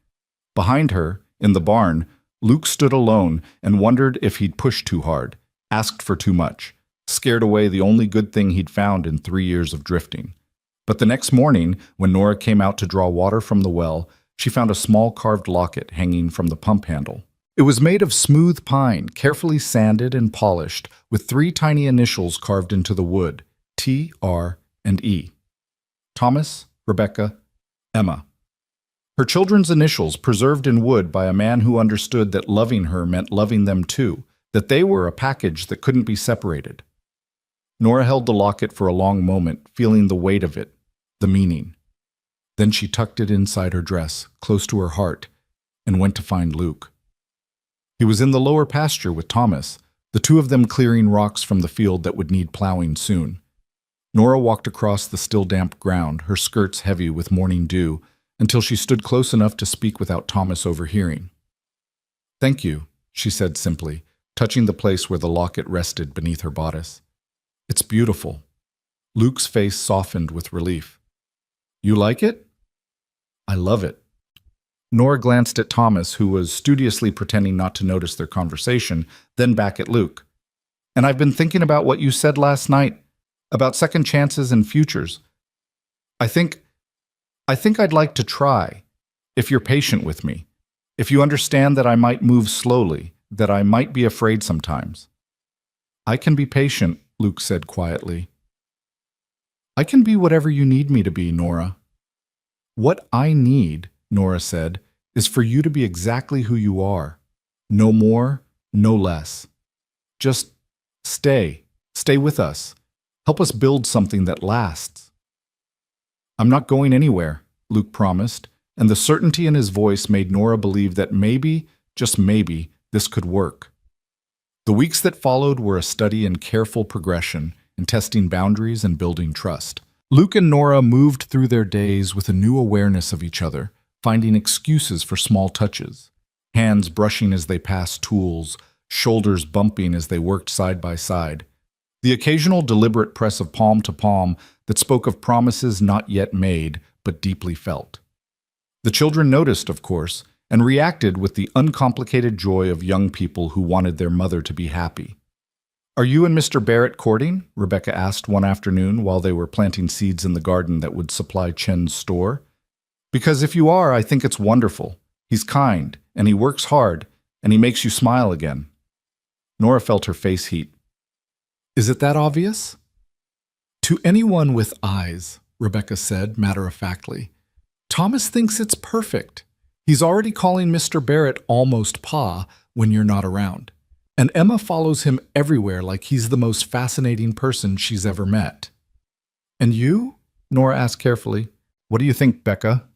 Behind her, in the barn, Luke stood alone and wondered if he'd pushed too hard, asked for too much, scared away the only good thing he'd found in 3 years of drifting. But the next morning, when Nora came out to draw water from the well, she found a small carved locket hanging from the pump handle. It was made of smooth pine, carefully sanded and polished, with 3 tiny initials carved into the wood, T, R, and E. Thomas, Rebecca, Emma. Her children's initials preserved in wood by a man who understood that loving her meant loving them too, that they were a package that couldn't be separated. Nora held the locket for a long moment, feeling the weight of it, the meaning. Then she tucked it inside her dress, close to her heart, and went to find Luke. He was in the lower pasture with Thomas, the 2 of them clearing rocks from the field that would need plowing soon. Nora walked across the still damp ground, her skirts heavy with morning dew, until she stood close enough to speak without Thomas overhearing. "Thank you," she said simply, touching the place where the locket rested beneath her bodice. "It's beautiful." Luke's face softened with relief. "You like it?" "I love it." Nora glanced at Thomas, who was studiously pretending not to notice their conversation, then back at Luke. "And I've been thinking about what you said last night, about second chances and futures. I think I'd like to try, if you're patient with me, if you understand that I might move slowly, that I might be afraid sometimes." "I can be patient," Luke said quietly. "I can be whatever you need me to be, Nora." "What I need," Nora said, "is for you to be exactly who you are. No more, no less. Just stay with us. Help us build something that lasts." "I'm not going anywhere," Luke promised, and the certainty in his voice made Nora believe that maybe, just maybe, this could work. The weeks that followed were a study in careful progression, in testing boundaries and building trust. Luke and Nora moved through their days with a new awareness of each other, finding excuses for small touches. Hands brushing as they passed tools, shoulders bumping as they worked side by side. The occasional deliberate press of palm to palm that spoke of promises not yet made, but deeply felt. The children noticed, of course, and reacted with the uncomplicated joy of young people who wanted their mother to be happy. "Are you and Mr. Barrett courting?" Rebecca asked one afternoon while they were planting seeds in the garden that would supply Chen's store. "Because if you are, I think it's wonderful. He's kind, and he works hard, and he makes you smile again." Nora felt her face heat. "Is it that obvious?" "To anyone with eyes," Rebecca said matter-of-factly. "Thomas thinks it's perfect. He's already calling Mr. Barrett almost Pa when you're not around. And Emma follows him everywhere like he's the most fascinating person she's ever met." "And you?" Nora asked carefully. "What do you think, Becca?"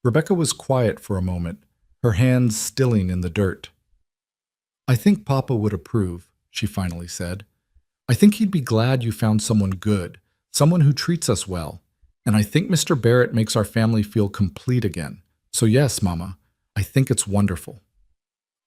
Rebecca was quiet for a moment, her hands stilling in the dirt. "I think Papa would approve," she finally said. "I think he'd be glad you found someone good, someone who treats us well. And I think Mr. Barrett makes our family feel complete again. So yes, Mama, I think it's wonderful."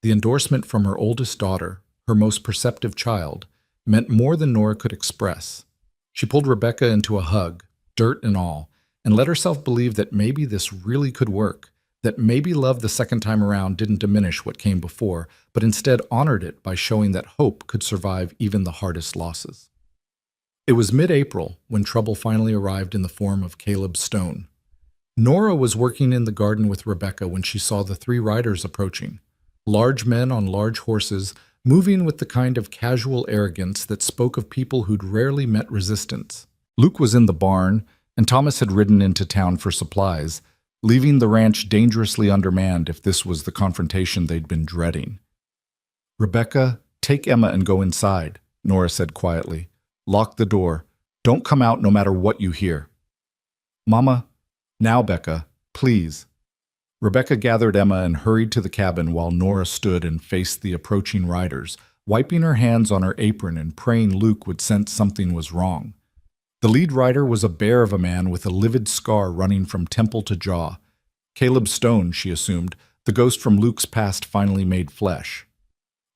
The endorsement from her oldest daughter, her most perceptive child, meant more than Nora could express. She pulled Rebecca into a hug, dirt and all, and let herself believe that maybe this really could work, that maybe love the second time around didn't diminish what came before, but instead honored it by showing that hope could survive even the hardest losses. It was mid-April when trouble finally arrived in the form of Caleb Stone. Nora was working in the garden with Rebecca when she saw the three riders approaching. Large men on large horses, moving with the kind of casual arrogance that spoke of people who'd rarely met resistance. Luke was in the barn, and Thomas had ridden into town for supplies, leaving the ranch dangerously undermanned if this was the confrontation they'd been dreading. "Rebecca, take Emma and go inside," Nora said quietly. "Lock the door. Don't come out no matter what you hear." "Mama, now, Becca, please." Rebecca gathered Emma and hurried to the cabin while Nora stood and faced the approaching riders, wiping her hands on her apron and praying Luke would sense something was wrong. The lead rider was a bear of a man with a livid scar running from temple to jaw. Caleb Stone, she assumed, the ghost from Luke's past finally made flesh.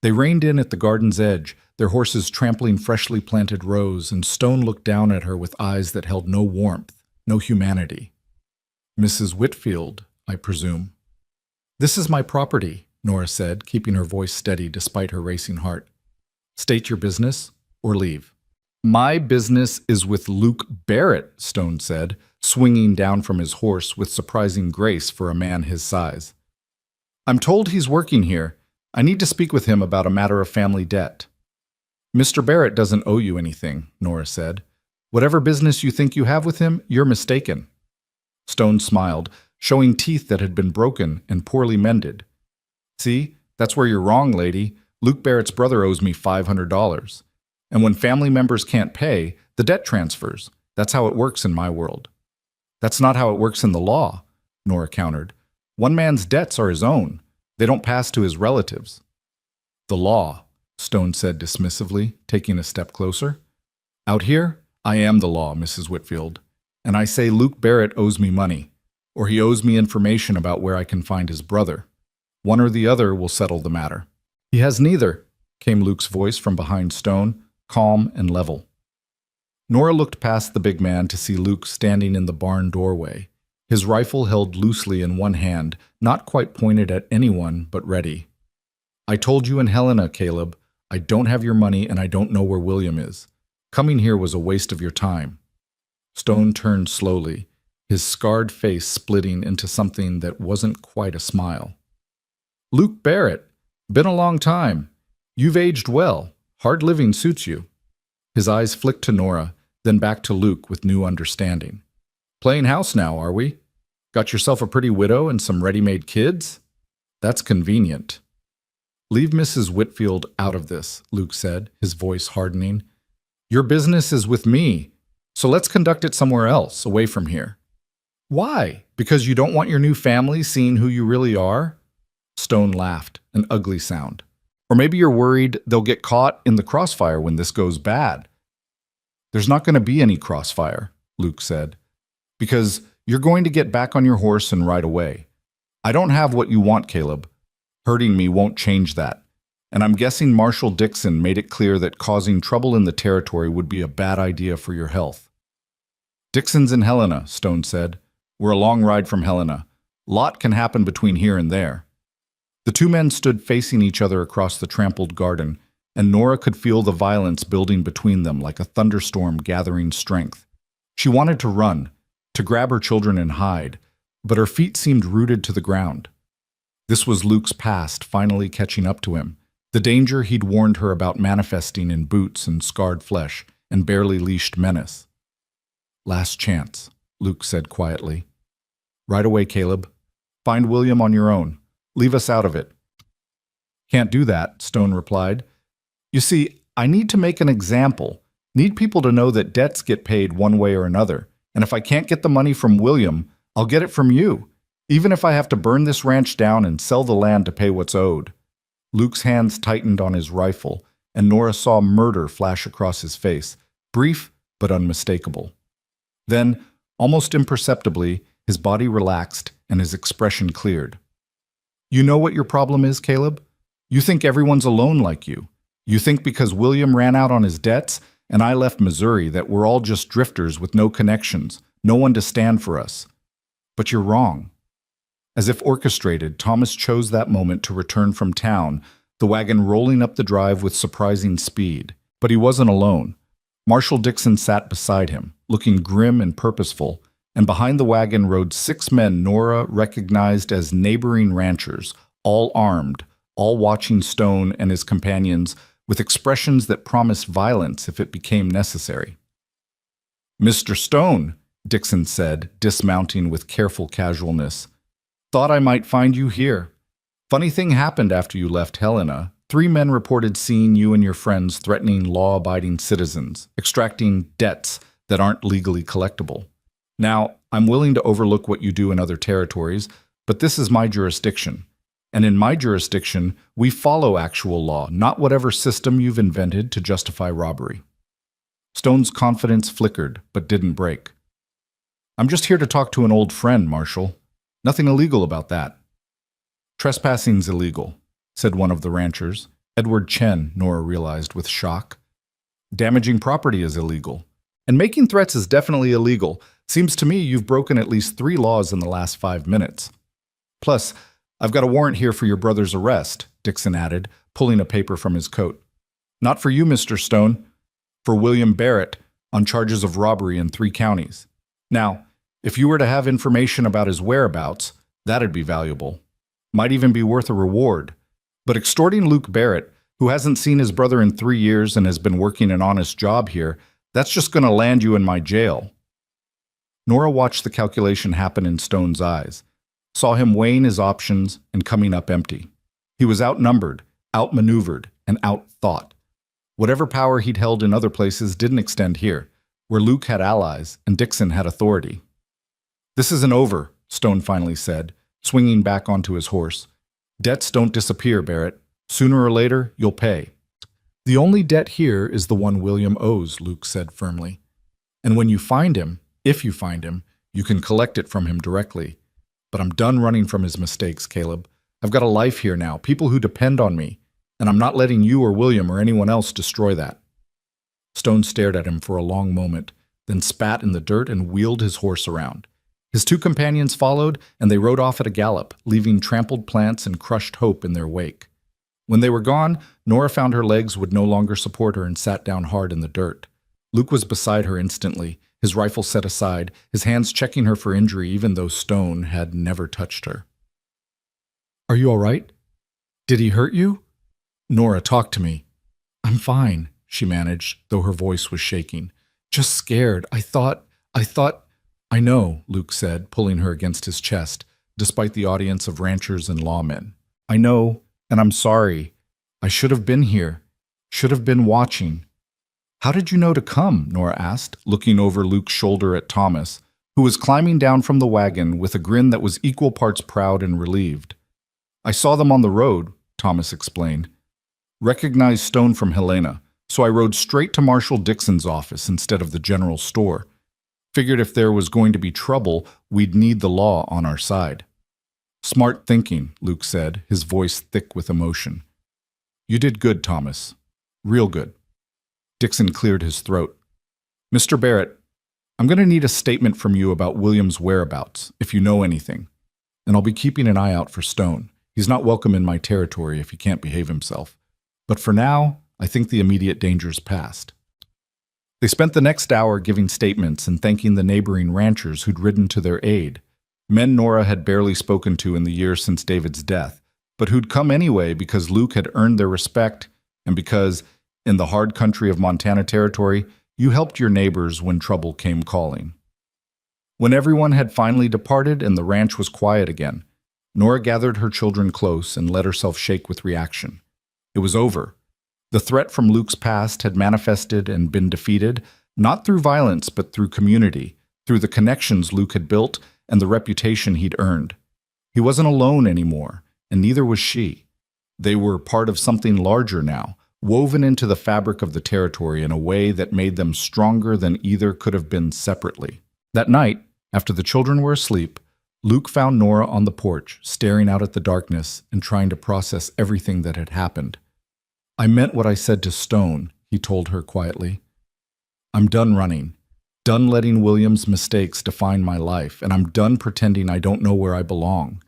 They reined in at the garden's edge, their horses trampling freshly planted rows, and Stone looked down at her with eyes that held no warmth, no humanity. "Mrs. Whitfield, I presume." "This is my property," Nora said, keeping her voice steady despite her racing heart. "State your business, or leave." "My business is with Luke Barrett," Stone said, swinging down from his horse with surprising grace for a man his size. "I'm told he's working here. I need to speak with him about a matter of family debt." "Mr. Barrett doesn't owe you anything," Nora said. "Whatever business you think you have with him, you're mistaken." Stone smiled, showing teeth that had been broken and poorly mended. "See, that's where you're wrong, lady. Luke Barrett's brother owes me $500. And when family members can't pay, the debt transfers. That's how it works in my world." "That's not how it works in the law," Nora countered. "One man's debts are his own. They don't pass to his relatives." "The law," Stone said dismissively, taking a step closer. "Out here, I am the law, Mrs. Whitfield. And I say Luke Barrett owes me money, or he owes me information about where I can find his brother. One or the other will settle the matter." "He has neither," came Luke's voice from behind Stone, calm and level. Nora looked past the big man to see Luke standing in the barn doorway, his rifle held loosely in one hand, not quite pointed at anyone, but ready. "I told you and Helena, Caleb, I don't have your money and I don't know where William is. Coming here was a waste of your time." Stone turned slowly, his scarred face splitting into something that wasn't quite a smile. "Luke Barrett, been a long time. You've aged well. Hard living suits you." His eyes flicked to Nora, then back to Luke with new understanding. "Playing house now, are we? Got yourself a pretty widow and some ready-made kids? That's convenient." "Leave Mrs. Whitfield out of this," Luke said, his voice hardening. Your business is with me, so let's conduct it somewhere else, away from here. Why? Because you don't want your new family seeing who you really are? Stone laughed, an ugly sound. Or maybe you're worried they'll get caught in the crossfire when this goes bad. There's not going to be any crossfire, Luke said, because you're going to get back on your horse and ride away. I don't have what you want, Caleb. Hurting me won't change that. And I'm guessing Marshal Dixon made it clear that causing trouble in the territory would be a bad idea for your health. Dixon's in Helena, Stone said. We're a long ride from Helena. Lot can happen between here and there. The two men stood facing each other across the trampled garden, and Nora could feel the violence building between them like a thunderstorm gathering strength. She wanted to run, to grab her children and hide, but her feet seemed rooted to the ground. This was Luke's past finally catching up to him, the danger he'd warned her about manifesting in boots and scarred flesh and barely leashed menace. Last chance, Luke said quietly. Right away, Caleb. Find William on your own. Leave us out of it. Can't do that, Stone replied. You see, I need to make an example. Need people to know that debts get paid one way or another. And if I can't get the money from William, I'll get it from you, even if I have to burn this ranch down and sell the land to pay what's owed. Luke's hands tightened on his rifle, and Nora saw murder flash across his face, brief but unmistakable. Then, almost imperceptibly, his body relaxed and his expression cleared. You know what your problem is, Caleb? You think everyone's alone like you. You think because William ran out on his debts and I left Missouri that we're all just drifters with no connections, no one to stand for us. But you're wrong. As if orchestrated, Thomas chose that moment to return from town, the wagon rolling up the drive with surprising speed. But he wasn't alone. Marshal Dixon sat beside him, looking grim and purposeful, and behind the wagon rode 6 men Nora recognized as neighboring ranchers, all armed, all watching Stone and his companions with expressions that promised violence if it became necessary. Mr. Stone, Dixon said, dismounting with careful casualness. Thought I might find you here. Funny thing happened after you left Helena. 3 men reported seeing you and your friends threatening law-abiding citizens, extracting debts that aren't legally collectible. Now, I'm willing to overlook what you do in other territories, but this is my jurisdiction. And in my jurisdiction, we follow actual law, not whatever system you've invented to justify robbery. Stone's confidence flickered, but didn't break. I'm just here to talk to an old friend, Marshal. Nothing illegal about that. Trespassing's illegal, said one of the ranchers, Edward Chen, Nora realized with shock. Damaging property is illegal. And making threats is definitely illegal. Seems to me you've broken at least 3 laws in the last 5 minutes. Plus, I've got a warrant here for your brother's arrest, Dixon added, pulling a paper from his coat. Not for you, Mr. Stone. For William Barrett, on charges of robbery in 3 counties. Now, if you were to have information about his whereabouts, that'd be valuable. Might even be worth a reward. But extorting Luke Barrett, who hasn't seen his brother in 3 years and has been working an honest job here, that's just going to land you in my jail. Nora watched the calculation happen in Stone's eyes, saw him weighing his options and coming up empty. He was outnumbered, outmaneuvered, and outthought. Whatever power he'd held in other places didn't extend here, where Luke had allies and Dixon had authority. This isn't over, Stone finally said, swinging back onto his horse. Debts don't disappear, Barrett. Sooner or later, you'll pay. The only debt here is the one William owes, Luke said firmly. And when you find him, if you find him, you can collect it from him directly. But I'm done running from his mistakes, Caleb. I've got a life here now, people who depend on me, and I'm not letting you or William or anyone else destroy that. Stone stared at him for a long moment, then spat in the dirt and wheeled his horse around. His 2 companions followed, and they rode off at a gallop, leaving trampled plants and crushed hope in their wake. When they were gone, Nora found her legs would no longer support her and sat down hard in the dirt. Luke was beside her instantly, his rifle set aside, his hands checking her for injury even though Stone had never touched her. Are you all right? Did he hurt you? Nora, talk to me. I'm fine, she managed, though her voice was shaking. Just scared. I thought... I know, Luke said, pulling her against his chest, despite the audience of ranchers and lawmen. I know, and I'm sorry. I should have been here. Should have been watching. How did you know to come? Nora asked, looking over Luke's shoulder at Thomas, who was climbing down from the wagon with a grin that was equal parts proud and relieved. I saw them on the road, Thomas explained. Recognized Stone from Helena, so I rode straight to Marshal Dixon's office instead of the general store. Figured if there was going to be trouble, we'd need the law on our side. Smart thinking, Luke said, his voice thick with emotion. You did good, Thomas. Real good. Dixon cleared his throat. Mr. Barrett, I'm going to need a statement from you about William's whereabouts, if you know anything. And I'll be keeping an eye out for Stone. He's not welcome in my territory if he can't behave himself. But for now, I think the immediate danger's past. They spent the next hour giving statements and thanking the neighboring ranchers who'd ridden to their aid. Men Nora had barely spoken to in the years since David's death, but who'd come anyway because Luke had earned their respect and because, in the hard country of Montana Territory, you helped your neighbors when trouble came calling. When everyone had finally departed and the ranch was quiet again, Nora gathered her children close and let herself shake with reaction. It was over. The threat from Luke's past had manifested and been defeated, not through violence but through community, through the connections Luke had built and the reputation he'd earned. He wasn't alone anymore, and neither was she. They were part of something larger now, woven into the fabric of the territory in a way that made them stronger than either could have been separately. That night, after the children were asleep, Luke found Nora on the porch, staring out at the darkness and trying to process everything that had happened. I meant what I said to Stone, he told her quietly. I'm done running, done letting William's mistakes define my life, and I'm done pretending I don't know where I belong.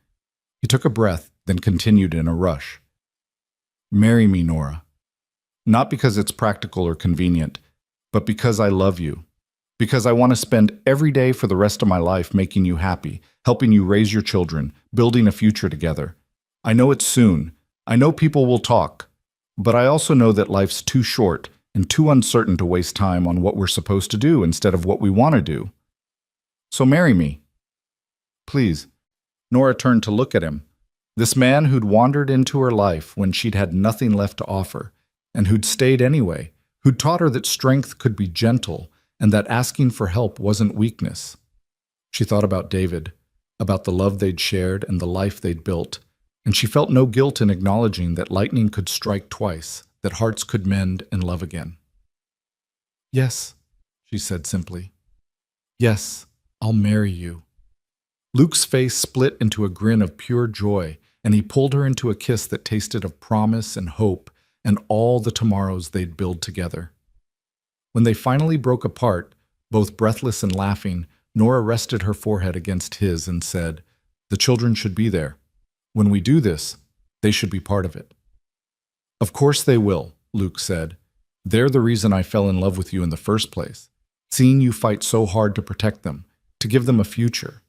He took a breath, then continued in a rush. Marry me, Nora. Not because it's practical or convenient, but because I love you. Because I want to spend every day for the rest of my life making you happy, helping you raise your children, building a future together. I know it's soon. I know people will talk. But I also know that life's too short and too uncertain to waste time on what we're supposed to do instead of what we want to do. So marry me. Please. Nora turned to look at him. This man who'd wandered into her life when she'd had nothing left to offer, and who'd stayed anyway, who'd taught her that strength could be gentle and that asking for help wasn't weakness. She thought about David, about the love they'd shared and the life they'd built, and she felt no guilt in acknowledging that lightning could strike twice, that hearts could mend and love again. Yes, she said simply. Yes, I'll marry you. Luke's face split into a grin of pure joy, and he pulled her into a kiss that tasted of promise and hope and all the tomorrows they'd build together. When they finally broke apart, both breathless and laughing, Nora rested her forehead against his and said, "The children should be there. When we do this, they should be part of it." Of course they will, Luke said. They're the reason I fell in love with you in the first place, seeing you fight so hard to protect them, to give them a future.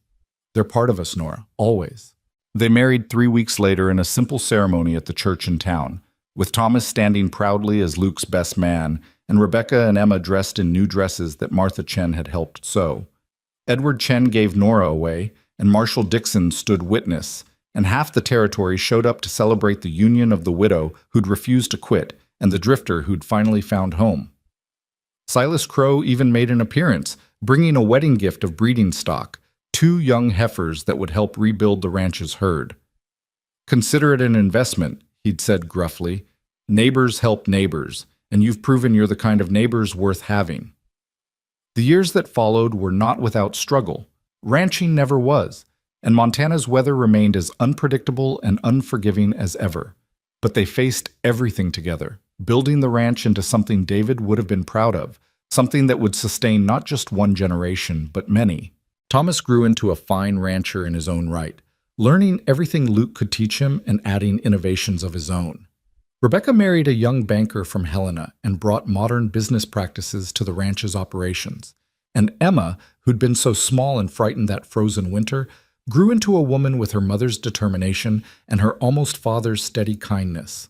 They're part of us, Nora, always. They married 3 weeks later in a simple ceremony at the church in town, with Thomas standing proudly as Luke's best man, and Rebecca and Emma dressed in new dresses that Martha Chen had helped sew. Edward Chen gave Nora away, and Marshal Dixon stood witness, and half the territory showed up to celebrate the union of the widow who'd refused to quit and the drifter who'd finally found home. Silas Crow even made an appearance, bringing a wedding gift of breeding stock, 2 young heifers that would help rebuild the ranch's herd. Consider it an investment, he'd said gruffly. Neighbors help neighbors, and you've proven you're the kind of neighbors worth having. The years that followed were not without struggle. Ranching never was, and Montana's weather remained as unpredictable and unforgiving as ever. But they faced everything together, building the ranch into something David would have been proud of, something that would sustain not just one generation, but many. Thomas grew into a fine rancher in his own right, learning everything Luke could teach him and adding innovations of his own. Rebecca married a young banker from Helena and brought modern business practices to the ranch's operations. And Emma, who'd been so small and frightened that frozen winter, grew into a woman with her mother's determination and her almost father's steady kindness.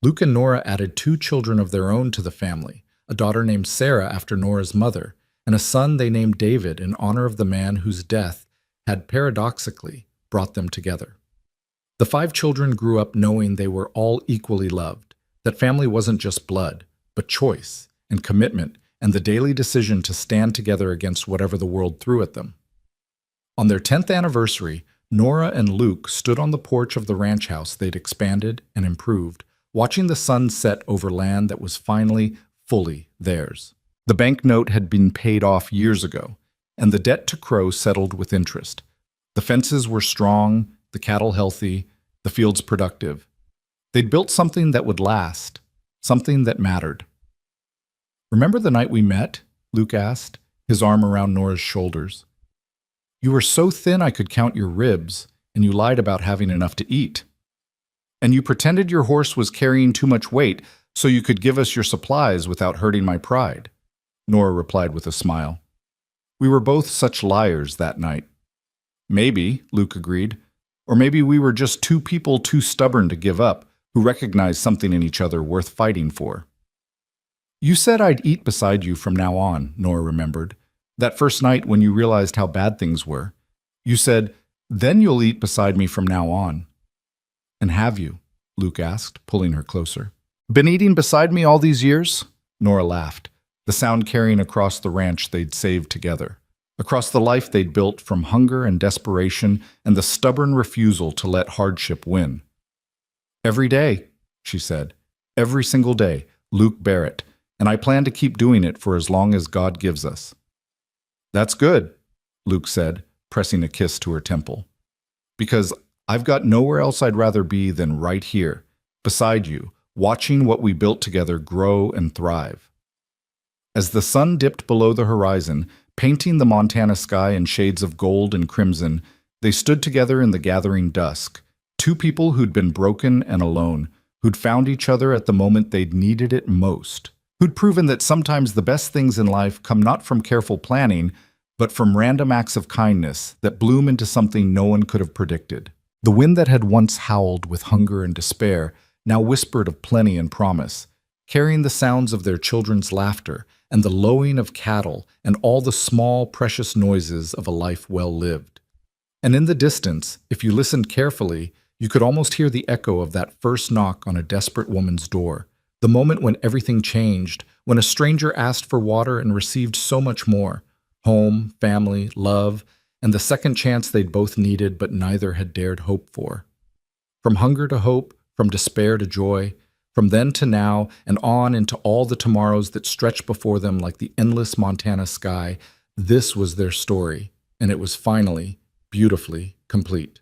Luke and Nora added 2 children of their own to the family, a daughter named Sarah after Nora's mother, and a son they named David in honor of the man whose death had paradoxically brought them together. The 5 children grew up knowing they were all equally loved, that family wasn't just blood, but choice, and commitment and the daily decision to stand together against whatever the world threw at them. On their 10th anniversary, Nora and Luke stood on the porch of the ranch house they'd expanded and improved, watching the sun set over land that was finally, fully theirs. The banknote had been paid off years ago, and the debt to Crow settled with interest. The fences were strong, the cattle healthy, the fields productive. They'd built something that would last, something that mattered. "Remember the night we met?" Luke asked, his arm around Nora's shoulders. "You were so thin I could count your ribs, and you lied about having enough to eat. And you pretended your horse was carrying too much weight so you could give us your supplies without hurting my pride," Nora replied with a smile. "We were both such liars that night." "Maybe," Luke agreed. "Or maybe we were just two people too stubborn to give up, who recognized something in each other worth fighting for." "You said I'd eat beside you from now on," Nora remembered. "That first night when you realized how bad things were. You said, 'Then you'll eat beside me from now on.'" "And have you?" Luke asked, pulling her closer. "Been eating beside me all these years?" Nora laughed, the sound carrying across the ranch they'd saved together, across the life they'd built from hunger and desperation and the stubborn refusal to let hardship win. "Every day," she said. "Every single day, Luke Barrett, and I plan to keep doing it for as long as God gives us." "That's good," Luke said, pressing a kiss to her temple. "Because I've got nowhere else I'd rather be than right here, beside you, watching what we built together grow and thrive." As the sun dipped below the horizon, painting the Montana sky in shades of gold and crimson, they stood together in the gathering dusk, two people who'd been broken and alone, who'd found each other at the moment they'd needed it most, who'd proven that sometimes the best things in life come not from careful planning, but from random acts of kindness that bloom into something no one could have predicted. The wind that had once howled with hunger and despair now whispered of plenty and promise, carrying the sounds of their children's laughter and the lowing of cattle and all the small, precious noises of a life well lived. And in the distance, if you listened carefully, you could almost hear the echo of that first knock on a desperate woman's door, the moment when everything changed, when a stranger asked for water and received so much more: home, family, love, and the second chance they'd both needed but neither had dared hope for. From hunger to hope, from despair to joy, from then to now, and on into all the tomorrows that stretched before them like the endless Montana sky, this was their story, and it was finally, beautifully complete.